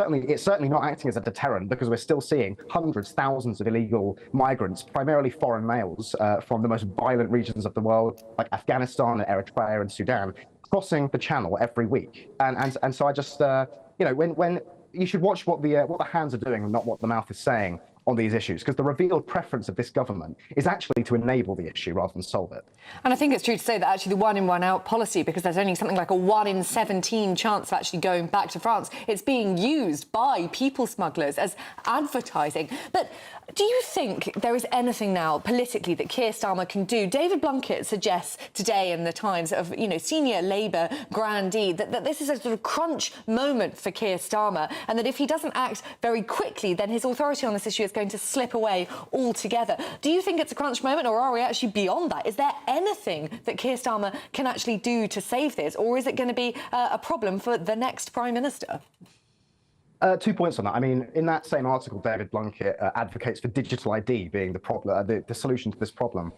certainly not acting as a deterrent, because we're still seeing hundreds, thousands of illegal migrants, primarily foreign males, from the most violent regions of the world, like Afghanistan and Eritrea and Sudan, crossing the channel every week. And so I just, when you should watch what the hands are doing and not what the mouth is saying on these issues, because the revealed preference of this government is actually to enable the issue rather than solve it. And I think it's true to say that actually the one in, one out policy, because there's only something like a 1 in 17 chance of actually going back to France, it's being used by people smugglers as advertising. But do you think there is anything now politically that Keir Starmer can do? David Blunkett suggests today in the Times of, senior Labour grandee that this is a sort of crunch moment for Keir Starmer, and that if he doesn't act very quickly, then his authority on this issue is going to slip away altogether. Do you think it's a crunch moment, or are we actually beyond that? Is there anything that Keir Starmer can actually do to save this, or is it going to be a problem for the next Prime Minister? 2 points on that. I mean, in that same article, David Blunkett advocates for digital ID being the problem, the solution to this problem,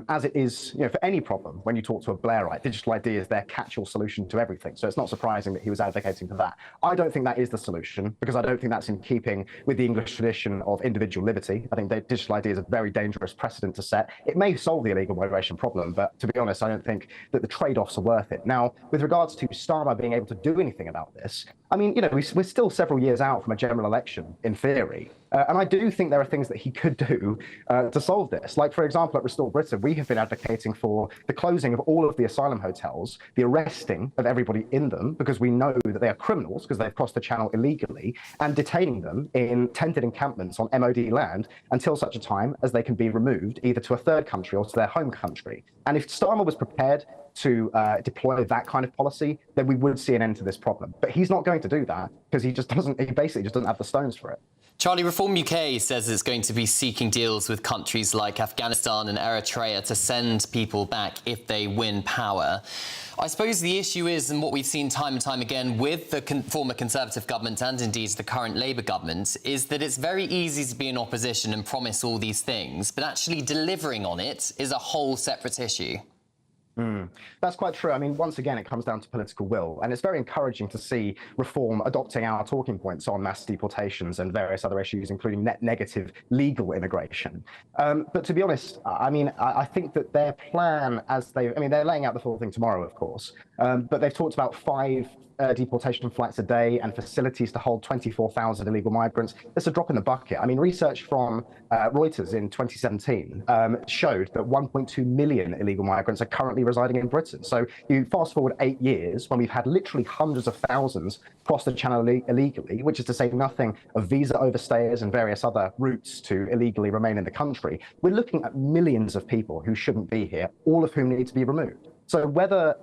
as it is, for any problem. When you talk to a Blairite, digital ID is their catch-all solution to everything. So it's not surprising that he was advocating for that. I don't think that is the solution, because I don't think that's in keeping with the English tradition of individual liberty. I think that digital ID is a very dangerous precedent to set. It may solve the illegal migration problem, but to be honest, I don't think that the trade-offs are worth it. Now, with regards to Starmer being able to do anything about this, I mean, we're still several years out from a general election, in theory. And I do think there are things that he could do to solve this. Like, for example, at Restore Britain, we have been advocating for the closing of all of the asylum hotels, the arresting of everybody in them, because we know that they are criminals because they've crossed the channel illegally, and detaining them in tented encampments on MOD land until such a time as they can be removed either to a third country or to their home country. And if Starmer was prepared to deploy that kind of policy, then we would see an end to this problem. But he's not going to do that, because he basically just doesn't have the stones for it. Charlie, Reform UK says it's going to be seeking deals with countries like Afghanistan and Eritrea to send people back if they win power. I suppose the issue is, and what we've seen time and time again with the former Conservative government and indeed the current Labour government, is that it's very easy to be in opposition and promise all these things, but actually delivering on it is a whole separate issue. That's quite true. I mean, once again, it comes down to political will, and it's very encouraging to see Reform adopting our talking points on mass deportations and various other issues, including net negative legal immigration. But to be honest, I mean, I think that their plan, they're laying out the full thing tomorrow, of course, but they've talked about 5 deportation flights a day and facilities to hold 24,000 illegal migrants. It's a drop in the bucket. I mean, research from Reuters in 2017 showed that 1.2 million illegal migrants are currently residing in Britain. So you fast forward 8 years when we've had literally hundreds of thousands cross the channel illegally, which is to say nothing of visa overstayers and various other routes to illegally remain in the country. We're looking at millions of people who shouldn't be here, all of whom need to be removed. So whether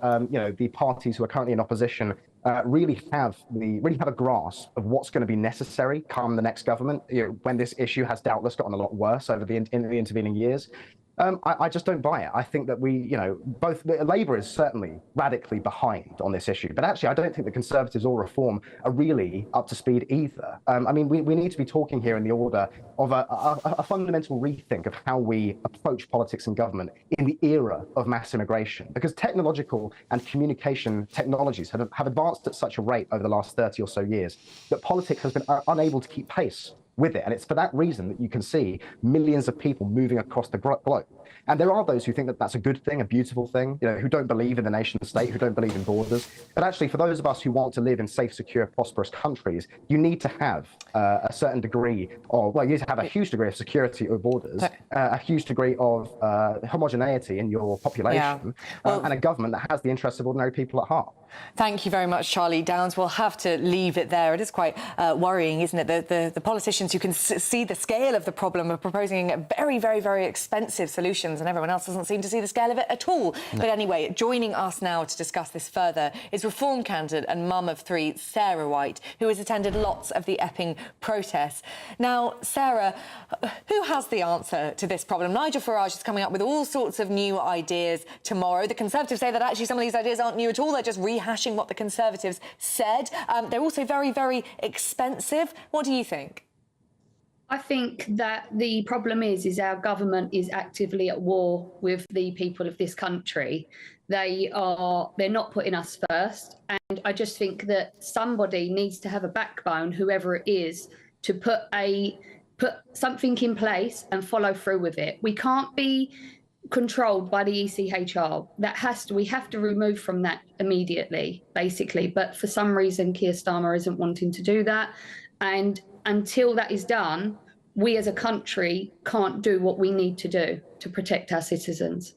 the parties who are currently in opposition really have a grasp of what's going to be necessary come the next government, when this issue has doubtless gotten a lot worse over the intervening years, I just don't buy it. I think that both Labour is certainly radically behind on this issue, but actually I don't think the Conservatives or Reform are really up to speed either. I mean, we need to be talking here in the order of a fundamental rethink of how we approach politics and government in the era of mass immigration, because technological and communication technologies have advanced at such a rate over the last 30 or so years that politics has been unable to keep pace with it. And it's for that reason that you can see millions of people moving across the globe. And there are those who think that that's a good thing, a beautiful thing, who don't believe in the nation state, who don't believe in borders. But actually, for those of us who want to live in safe, secure, prosperous countries, you need to have a certain degree of, you need to have a huge degree of security of borders, a huge degree of homogeneity in your population, and a government that has the interests of ordinary people at heart. Thank you very much, Charlie Downs. We'll have to leave it there. It is quite worrying, isn't it? The politicians who can see the scale of the problem are proposing very, very, very expensive solutions, and everyone else doesn't seem to see the scale of it at all. No. But anyway, joining us now to discuss this further is Reform candidate and mum of 3, Sarah Wight, who has attended lots of the Epping protests. Now, Sarah, who has the answer to this problem? Nigel Farage is coming up with all sorts of new ideas tomorrow. The Conservatives say that actually some of these ideas aren't new at all. They're just rehashing what the Conservatives said. They're also very, very expensive. What do you think? I think that the problem is our government is actively at war with the people of this country. They're not putting us first. And I just think that somebody needs to have a backbone, whoever it is, to put something in place and follow through with it. We can't be controlled by the ECHR. We have to remove from that immediately, basically. But for some reason, Keir Starmer isn't wanting to do that. And until that is done, we as a country can't do what we need to do to protect our citizens.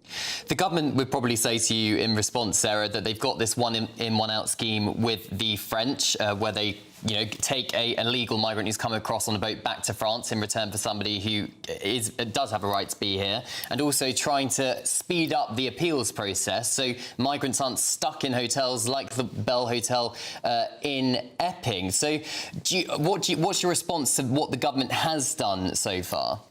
The government would probably say to you in response, Sarah, that they've got this one in, one out scheme with the French, where they take an illegal migrant who's come across on a boat back to France in return for somebody who does have a right to be here, and also trying to speed up the appeals process so migrants aren't stuck in hotels like the Bell Hotel in Epping. So what's your response to what the government has done so far?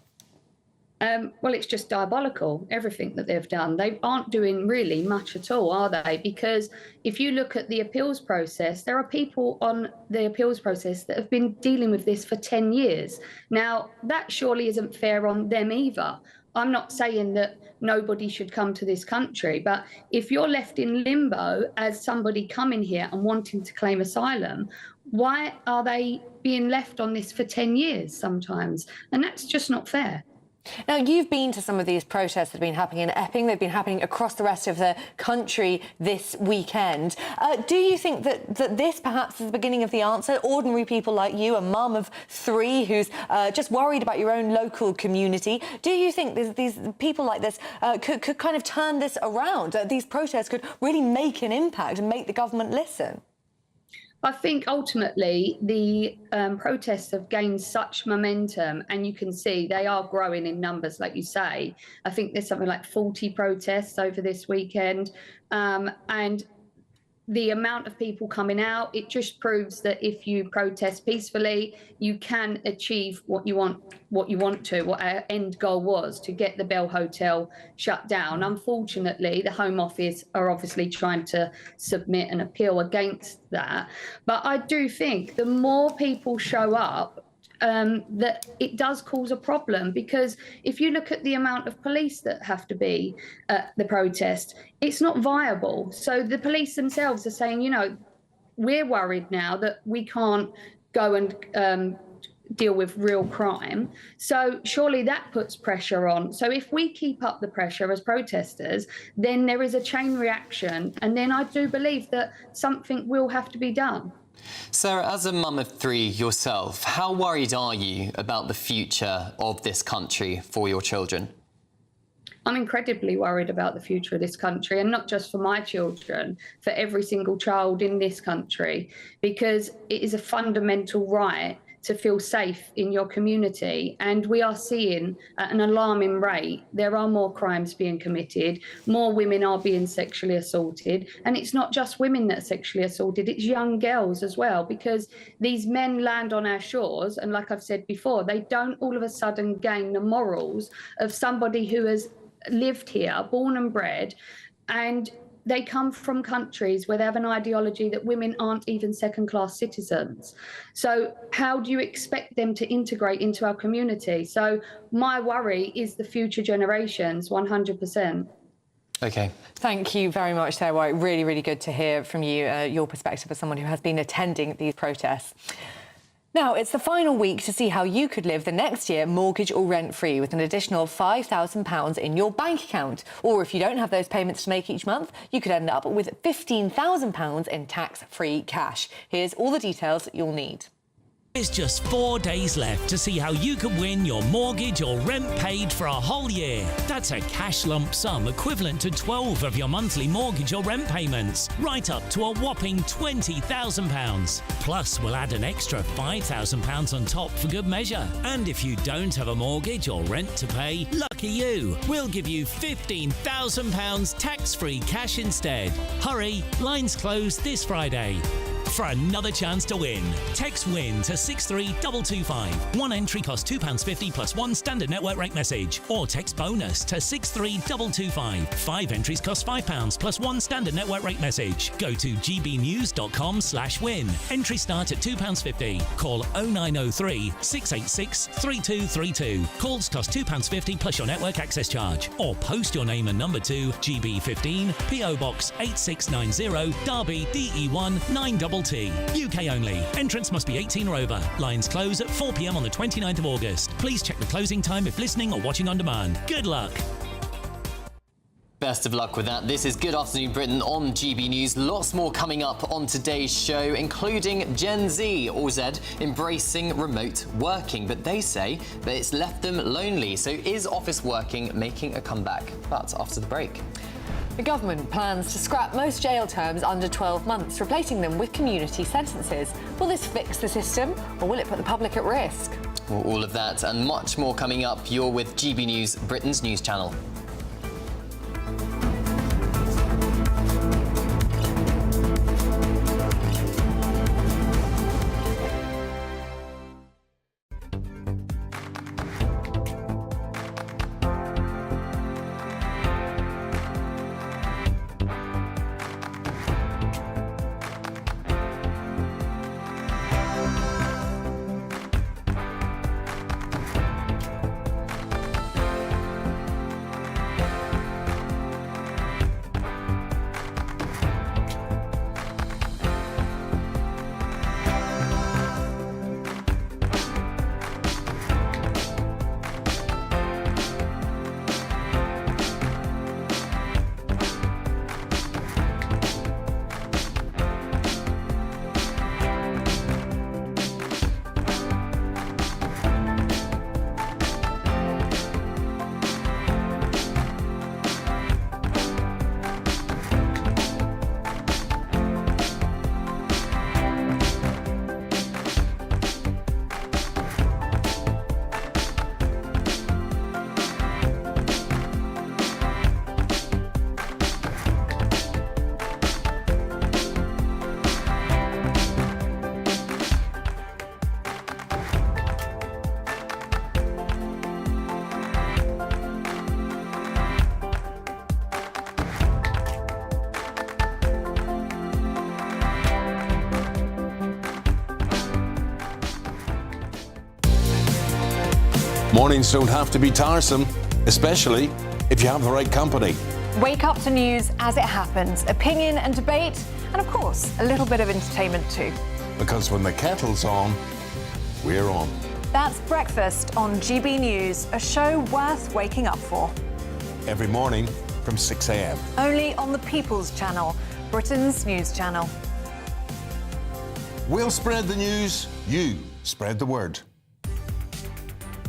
Well, it's just diabolical, everything that they've done. They aren't doing really much at all, are they? Because if you look at the appeals process, there are people on the appeals process that have been dealing with this for 10 years. Now, that surely isn't fair on them either. I'm not saying that nobody should come to this country, but if you're left in limbo as somebody coming here and wanting to claim asylum, why are they being left on this for 10 years sometimes? And that's just not fair. Now, you've been to some of these protests that have been happening in Epping. They've been happening across the rest of the country this weekend. Do you think that this perhaps is the beginning of the answer? Ordinary people like you, a mum of 3 who's just worried about your own local community. Do you think these people like this could kind of turn this around? These protests could really make an impact and make the government listen? I think ultimately the protests have gained such momentum, and you can see they are growing in numbers, like you say. I think there's something like 40 protests over this weekend. And the amount of people coming out, it just proves that if you protest peacefully, you can achieve what our end goal was, to get the Bell Hotel shut down. Unfortunately, the Home Office are obviously trying to submit an appeal against that. But I do think the more people show up, that it does cause a problem, because if you look at the amount of police that have to be at the protest, it's not viable. So the police themselves are saying, you know, we're worried now that we can't go and deal with real crime. So surely that puts pressure on. So if we keep up the pressure as protesters, then there is a chain reaction. And then I do believe that something will have to be done. Sarah, as a mum of 3 yourself, how worried are you about the future of this country for your children? I'm incredibly worried about the future of this country, and not just for my children, for every single child in this country, because it is a fundamental right to feel safe in your community. And we are seeing at an alarming rate, there are more crimes being committed, more women are being sexually assaulted. And it's not just women that are sexually assaulted, it's young girls as well, because these men land on our shores, and like I've said before, they don't all of a sudden gain the morals of somebody who has lived here, born and bred, and they come from countries where they have an ideology that women aren't even second-class citizens. So how do you expect them to integrate into our community? So my worry is the future generations, 100%. OK. Thank you very much, Sarah Wight. Really, really good to hear from you, your perspective as someone who has been attending these protests. Now, it's the final week to see how you could live the next year mortgage or rent-free with an additional £5,000 in your bank account. Or if you don't have those payments to make each month, you could end up with £15,000 in tax-free cash. Here's all the details you'll need. There's just 4 days left to see how you can win your mortgage or rent paid for a whole year. That's a cash lump sum equivalent to 12 of your monthly mortgage or rent payments, right up to a whopping £20,000. Plus, we'll add an extra £5,000 on top for good measure. And if you don't have a mortgage or rent to pay, lucky you, we'll give you £15,000 tax-free cash instead. Hurry, lines close this Friday. For another chance to win, text WIN to 63225. One entry costs £2.50 plus one standard network rate message. Or text BONUS to 63225. 5 entries cost £5 plus one standard network rate message. Go to gbnews.com/win. Entry start at £2.50. Call 0903 686 3232. Calls cost £2.50 plus your network access charge. Or post your name and number to GB15 PO Box 8690 Derby DE1 9TT. UK only. Entrance must be 18 or over. Lines close at 4 p.m. on the 29th of August. Please check the closing time if listening or watching on demand. Good luck. Best of luck with that. This is Good Afternoon Britain on GB News. Lots more coming up on today's show, including Gen Z, or Z, embracing remote working. But they say that it's left them lonely. So is office working making a comeback? But after the break. The government plans to scrap most jail terms under 12 months, replacing them with community sentences. Will this fix the system, or will it put the public at risk? Well, all of that and much more coming up. You're with GB News, Britain's news channel. Mornings don't have to be tiresome, especially if you have the right company. Wake up to news as it happens, opinion and debate, and of course, a little bit of entertainment too. Because when the kettle's on, we're on. That's Breakfast on GB News, a show worth waking up for. Every morning from 6 a.m. Only on the People's Channel, Britain's news channel. We'll spread the news, you spread the word.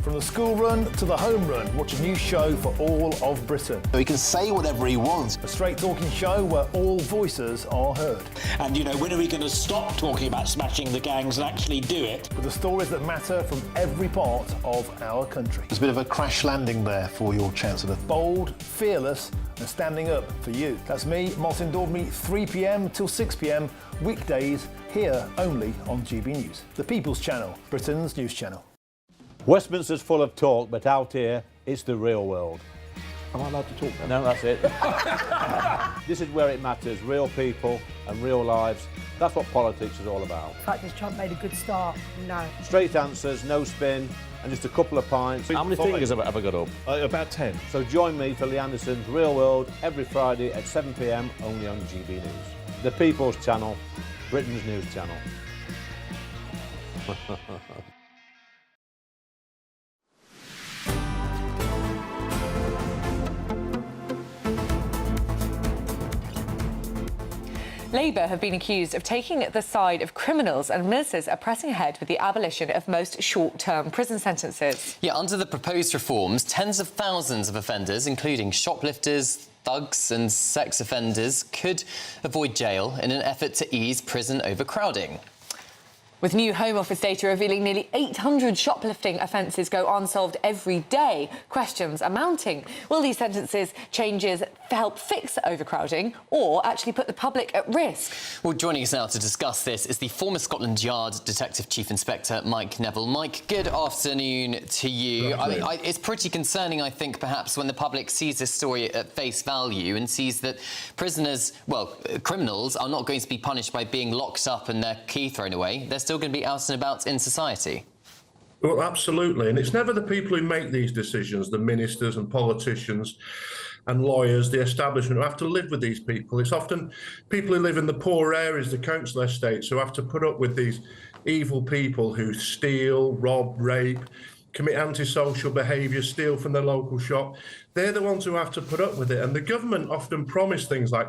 From the school run to the home run, watch a new show for all of Britain. He can say whatever he wants. A straight-talking show where all voices are heard. And, you know, when are we going to stop talking about smashing the gangs and actually do it? With the stories that matter from every part of our country. There's a bit of a crash landing there for your Chancellor. Bold, fearless and standing up for you. That's me, Martin Daubney, 3 p.m. till 6 p.m, weekdays, here only on GB News. The People's Channel, Britain's news channel. Westminster's full of talk, but out here, it's the real world. Am I allowed to talk then? No, that's it. This is where it matters, real people and real lives. That's what politics is all about. In fact, has Trump made a good start? No. Straight answers, no spin, and just a couple of pints. How many fingers have I got up? About 10. So join me for Lionesses' Real World every Friday at 7 p.m, only on GB News. The People's Channel, Britain's news channel. Labour have been accused of taking the side of criminals, and ministers are pressing ahead with the abolition of most short-term prison sentences. Yeah, under the proposed reforms, tens of thousands of offenders, including shoplifters, thugs and sex offenders, could avoid jail in an effort to ease prison overcrowding. With new Home Office data revealing nearly 800 shoplifting offences go unsolved every day, questions are mounting. Will these sentences changes help fix overcrowding or actually put the public at risk? Well, joining us now to discuss this is the former Scotland Yard Detective Chief Inspector Mike Neville. Mike, good afternoon to you. I mean, it's pretty concerning, I think, perhaps, when the public sees this story at face value and sees that prisoners, well, criminals, are not going to be punished by being locked up and their key thrown away. They're still going to be out and about in society. Well, absolutely. And it's never the people who make these decisions, the ministers and politicians and lawyers, the establishment, who have to live with these people. It's often people who live in the poor areas, the council estates, who have to put up with these evil people who steal, rob, rape, commit antisocial behaviour, steal from the local shop. They're the ones who have to put up with it. And the government often promise things like,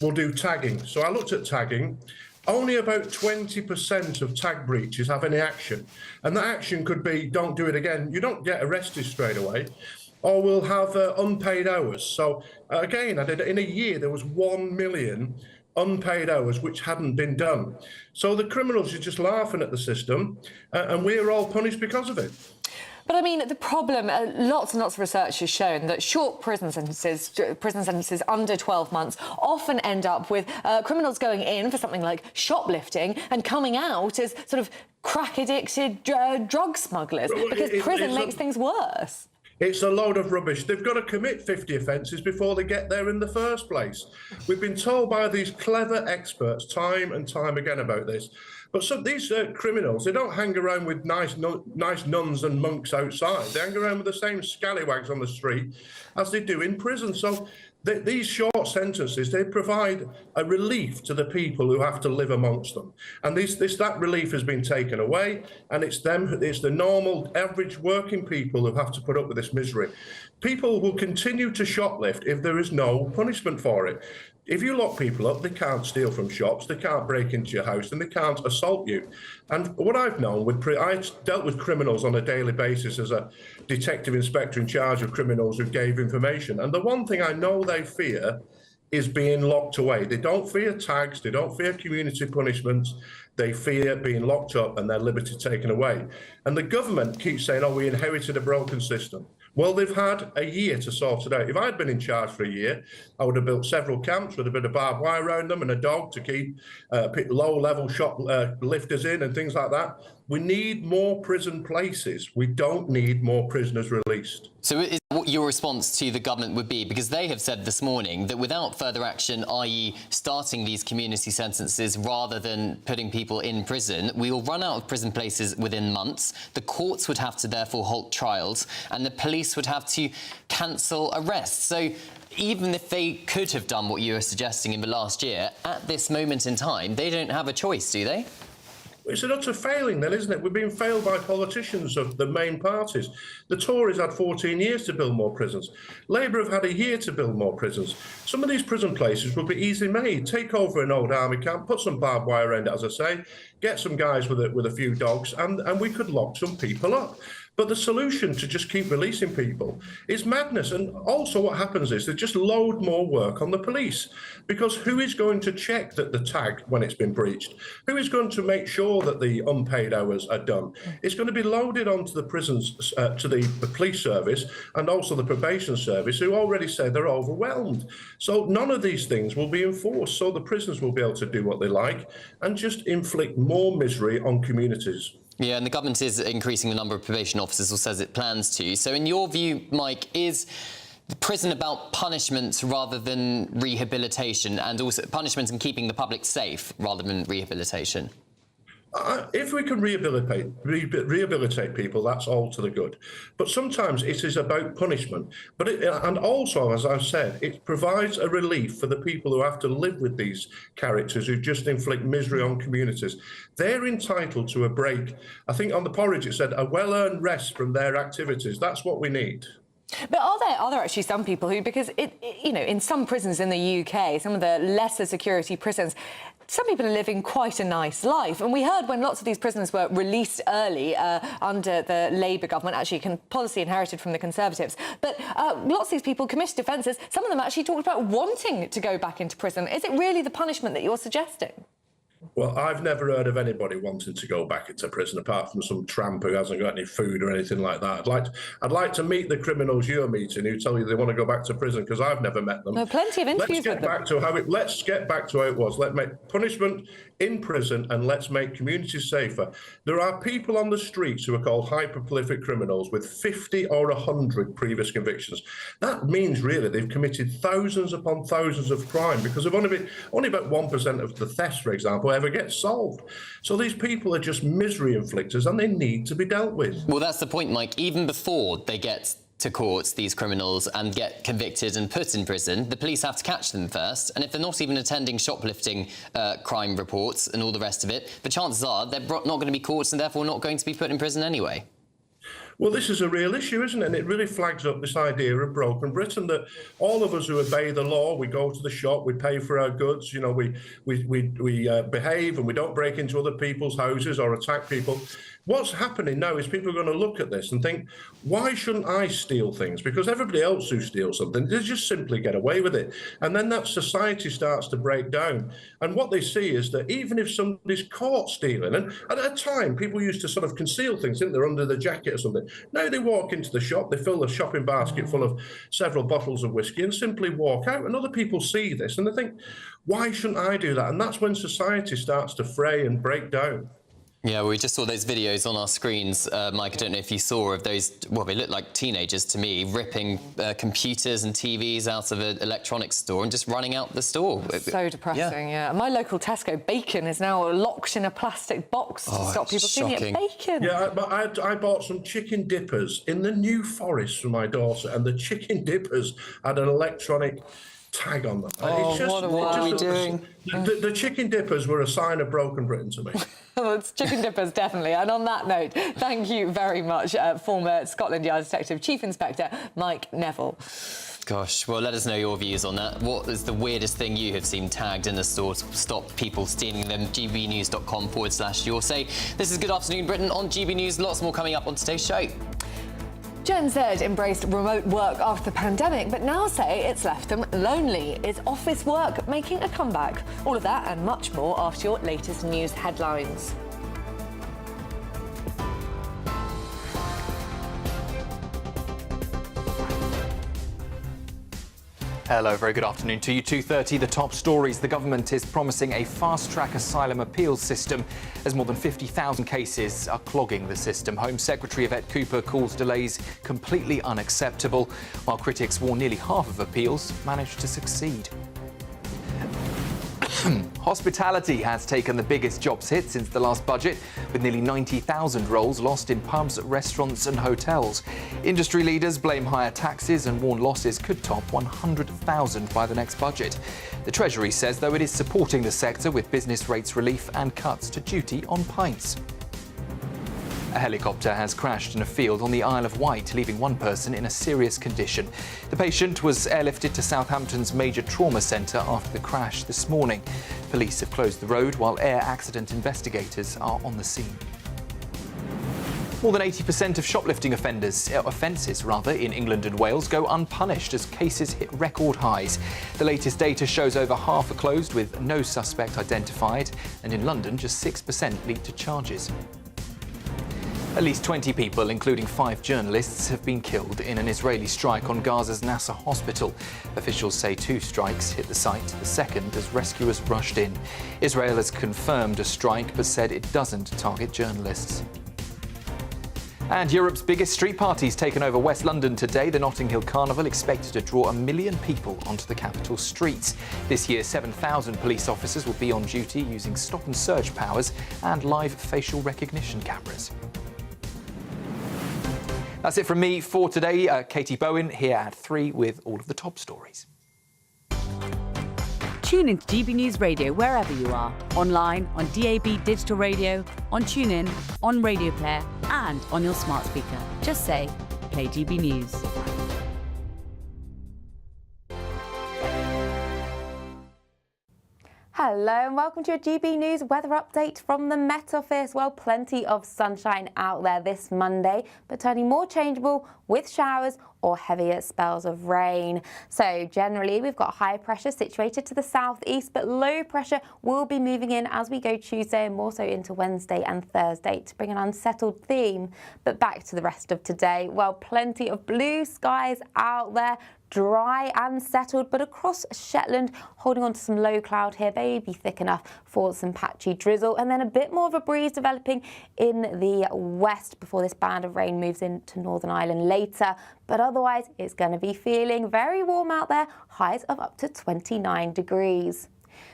we'll do tagging. So I looked at tagging. Only about 20% of tag breaches have any action. And that action could be, don't do it again. You don't get arrested straight away. Or we'll have unpaid hours. So again, in a year, there was 1 million unpaid hours which hadn't been done. So the criminals are just laughing at the system, and we're all punished because of it. But I mean, the problem, lots and lots of research has shown that short prison sentences under 12 months often end up with criminals going in for something like shoplifting and coming out as sort of crack-addicted drug smugglers, because prison makes things worse. It's a load of rubbish. They've got to commit 50 offences before they get there in the first place. We've been told by these clever experts time and time again about this. But these criminals, they don't hang around with nice nuns and monks outside. They hang around with the same scallywags on the street as they do in prison. So these short sentences, they provide a relief to the people who have to live amongst them. And that relief has been taken away, and it's the normal, average working people who have to put up with this misery. People will continue to shoplift if there is no punishment for it. If you lock people up, they can't steal from shops, they can't break into your house, and they can't assault you. And what I've known, I dealt with criminals on a daily basis as a detective inspector in charge of criminals who gave information. And the one thing I know they fear is being locked away. They don't fear tags, they don't fear community punishments, they fear being locked up and their liberty taken away. And the government keeps saying, oh, we inherited a broken system. Well, they've had a year to sort it out. If I'd been in charge for a year, I would have built several camps with a bit of barbed wire around them and a dog to keep low-level shoplifters in and things like that. We need more prison places. We don't need more prisoners released. So is what your response to the government would be? Because they have said this morning that without further action, i.e. starting these community sentences rather than putting people in prison, we will run out of prison places within months. The courts would have to therefore halt trials and the police would have to cancel arrests. So even if they could have done what you were suggesting in the last year, at this moment in time, they don't have a choice, do they? It's an utter failing then, isn't it? We're being failed by politicians of the main parties. The Tories had 14 years to build more prisons. Labour have had a year to build more prisons. Some of these prison places will be easily made. Take over an old army camp, put some barbed wire around it, as I say, get some guys with a few dogs, and we could lock some people up. But the solution to just keep releasing people is madness. And also what happens is they just load more work on the police. Because who is going to check that the tag when it's been breached? Who is going to make sure that the unpaid hours are done? It's going to be loaded onto the prisons, to the police service and also the probation service, who already say they're overwhelmed. So none of these things will be enforced. So the prisons will be able to do what they like and just inflict more misery on communities. Yeah, and the government is increasing the number of probation officers, or says it plans to. So in your view, Mike, is the prison about punishment rather than rehabilitation, and also punishment and keeping the public safe rather than rehabilitation? If we can rehabilitate people, that's all to the good. But sometimes it is about punishment. But and also, as I've said, it provides a relief for the people who have to live with these characters who just inflict misery on communities. They're entitled to a break. I think on the porridge it said a well-earned rest from their activities. That's what we need. But are there actually some people who, because in some prisons in the UK, some of the lesser security prisons, some people are living quite a nice life. And we heard when lots of these prisoners were released early under the Labour government, actually policy inherited from the Conservatives, but lots of these people committed offences. Some of them actually talked about wanting to go back into prison. Is it really the punishment that you're suggesting? Well, I've never heard of anybody wanting to go back into prison, apart from some tramp who hasn't got any food or anything like that. I'd like to meet the criminals you're meeting who tell you they want to go back to prison, because I've never met them. No, plenty of interviews with them. Let's get back to how it was. Let's make punishment in prison and let's make communities safer. There are people on the streets who are called hyper-prolific criminals with 50 or 100 previous convictions. That means really they've committed thousands upon thousands of crime, because only about 1% of the thefts, for example, ever gets solved. So these people are just misery inflictors and they need to be dealt with. Well, that's the point, Mike. Even before they get to court, these criminals, and get convicted and put in prison, the police have to catch them first. And if they're not even attending shoplifting crime reports and all the rest of it, the chances are they're not going to be caught and therefore not going to be put in prison anyway. Well, this is a real issue, isn't it? And it really flags up this idea of broken Britain, that all of us who obey the law, we go to the shop, we pay for our goods, we behave and we don't break into other people's houses or attack people. What's happening now is people are going to look at this and think, why shouldn't I steal things? Because everybody else who steals something, they just simply get away with it. And then that society starts to break down. And what they see is that even if somebody's caught stealing, and at a time people used to sort of conceal things, didn't they, under the jacket or something. Now they walk into the shop, they fill the shopping basket full of several bottles of whiskey and simply walk out. And other people see this and they think, why shouldn't I do that? And that's when society starts to fray and break down. Yeah, we just saw those videos on our screens, Mike. I don't know if you saw of those. Well, they look like teenagers to me, ripping computers and TVs out of an electronics store and just running out the store. So depressing, yeah. My local Tesco bacon is now locked in a plastic box to stop people stealing it. Bacon. Yeah, but I bought some chicken dippers in the New Forest for my daughter, and the chicken dippers had an electronic tag on them. What are we doing? The chicken dippers were a sign of broken Britain to me. Well, it's chicken dippers, definitely. And on that note, thank you very much, former Scotland Yard Detective Chief Inspector Mike Neville. Gosh, well, let us know your views on that. What is the weirdest thing you have seen tagged in the store to stop people stealing them? gbnews.com/your say. This is Good Afternoon Britain on GB News. Lots more coming up on today's show. Gen Z embraced remote work after the pandemic, but now say it's left them lonely. Is office work making a comeback? All of that and much more after your latest news headlines. Hello, very good afternoon to you. 2:30, the top stories. The government is promising a fast-track asylum appeals system as more than 50,000 cases are clogging the system. Home Secretary Yvette Cooper calls delays completely unacceptable, while critics warn nearly half of appeals managed to succeed. Hospitality has taken the biggest jobs hit since the last budget, with nearly 90,000 roles lost in pubs, restaurants and hotels. Industry leaders blame higher taxes and warn losses could top 100,000 by the next budget. The Treasury says, though, it is supporting the sector with business rates relief and cuts to duty on pints. A helicopter has crashed in a field on the Isle of Wight, leaving one person in a serious condition. The patient was airlifted to Southampton's major trauma centre after the crash this morning. Police have closed the road while air accident investigators are on the scene. More than 80% of shoplifting offences in England and Wales go unpunished as cases hit record highs. The latest data shows over half are closed with no suspect identified, and in London just 6% lead to charges. At least 20 people, including 5 journalists, have been killed in an Israeli strike on Gaza's Nasser hospital. Officials say 2 strikes hit the site, the second as rescuers rushed in. Israel has confirmed a strike but said it doesn't target journalists. And Europe's biggest street party's taken over West London today. The Notting Hill Carnival expected to draw 1 million people onto the capital streets. This year, 7,000 police officers will be on duty using stop and search powers and live facial recognition cameras. That's it from me for today. Katie Bowen here at 3 with all of the top stories. Tune into GB News Radio wherever you are. Online, on DAB digital radio, on TuneIn, on Radio Player and on your smart speaker. Just say, play GB News. Hello and welcome to your GB News weather update from the Met Office. Well, plenty of sunshine out there this Monday, but turning more changeable with showers or heavier spells of rain. So generally we've got high pressure situated to the southeast, but low pressure will be moving in as we go Tuesday and more so into Wednesday and Thursday to bring an unsettled theme. But back to the rest of today. Well, plenty of blue skies out there. Dry and settled, but across Shetland, holding on to some low cloud here, maybe thick enough for some patchy drizzle, and then a bit more of a breeze developing in the west before this band of rain moves into Northern Ireland later. But otherwise, it's going to be feeling very warm out there, highs of up to 29 degrees.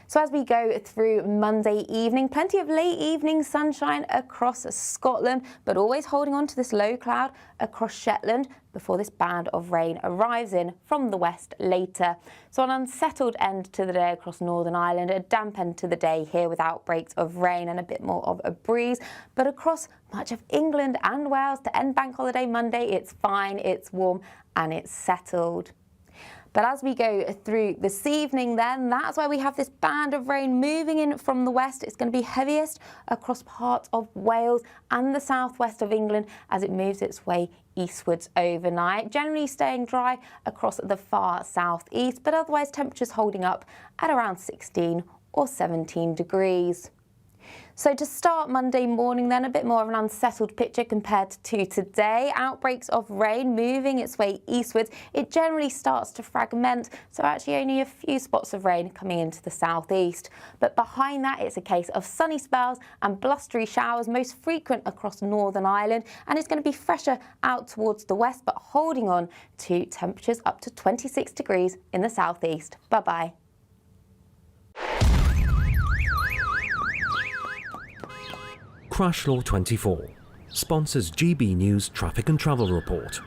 So as we go through Monday evening, plenty of late evening sunshine across Scotland, but always holding on to this low cloud across Shetland before this band of rain arrives in from the west later. So an unsettled end to the day across Northern Ireland, a damp end to the day here with outbreaks of rain and a bit more of a breeze. But across much of England and Wales to end Bank Holiday Monday, it's fine, it's warm and it's settled. But as we go through this evening then, that's why we have this band of rain moving in from the west. It's going to be heaviest across parts of Wales and the southwest of England as it moves its way eastwards overnight, generally staying dry across the far southeast, but otherwise temperatures holding up at around 16 or 17 degrees. So to start Monday morning then, a bit more of an unsettled picture compared to today. Outbreaks of rain moving its way eastwards. It generally starts to fragment, so actually only a few spots of rain coming into the southeast. But behind that, it's a case of sunny spells and blustery showers, most frequent across Northern Ireland, and it's going to be fresher out towards the west, but holding on to temperatures up to 26 degrees in the southeast. Bye-bye. Crash Law 24 sponsors GB News Traffic and Travel Report.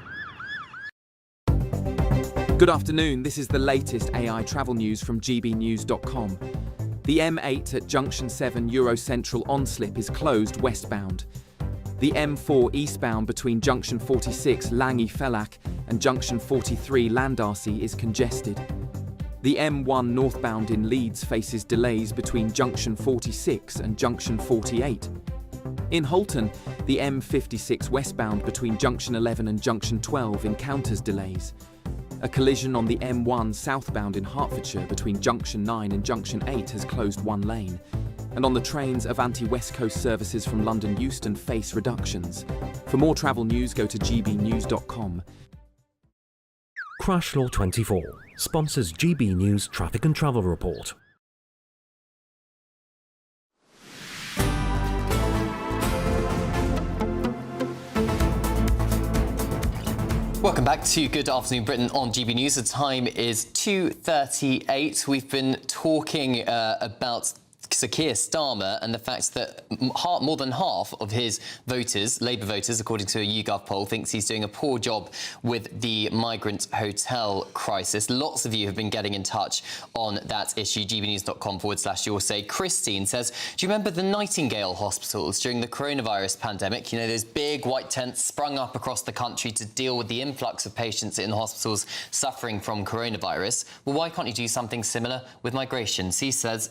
Good afternoon, this is the latest AI travel news from GBNews.com. The M8 at Junction 7 Eurocentral on-slip is closed westbound. The M4 eastbound between Junction 46 Langy-Fellack and Junction 43 Landarcy is congested. The M1 northbound in Leeds faces delays between Junction 46 and Junction 48. In Holton, the M56 westbound between Junction 11 and Junction 12 encounters delays. A collision on the M1 southbound in Hertfordshire between Junction 9 and Junction 8 has closed one lane. And on the trains, Avanti West Coast services from London Euston face reductions. For more travel news, go to gbnews.com. Crash Law 24 sponsors GB News Traffic and Travel Report. Welcome back to Good Afternoon Britain on GB News. The time is 2:38. We've been talking about Sir Keir Starmer and the fact that more than half of his voters, Labour voters, according to a YouGov poll, thinks he's doing a poor job with the migrant hotel crisis. Lots of you have been getting in touch on that issue. gbnews.com/your say. Christine says, do you remember the Nightingale hospitals during the coronavirus pandemic? You know, those big white tents sprung up across the country to deal with the influx of patients in hospitals suffering from coronavirus. Well, why can't you do something similar with migration? She says,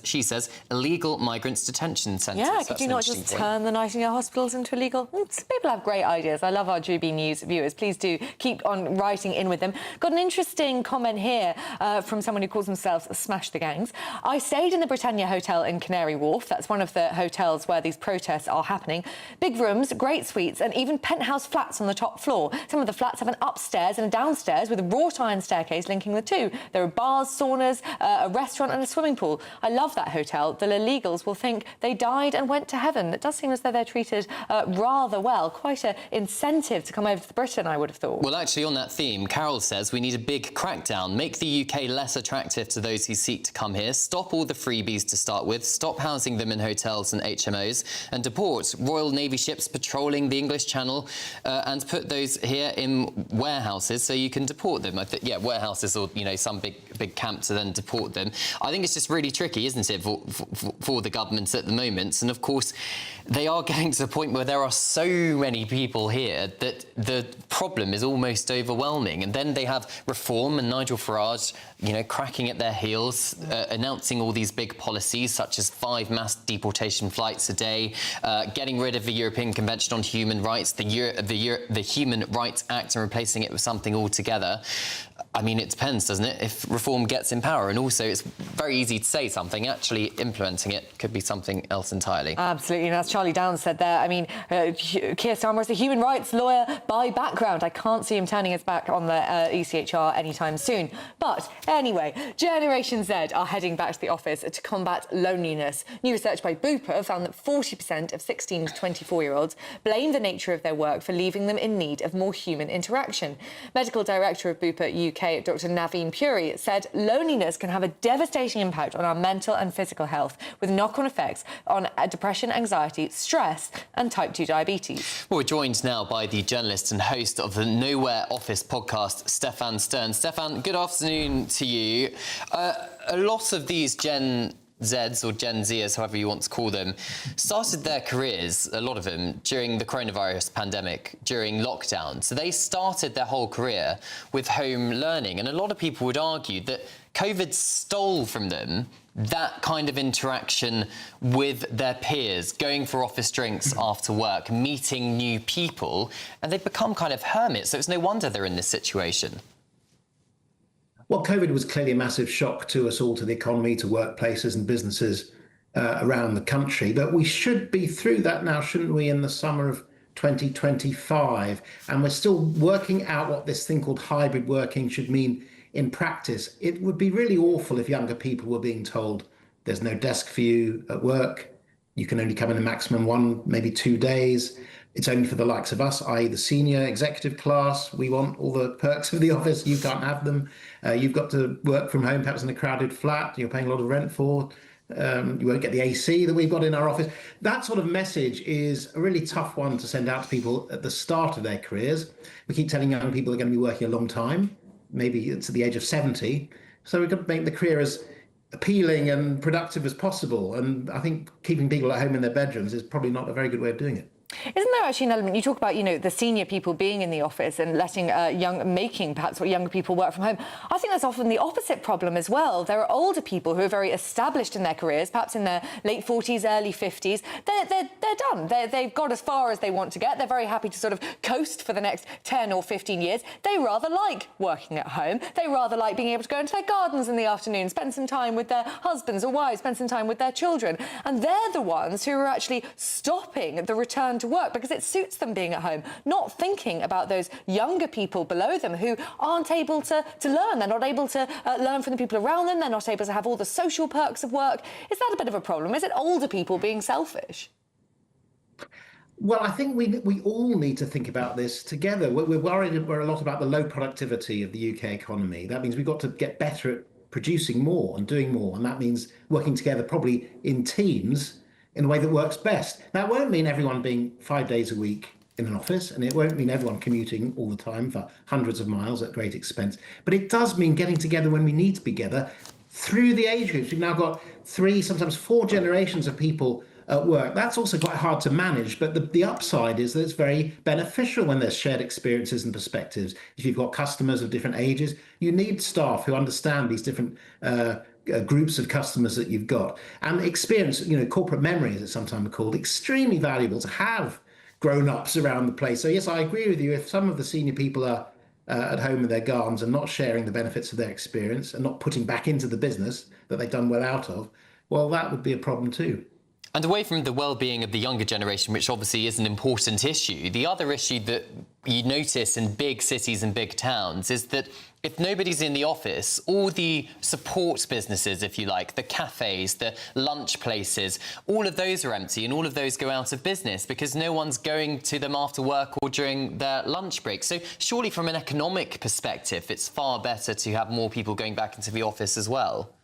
illegal migrants detention centres. Yeah, could you not just turn the Nightingale hospitals into illegal? People have great ideas. I love our GB News viewers. Please do keep on writing in with them. Got an interesting comment here from someone who calls themselves Smash the Gangs. I stayed in the Britannia Hotel in Canary Wharf. That's one of the hotels where these protests are happening. Big rooms, great suites, and even penthouse flats on the top floor. Some of the flats have an upstairs and a downstairs with a wrought iron staircase linking the two. There are bars, saunas, a restaurant and a swimming pool. I love that hotel. The illegals will think they died and went to heaven. It does seem as though they're treated rather well. Quite an incentive to come over to Britain, I would have thought. Well, actually, on that theme, Carol says we need a big crackdown. Make the UK less attractive to those who seek to come here. Stop all the freebies to start with. Stop housing them in hotels and HMOs. And deport Royal Navy ships patrolling the English Channel and put those here in warehouses so you can deport them. Yeah, warehouses or, you know, some big camp to then deport them. I think it's just really tricky, isn't it, for the government at the moment. And of course, they are getting to the point where there are so many people here that the problem is almost overwhelming. And then they have Reform and Nigel Farage, you know, cracking at their heels, announcing all these big policies such as 5 mass deportation flights a day, getting rid of the European Convention on Human Rights, the Human Rights Act, and replacing it with something altogether. I mean, it depends, doesn't it, if Reform gets in power. And also, it's very easy to say something. Actually implementing it could be something else entirely. Absolutely. And as Charlie Downs said there, I mean, Keir Starmer is a human rights lawyer by background. I can't see him turning his back on the ECHR anytime soon. But anyway, Generation Z are heading back to the office to combat loneliness. New research by Bupa found that 40% of 16 to 24-year-olds blame the nature of their work for leaving them in need of more human interaction. Medical Director of Bupa UK, Dr Naveen Puri, said loneliness can have a devastating impact on our mental and physical health, with knock-on effects on depression, anxiety, stress and type 2 diabetes. Well, we're joined now by the journalist and host of the Nowhere Office podcast, Stefan Stern. Stefan, good afternoon to you. A lot of these Gen Zs or Gen Zers, however you want to call them, started their careers, a lot of them, during the coronavirus pandemic, during lockdown. So they started their whole career with home learning. And a lot of people would argue that COVID stole from them that kind of interaction with their peers, going for office drinks after work, meeting new people, and they've become kind of hermits. So it's no wonder they're in this situation. Well, COVID was clearly a massive shock to us all, to the economy, to workplaces and businesses around the country. But we should be through that now, shouldn't we, in the summer of 2025? And we're still working out what this thing called hybrid working should mean in practice. It would be really awful if younger people were being told there's no desk for you at work. You can only come in a maximum 1, maybe 2 days. It's only for the likes of us, i.e. the senior executive class. We want all the perks of the office. You can't have them. You've got to work from home, perhaps in a crowded flat you're paying a lot of rent for. You won't get the AC that we've got in our office. That sort of message is a really tough one to send out to people at the start of their careers. We keep telling young people they're going to be working a long time. Maybe it's at the age of 70. So we've got to make the career as appealing and productive as possible. And I think keeping people at home in their bedrooms is probably not a very good way of doing it. Isn't there actually an element, you talk about, you know, the senior people being in the office and letting making perhaps what younger people work from home. I think that's often the opposite problem as well. There are older people who are very established in their careers, perhaps in their late 40s, early 50s. They're done. They've got as far as they want to get. They're very happy to sort of coast for the next 10 or 15 years. They rather like working at home. They rather like being able to go into their gardens in the afternoon, spend some time with their husbands or wives, spend some time with their children. And they're the ones who are actually stopping the return to work, because it suits them being at home, not thinking about those younger people below them who aren't able to learn. They're not able to learn from the people around them. They're not able to have all the social perks of work. Is that a bit of a problem? Is it older people being selfish? Well, I think we all need to think about this together. We're worried a lot about the low productivity of the UK economy. That means we've got to get better at producing more and doing more. And that means working together probably in teams in a way that works best. Now, it won't mean everyone being 5 days a week in an office, and it won't mean everyone commuting all the time for hundreds of miles at great expense. But it does mean getting together when we need to be together through the age groups. We've now got 3, sometimes 4 generations of people at work. That's also quite hard to manage, but the upside is that it's very beneficial when there's shared experiences and perspectives. If you've got customers of different ages, you need staff who understand these different groups of customers that you've got. And experience, corporate memory, as it's sometimes called, extremely valuable to have grown-ups around the place. So yes, I agree with you. If some of the senior people are at home in their gardens and not sharing the benefits of their experience and not putting back into the business that they've done well out of, well, that would be a problem too. And away from the well-being of the younger generation, which obviously is an important issue, the other issue that you notice in big cities and big towns is that if nobody's in the office, all the support businesses, if you like, the cafes, the lunch places, all of those are empty and all of those go out of business because no one's going to them after work or during their lunch break. So surely from an economic perspective, it's far better to have more people going back into the office as well.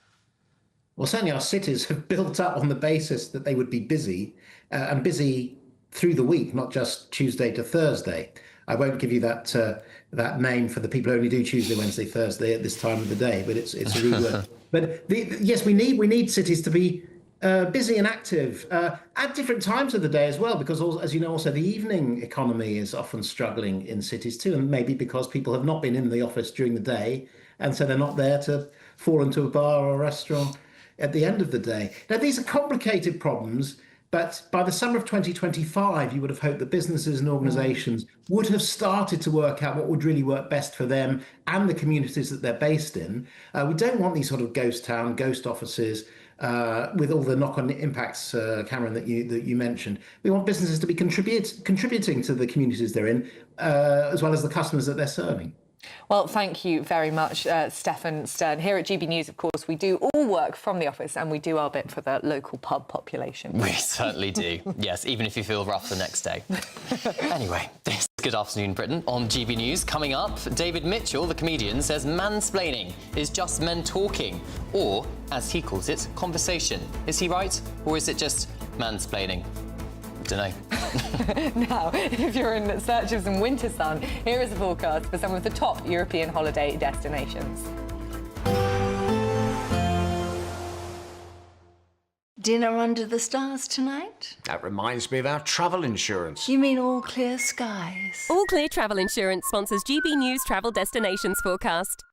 Well, certainly our cities have built up on the basis that they would be busy and busy through the week, not just Tuesday to Thursday. I won't give you that name for the people who only do Tuesday, Wednesday, Thursday at this time of the day, but it's a rude word. But yes, we need cities to be busy and active at different times of the day as well, because as you know, also the evening economy is often struggling in cities too, and maybe because people have not been in the office during the day, and so they're not there to fall into a bar or a restaurant at the end of the day. Now, these are complicated problems, but by the summer of 2025, you would have hoped that businesses and organisations would have started to work out what would really work best for them and the communities that they're based in. We don't want these sort of ghost town, ghost offices with all the knock-on impacts, Cameron, that you mentioned. We want businesses to be contributing to the communities they're in, as well as the customers that they're serving. Well, thank you very much, Stefan Stern. Here at GB News, of course, we do all work from the office and we do our bit for the local pub population. We certainly do, yes, even if you feel rough the next day. Anyway, this is Good Afternoon Britain on GB News. Coming up, David Mitchell, the comedian, says mansplaining is just men talking, or, as he calls it, conversation. Is he right, or is it just mansplaining? Don't know. Now, if you're in search of some winter sun, here is a forecast for some of the top European holiday destinations. Dinner under the stars tonight? That reminds me of our travel insurance. You mean All Clear Skies? All Clear Travel Insurance sponsors GB News travel destinations forecast.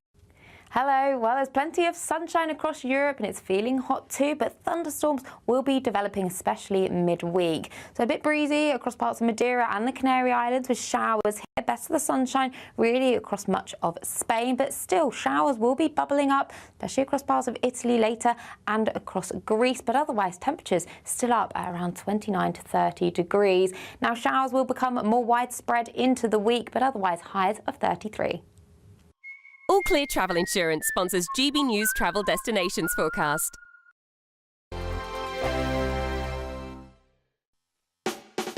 Hello. Well, there's plenty of sunshine across Europe and it's feeling hot too, but thunderstorms will be developing, especially midweek. So a bit breezy across parts of Madeira and the Canary Islands with showers here. Best of the sunshine really across much of Spain, but still showers will be bubbling up, especially across parts of Italy later and across Greece. But otherwise, temperatures still up at around 29 to 30 degrees. Now, showers will become more widespread into the week, but otherwise highs of 33. All Clear Travel Insurance sponsors GB News travel destinations forecast.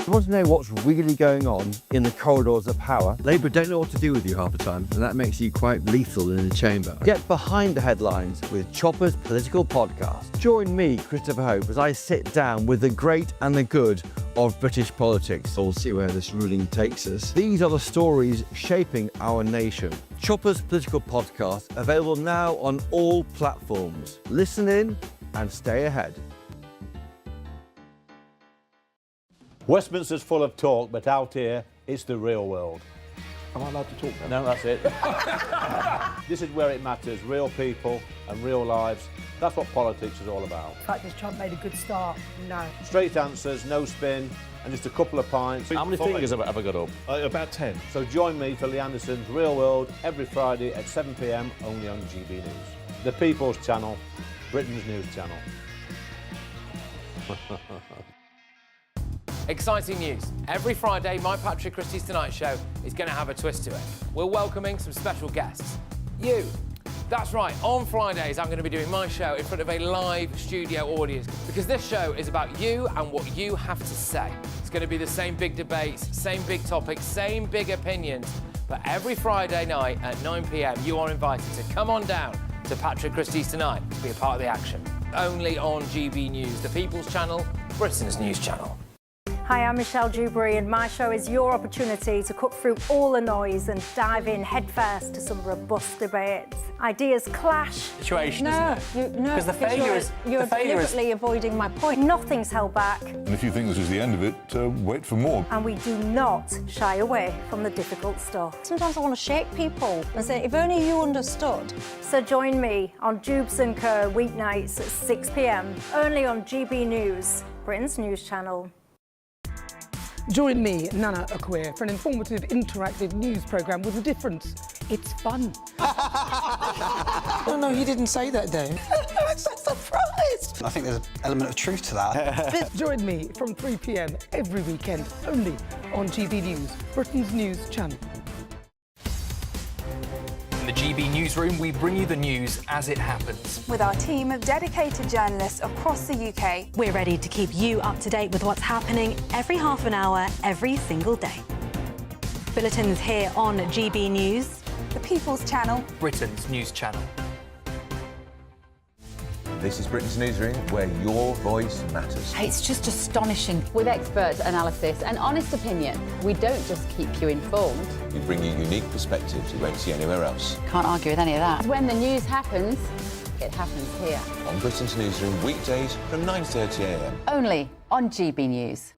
You want to know what's really going on in the corridors of power? Labour don't know what to do with you half the time, and that makes you quite lethal in the chamber. Get behind the headlines with Chopper's Political Podcast. Join me, Christopher Hope, as I sit down with the great and the good of British politics. We'll see where this ruling takes us. These are the stories shaping our nation. Chopper's Political Podcast, available now on all platforms. Listen in and stay ahead. Westminster's full of talk, but out here, it's the real world. Am I allowed to talk then? No, that's it. This is where it matters, real people and real lives. That's what politics is all about. The fact is Trump made a good start, no. Straight answers, no spin, and just a couple of pints. How many fingers have I got up? About 10. So join me for Lionesses' Real World every Friday at 7 p.m. only on GB News. The People's Channel, Britain's news channel. Exciting news. Every Friday, my Patrick Christie's Tonight Show is going to have a twist to it. We're welcoming some special guests. You. That's right, on Fridays I'm going to be doing my show in front of a live studio audience because this show is about you and what you have to say. It's going to be the same big debates, same big topics, same big opinions, but every Friday night at 9 p.m. you are invited to come on down to Patrick Christie's Tonight to be a part of the action. Only on GB News, the People's Channel, Britain's news channel. Hi, I'm Michelle Dewberry, and my show is your opportunity to cut through all the noise and dive in headfirst to some robust debates. Ideas clash. Situation, isn't it? No, because the failure is you're deliberately avoiding my point. Nothing's held back. And if you think this is the end of it, wait for more. And we do not shy away from the difficult stuff. Sometimes I want to shake people and say, if only you understood. So join me on Jubes & Co. weeknights at 6 p.m. only on GB News, Britain's news channel. Join me, Nana Akwe, for an informative, interactive news programme with a difference. It's fun. No, he didn't say that, Dave. I'm so surprised. I think there's an element of truth to that. Join me from 3 p.m. every weekend, only on GB News, Britain's news channel. In the GB Newsroom, we bring you the news as it happens. With our team of dedicated journalists across the UK, we're ready to keep you up to date with what's happening every half an hour, every single day. Bulletins here on GB News, the People's Channel, Britain's news channel. This is Britain's Newsroom, where your voice matters. It's just astonishing. With expert analysis and honest opinion, we don't just keep you informed. We bring you unique perspectives you won't see anywhere else. Can't argue with any of that. When the news happens, it happens here. On Britain's Newsroom, weekdays from 9:30 a.m. Only on GB News.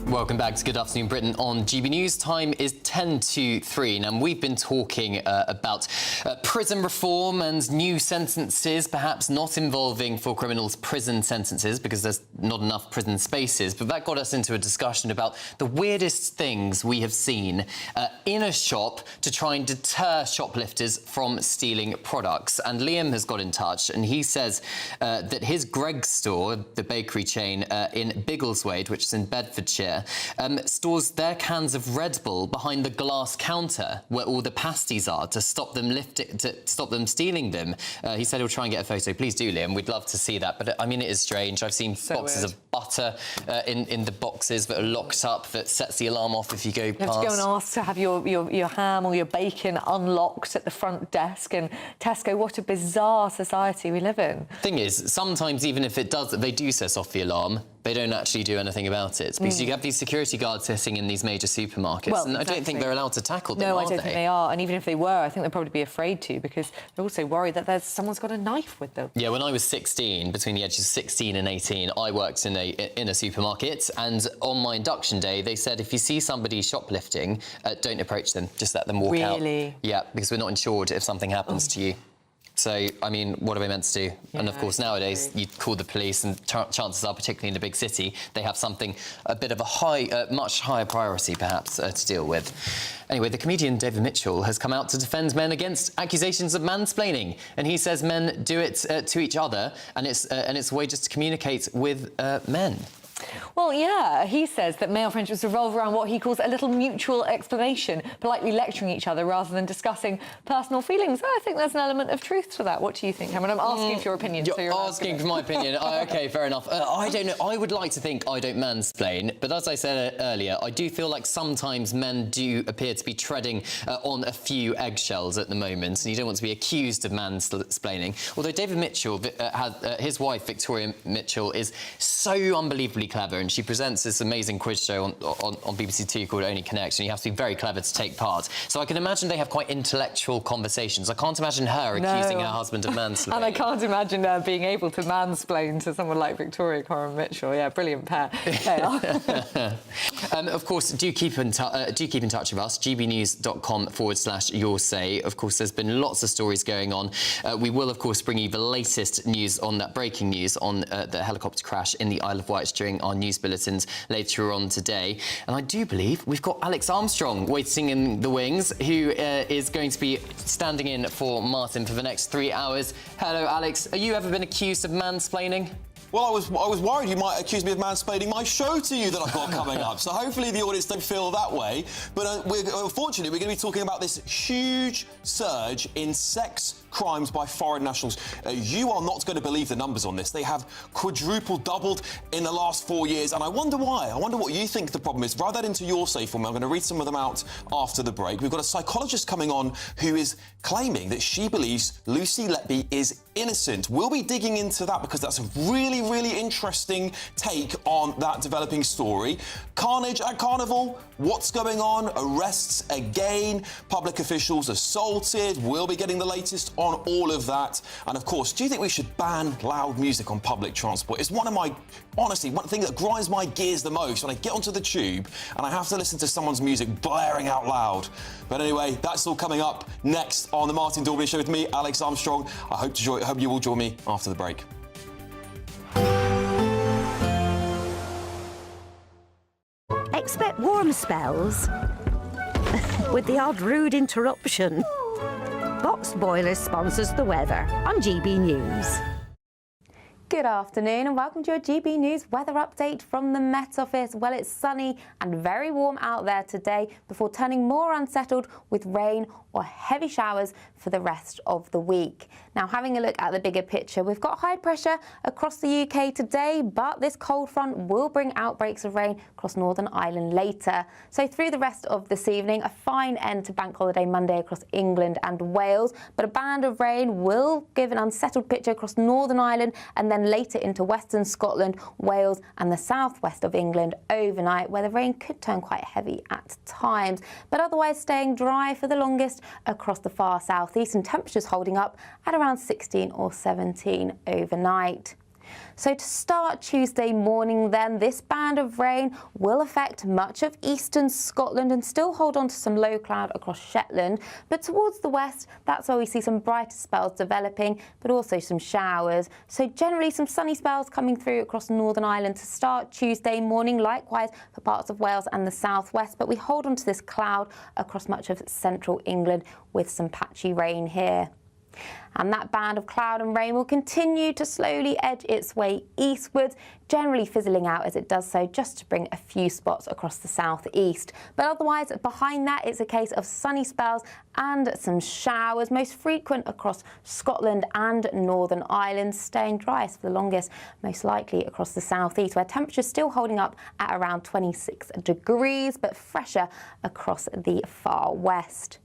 Welcome back to Good Afternoon Britain on GB News. Time is 10 to 3. Now, we've been talking about prison reform and new sentences, perhaps not involving for criminals prison sentences because there's not enough prison spaces. But that got us into a discussion about the weirdest things we have seen in a shop to try and deter shoplifters from stealing products. And Liam has got in touch and he says that his Greggs store, the bakery chain in Biggleswade, which is in Bedfordshire, stores their cans of Red Bull behind the glass counter where all the pasties are to stop them stealing them. He said he'll try and get a photo. Please do, Liam. We'd love to see that. But I mean, it is strange. I've seen boxes of butter in the boxes that are locked up that sets the alarm off if you go past. You have to go and ask to have your ham or your bacon unlocked at the front desk. And Tesco, what a bizarre society we live in. Thing is, sometimes even if it does, they do set off the alarm, they don't actually do anything about it. Because you have these security guards sitting in these major supermarkets, and I don't think they're allowed to tackle them, No, are I don't think they are. And even if they were, I think they'd probably be afraid to, because they're also worried that someone's got a knife with them. Yeah, when I was 16, between the ages of 16 and 18, I worked in a supermarket, and on my induction day, they said if you see somebody shoplifting, don't approach them, just let them walk out. Really? Yeah, because we're not insured if something happens to you. So, I mean, what are we meant to do? Yeah, and of course, nowadays, you call the police, and chances are, particularly in a big city, they have something a bit of a much higher priority, perhaps, to deal with. Anyway, the comedian David Mitchell has come out to defend men against accusations of mansplaining, and he says men do it to each other, and it's a way just to communicate with men. Well, yeah, he says that male friendships revolve around what he calls a little mutual explanation, politely lecturing each other rather than discussing personal feelings. I think there's an element of truth to that. What do you think, Cameron? I'm asking for your opinion. You're asking for my opinion. OK, fair enough. I don't know. I would like to think I don't mansplain, but as I said earlier, I do feel like sometimes men do appear to be treading on a few eggshells at the moment, and you don't want to be accused of mansplaining. Although David Mitchell, his wife, Victoria Mitchell, is so unbelievably clever, and she presents this amazing quiz show on BBC Two called Only Connect, and you have to be very clever to take part. So I can imagine they have quite intellectual conversations. I can't imagine her accusing her husband of mansplaining. And I can't imagine her being able to mansplain to someone like Victoria Coren Mitchell. Yeah, brilliant pair. They are. Of course, do keep in touch with us. gbnews.com/your say. Of course, there's been lots of stories going on. We will, of course, bring you the latest news on that breaking news on the helicopter crash in the Isle of Wight during our news bulletins later on today. And I do believe we've got Alex Armstrong waiting in the wings, who is going to be standing in for Martin for the next 3 hours. Hello, Alex. Have you ever been accused of mansplaining? Well, I was worried you might accuse me of mansplaining my show to you that I've got coming up. So hopefully the audience don't feel that way. But unfortunately, we're going to be talking about this huge surge in sex crimes by foreign nationals. You are not going to believe the numbers on this. They have quadrupled, doubled in the last 4 years. And I wonder why. I wonder what you think the problem is. Write that into your safe for me. I'm going to read some of them out after the break. We've got a psychologist coming on who is claiming that she believes Lucy Letby is innocent. We'll be digging into that because that's a really interesting take on that developing story. Carnage at Carnival. What's going on? Arrests again. Public officials assaulted. We'll be getting the latest on all of that. And of course, do you think we should ban loud music on public transport? It's honestly, one thing that grinds my gears the most when I get onto the tube and I have to listen to someone's music blaring out loud. But anyway, that's all coming up next on the Martin Daubney Show with me, Alex Armstrong. I hope you will join me after the break. Expect warm spells with the odd rude interruption. Box Boilers sponsors the weather on GB News. Good afternoon and welcome to your GB News weather update from the Met Office. Well, it's sunny and very warm out there today before turning more unsettled with rain or heavy showers for the rest of the week. Now, having a look at the bigger picture, we've got high pressure across the UK today, but this cold front will bring outbreaks of rain across Northern Ireland later. So through the rest of this evening, a fine end to Bank Holiday Monday across England and Wales, but a band of rain will give an unsettled picture across Northern Ireland and then later into Western Scotland, Wales and the southwest of England overnight, where the rain could turn quite heavy at times, but otherwise staying dry for the longest across the far southeast and temperatures holding up at around 16 or 17 overnight. So to start Tuesday morning then, this band of rain will affect much of eastern Scotland and still hold on to some low cloud across Shetland. But towards the west, that's where we see some brighter spells developing, but also some showers. So generally some sunny spells coming through across Northern Ireland to start Tuesday morning, likewise for parts of Wales and the southwest. But we hold on to this cloud across much of central England with some patchy rain here. And that band of cloud and rain will continue to slowly edge its way eastwards, generally fizzling out as it does so, just to bring a few spots across the southeast. But otherwise, behind that, it's a case of sunny spells and some showers, most frequent across Scotland and Northern Ireland, staying driest for the longest, most likely across the southeast, where temperatures still holding up at around 26 degrees, but fresher across the far west.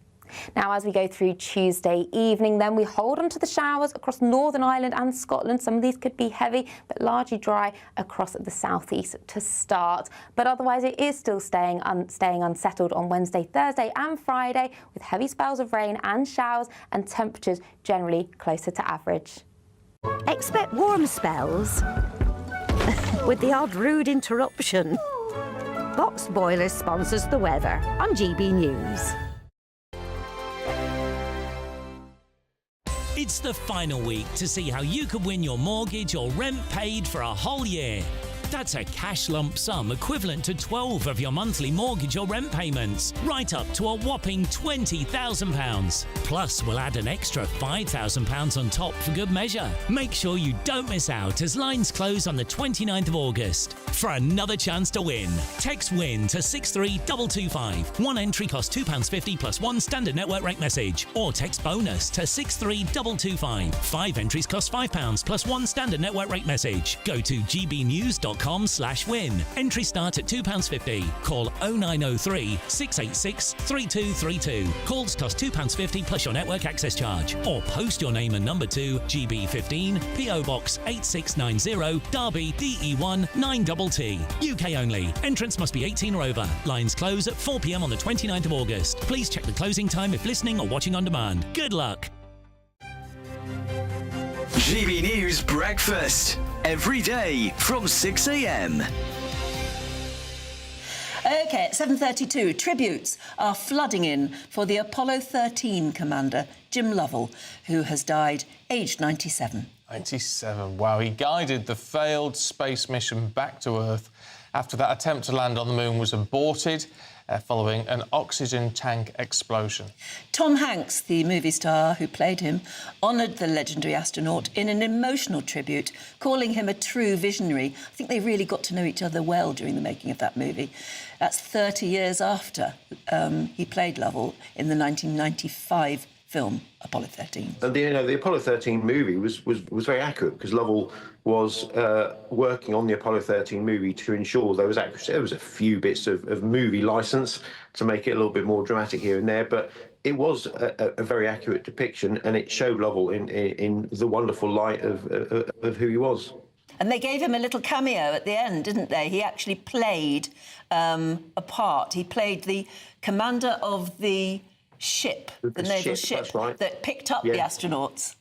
Now, as we go through Tuesday evening, then we hold on to the showers across Northern Ireland and Scotland. Some of these could be heavy, but largely dry across the southeast to start. But otherwise, it is still staying unsettled on Wednesday, Thursday and Friday, with heavy spells of rain and showers and temperatures generally closer to average. Expect warm spells with the odd rude interruption. Box Boilers sponsors the weather on GB News. It's the final week to see how you could win your mortgage or rent paid for a whole year. That's a cash lump sum equivalent to 12 of your monthly mortgage or rent payments, right up to a whopping £20,000. Plus, we'll add an extra £5,000 on top for good measure. Make sure you don't miss out as lines close on the 29th of August. For another chance to win, text WIN to 63225. One entry costs £2.50 plus one standard network rate message, or text BONUS to 63225. 5 entries cost £5 plus one standard network rate message. Go to gbnews.com/win. Entry start at £2.50. Call 0903 686 3232. Calls cost £2.50 plus your network access charge. Or post your name and number to GB15 PO Box 8690 Derby DE1 9TT. UK only. Entrance must be 18 or over. Lines close at 4 p.m. on the 29th of August. Please check the closing time if listening or watching on demand. Good luck. GB News Breakfast. Every day from 6 a.m. OK, at 7:32, tributes are flooding in for the Apollo 13 commander, Jim Lovell, who has died aged 97. 97, wow. He guided the failed space mission back to Earth after that attempt to land on the moon was aborted following an oxygen tank explosion. Tom Hanks, the movie star who played him, honoured the legendary astronaut in an emotional tribute, calling him a true visionary. I think they really got to know each other well during the making of that movie. That's 30 years after he played Lovell in the 1995 film Apollo 13. And the Apollo 13 movie was very accurate because Lovell was working on the Apollo 13 movie to ensure there was accuracy. There was a few bits of movie license to make it a little bit more dramatic here and there, but it was a very accurate depiction, and it showed Lovell in the wonderful light of who he was. And they gave him a little cameo at the end, didn't they? He actually played a part. He played the commander of the ship, the naval ship, that's right, that picked up the astronauts.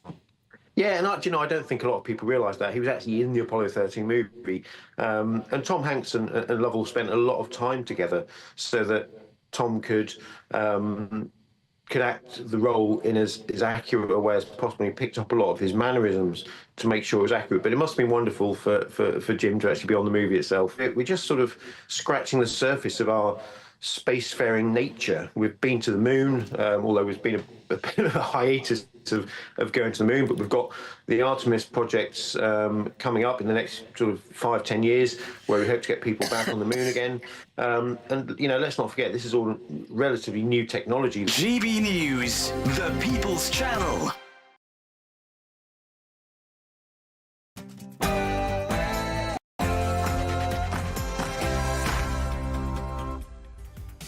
Yeah, and I don't think a lot of people realise that. He was actually in the Apollo 13 movie. And Tom Hanks and Lovell spent a lot of time together so that Tom could act the role in as accurate a way as possible. He picked up a lot of his mannerisms to make sure it was accurate. But it must have been wonderful for Jim to actually be on the movie itself. We're just sort of scratching the surface of our spacefaring nature. We've been to the moon, although there's been a bit of a hiatus of going to the moon, but we've got the Artemis projects coming up in the next sort of 5-10 years, where we hope to get people back on the moon again. And, let's not forget, this is all relatively new technology. GB News, the People's Channel.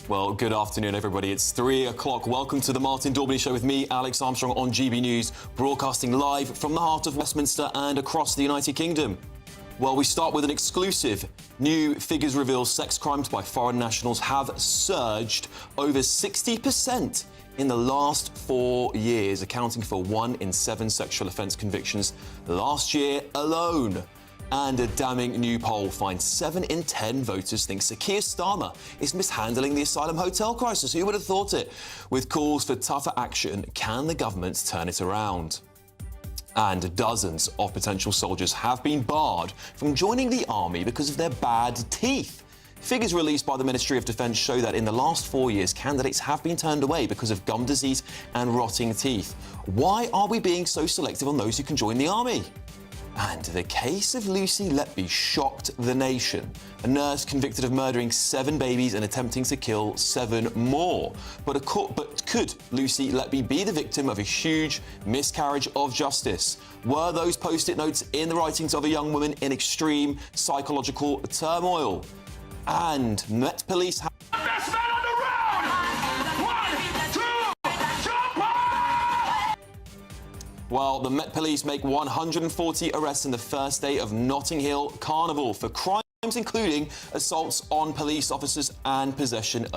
Well, good afternoon, everybody. It's 3 o'clock. Welcome to the Martin Daubney Show with me, Alex Armstrong, on GB News, broadcasting live from the heart of Westminster and across the United Kingdom. Well, we start with an exclusive. New figures reveal sex crimes by foreign nationals have surged over 60% in the last 4 years, accounting for 1 in 7 sexual offence convictions last year alone. And a damning new poll finds 7 in 10 voters think Sir Keir Starmer is mishandling the asylum hotel crisis. Who would have thought it? With calls for tougher action, can the government turn it around? And dozens of potential soldiers have been barred from joining the army because of their bad teeth. Figures released by the Ministry of Defence show that in the last 4 years, candidates have been turned away because of gum disease and rotting teeth. Why are we being so selective on those who can join the army? And the case of Lucy Letby shocked the nation. A nurse convicted of murdering 7 babies and attempting to kill 7 more. But could Lucy Letby be the victim of a huge miscarriage of justice? Were those post-it notes in the writings of a young woman in extreme psychological turmoil? And Met Police have... Well, the Met Police make 140 arrests in the first day of Notting Hill Carnival for crimes including assaults on police officers and possession